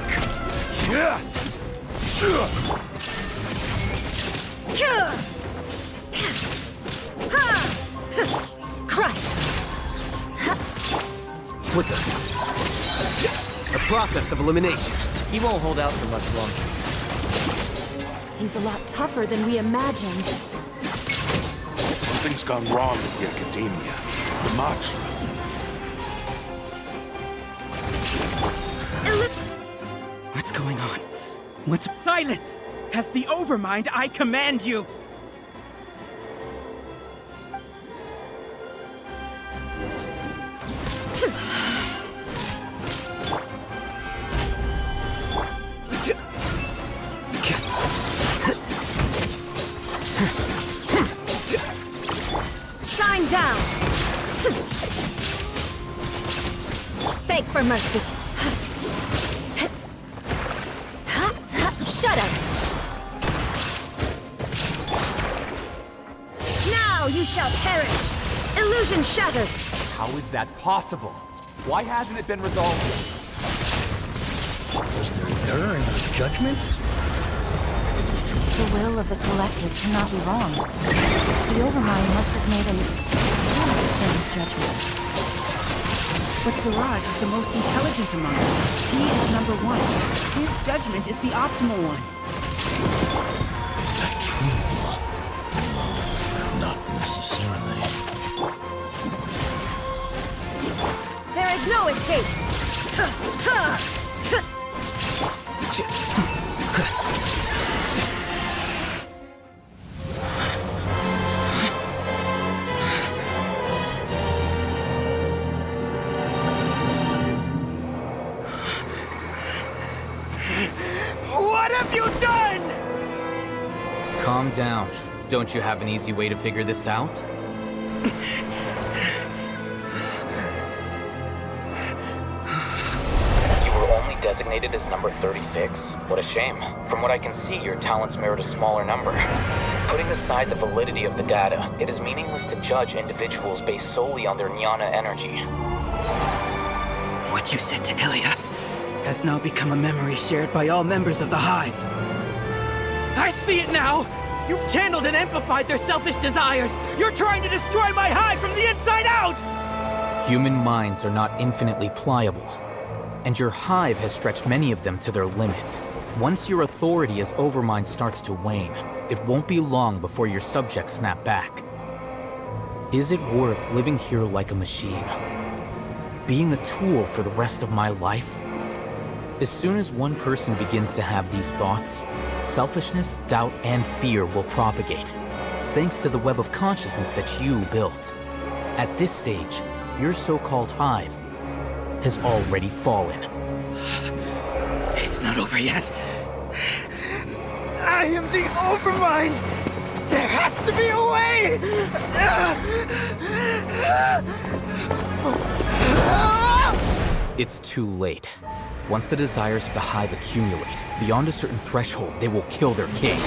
Crush! Flicker. A process of elimination. He won't hold out for much longer. He's a lot tougher than we imagined. Something's gone wrong with the Academia. The mantra. What's going on? What's... Silence! Has the Overmind, I command you! Shine down! Beg for mercy. Shut up! Now you shall perish! Illusion shattered! How is that possible? Why hasn't it been resolved yet? Was there an error in his judgment? The will of the collective cannot be wrong. The Overmind must have made an error in his judgment. But Siraj is the most intelligent among them. He is number one. His judgment is the optimal one. Is that true? Not necessarily. There is no escape! What have you done? Calm down. Don't you have an easy way to figure this out? You were only designated as number 36. What a shame. From what I can see, your talents merit a smaller number. Putting aside the validity of the data, it is meaningless to judge individuals based solely on their jnana energy. What you said to Ilias has now become a memory shared by all members of the Hive. I see it now! You've channeled and amplified their selfish desires! You're trying to destroy my Hive from the inside out! Human minds are not infinitely pliable, and your Hive has stretched many of them to their limit. Once your authority as Overmind starts to wane, it won't be long before your subjects snap back. Is it worth living here like a machine? Being a tool for the rest of my life? As soon as one person begins to have these thoughts, selfishness, doubt, and fear will propagate, thanks to the web of consciousness that you built. At this stage, your so-called Hive has already fallen. It's not over yet. I am the Overmind! There has to be a way! It's too late. Once the desires of the Hive accumulate, beyond a certain threshold, they will kill their king. I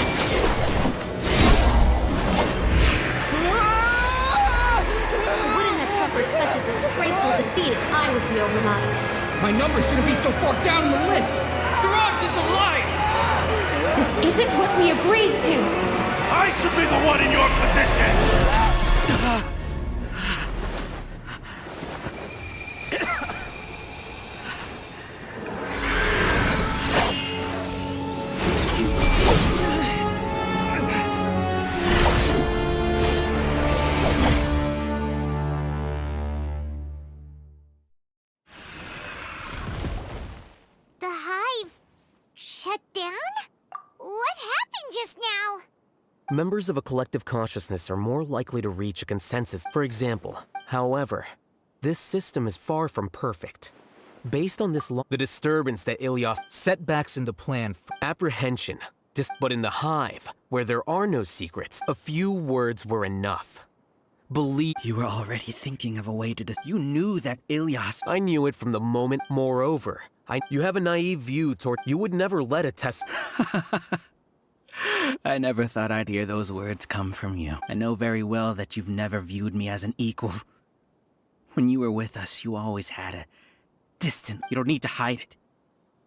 wouldn't have suffered such a disgraceful defeat if I was the Overmind. My number shouldn't be so far down in the list! Siraj is alive! This isn't what we agreed to! I should be the one in your position! The Hive shut down? Members of a collective consciousness are more likely to reach a consensus, for example. However, this system is far from perfect. Based on this the disturbance that Ilias setbacks in the plan, apprehension, but in the hive, where there are no secrets, a few words were enough. Believe you were already thinking of a way to you knew that Ilias. I knew it from the moment. Moreover, you have a naive view toward you would never let a test. I never thought I'd hear those words come from you. I know very well that you've never viewed me as an equal. When you were with us, you always had a distant. You don't need to hide it.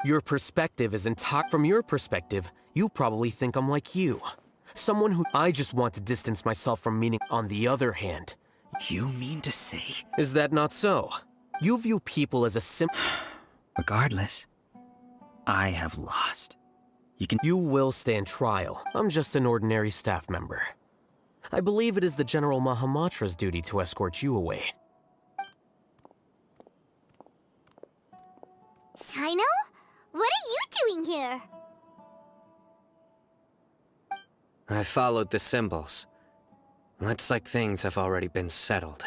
Your perspective is from your perspective, you probably think I'm like you. Someone who I just want to distance myself from meaning. On the other hand, you mean to say? Is that not so? You view people as a Regardless, I have lost. You will stand trial. I'm just an ordinary staff member. I believe it is the General Mahamatra's duty to escort you away. Sino? What are you doing here? I followed the symbols. Looks like things have already been settled.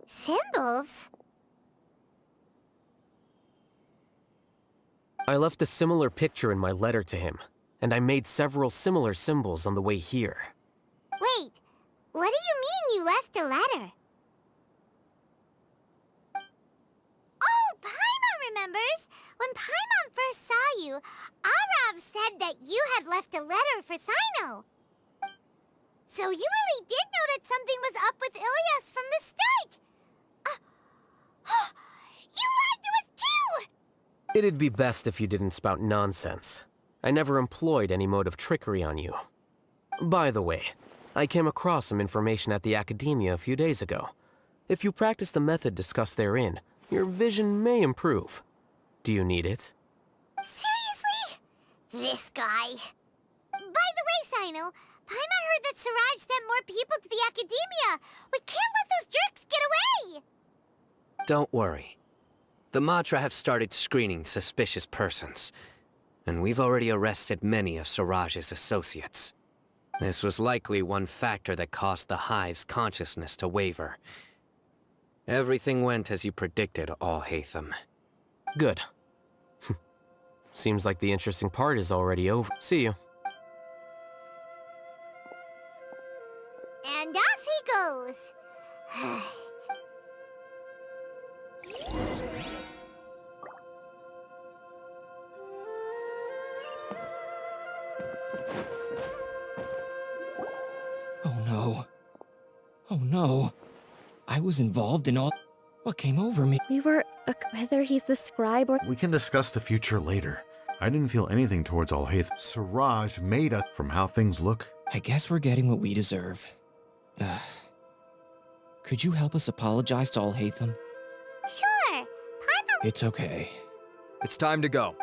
Symbols? I left a similar picture in my letter to him, and I made several similar symbols on the way here. Wait, what do you mean you left a letter? Oh, Paimon remembers! When Paimon first saw you, Arav said that you had left a letter for Sino. So you really did know that something was up with Ilias from the start! You lied to us too! It'd be best if you didn't spout nonsense. I never employed any mode of trickery on you. By the way, I came across some information at the Academia a few days ago. If you practice the method discussed therein, your vision may improve. Do you need it? Seriously? This guy. By the way, Sino, Paimon heard that Siraj sent more people to the Academia. We can't let those jerks get away! Don't worry. The Matra have started screening suspicious persons, and we've already arrested many of Siraj's associates. This was likely one factor that caused the Hive's consciousness to waver. Everything went as you predicted, All-Hatham. Good. Seems like the interesting part is already over. See you. And off he goes. Oh no. Oh no. I was involved in all... What came over me? We were... whether he's the scribe or... We can discuss the future later. I didn't feel anything towards All-Hath. Siraj made us from how things look. I guess we're getting what we deserve. Could you help us apologize to All-Hatham? Sure. Paimon... It's okay. It's time to go.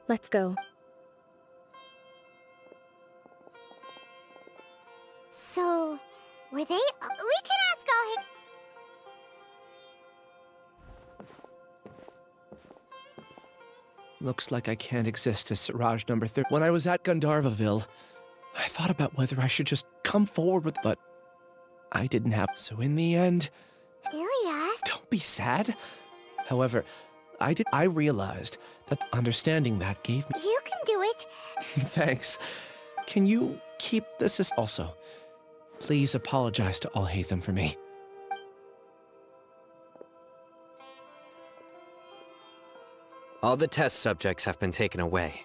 Let's go. So, were they... We can ask All-Hatham... Looks like I can't exist as Siraj number 3. When I was at Gandharvaville, I thought about whether I should just come forward with... But I didn't have... So in the end... Ilias? Don't be sad. However, I realized that understanding that gave me... You can do it. Thanks. Can you keep this as... Also, please apologize to All-Hatham for me. All the test subjects have been taken away.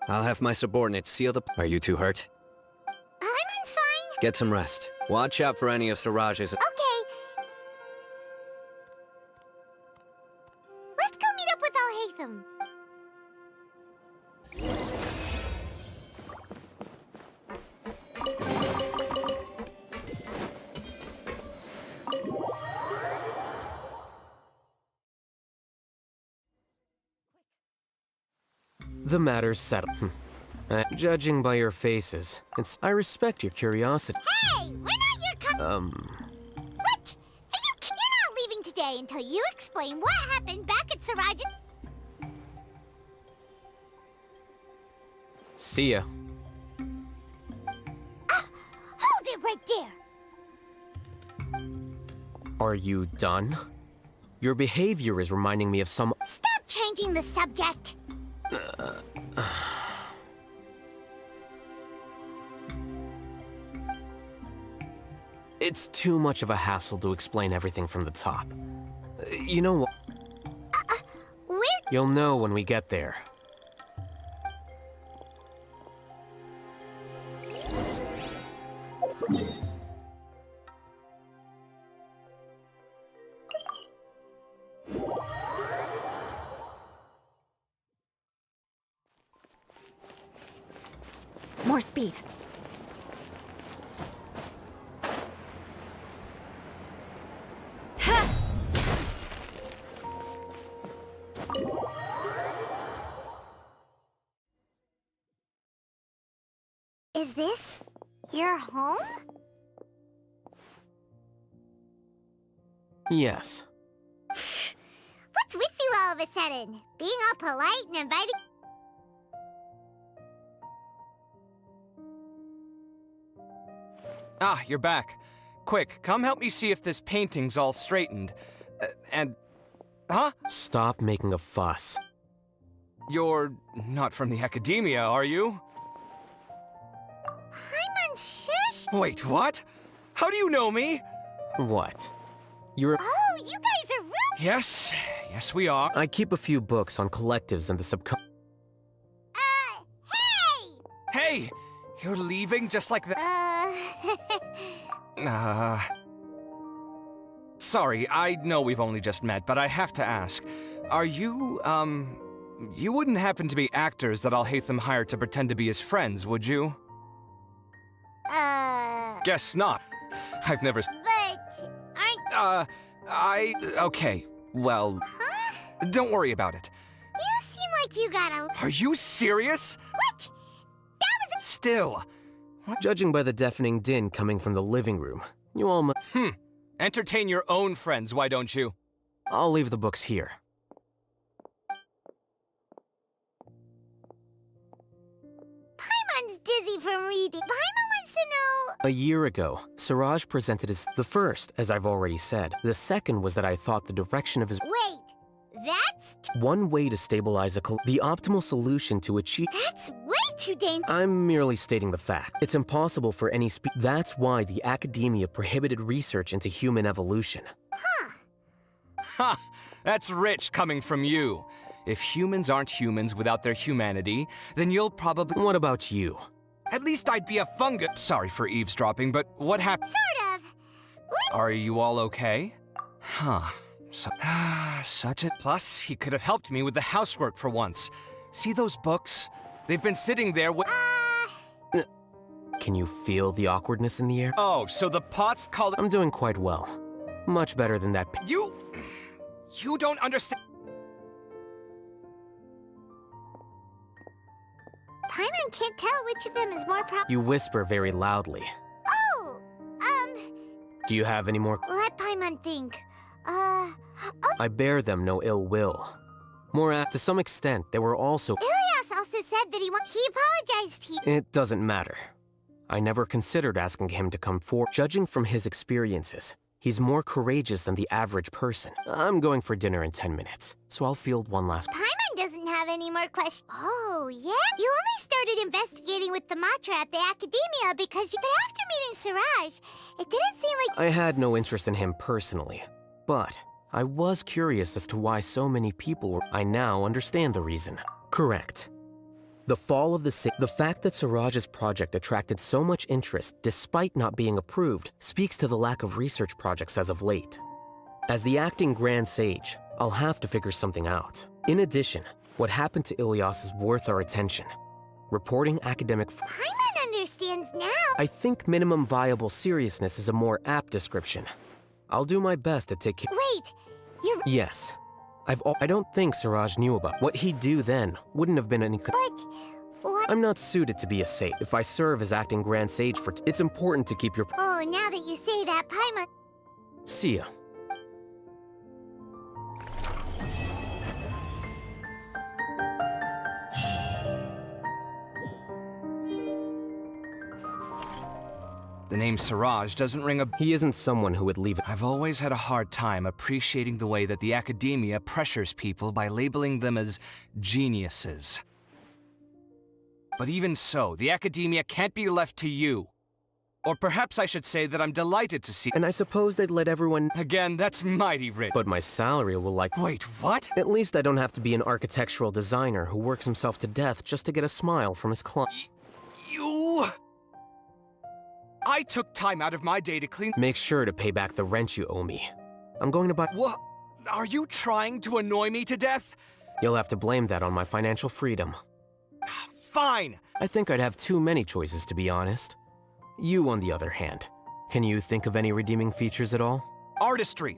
I'll have my subordinates seal the... Are you too hurt? Paimon's fine. Get some rest. Watch out for any of Siraj's... Okay. Let's go meet up with All-Hatham. The matter's settled. Judging by your faces, I respect your curiosity. Hey, we're not your What? You're not leaving today until you explain what happened back at Siraj. See ya. Hold it right there. Are you done? Your behavior is reminding me of some... Stop changing the subject. It's too much of a hassle to explain everything from the top. You know what? You'll know when we get there. More speed. Is this your home? Yes. What's with you all of a sudden? Being all polite and inviting... Ah, you're back. Quick, come help me see if this painting's all straightened. Huh? Stop making a fuss. You're not from the academia, are you? Shush! Wait, what? How do you know me? What? You're... Oh, you guys are rude! Yes, we are. I keep a few books on collectives and the Hey! You're leaving just like that? Sorry, I know we've only just met, but I have to ask. Are you, you wouldn't happen to be actors that Alhaitham hired to pretend to be his friends, would you? Guess not. I've never... But aren't... Okay, well... Huh? Don't worry about it. You seem like you got a... Are you serious? What? That was a... Still. What? Judging by the deafening din coming from the living room, you all Entertain your own friends, why don't you? I'll leave the books here. Paimon's dizzy from reading. Paimon wants to know... A year ago, Siraj presented as the first, as I've already said. The second was that I thought the direction of his... Wait, that's... One way to stabilize the optimal solution to achieve... That's way too dangerous. I'm merely stating the fact. It's impossible for any That's why the academia prohibited research into human evolution. Huh. Ha! That's rich coming from you. If humans aren't humans without their humanity, then you'll probably... What about you? At least I'd be a fungus. Sorry for eavesdropping, but what happened? Sort of. What? Are you all okay? Huh. Such a... Plus, he could have helped me with the housework for once. See those books? They've been sitting there with... Can you feel the awkwardness in the air? Oh, so the pot's called... I'm doing quite well. Much better than that... You don't understand... Paimon can't tell which of them is more proper. You whisper very loudly. Oh, Do you have any more... Let Paimon think. I bear them no ill will. To some extent, there were also... Ilias also said that he apologized. It doesn't matter. I never considered asking him to come forward. Judging from his experiences, he's more courageous than the average person. I'm going for dinner in 10 minutes, so I'll field one last... Paimon doesn't have any more questions. Oh, yeah? You only started investigating with the Matra at the academia because you... But after meeting Siraj, it didn't seem like... I had no interest in him personally, but I was curious as to why so many people were... I now understand the reason. Correct. The fall of the fact that Siraj's project attracted so much interest despite not being approved speaks to the lack of research projects as of late. As the acting Grand Sage, I'll have to figure something out. In addition, what happened to Ilias is worth our attention. Reporting academic... Paimon understands now. I think minimum viable seriousness is a more apt description. I'll do my best to take care... Wait, you're... Yes. I don't think Siraj knew about what he'd do then. Wouldn't have been any... But why I'm not suited to be a sage. If I serve as acting Grand Sage for it's important to keep your... Oh, now that you say that, Paimon... See ya. The name Siraj doesn't ring a... He isn't someone who would leave it. I've always had a hard time appreciating the way that the academia pressures people by labeling them as geniuses. But even so, the academia can't be left to you. Or perhaps I should say that I'm delighted to see... And I suppose they'd let everyone... Again, that's mighty rich. But my salary will like... Wait, what? At least I don't have to be an architectural designer who works himself to death just to get a smile from his client. You... I took time out of my day to clean... Make sure to pay back the rent you owe me. I'm going to buy... What? Are you trying to annoy me to death? You'll have to blame that on my financial freedom. Fine! I think I'd have too many choices, to be honest. You, on the other hand, can you think of any redeeming features at all? Artistry,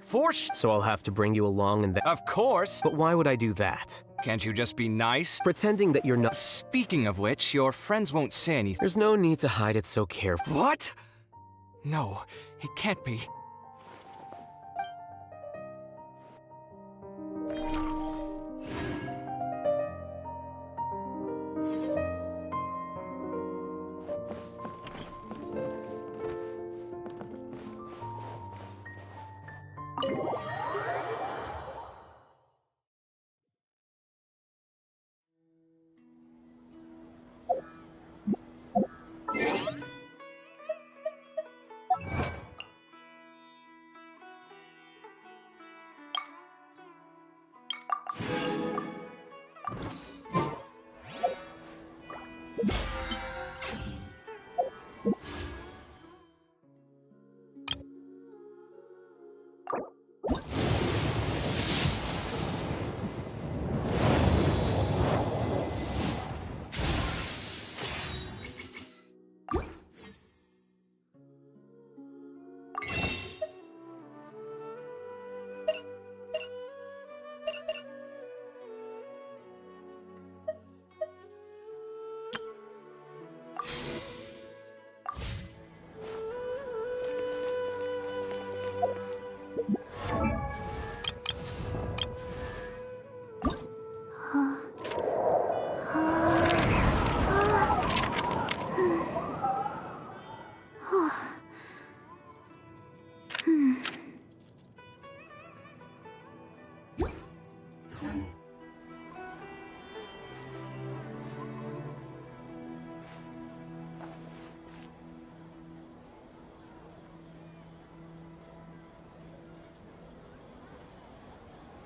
So I'll have to bring you along and Of course! But why would I do that? Can't you just be nice? Pretending that you're not... Speaking of which, your friends won't say anything. There's no need to hide it so carefully. What? No, it can't be.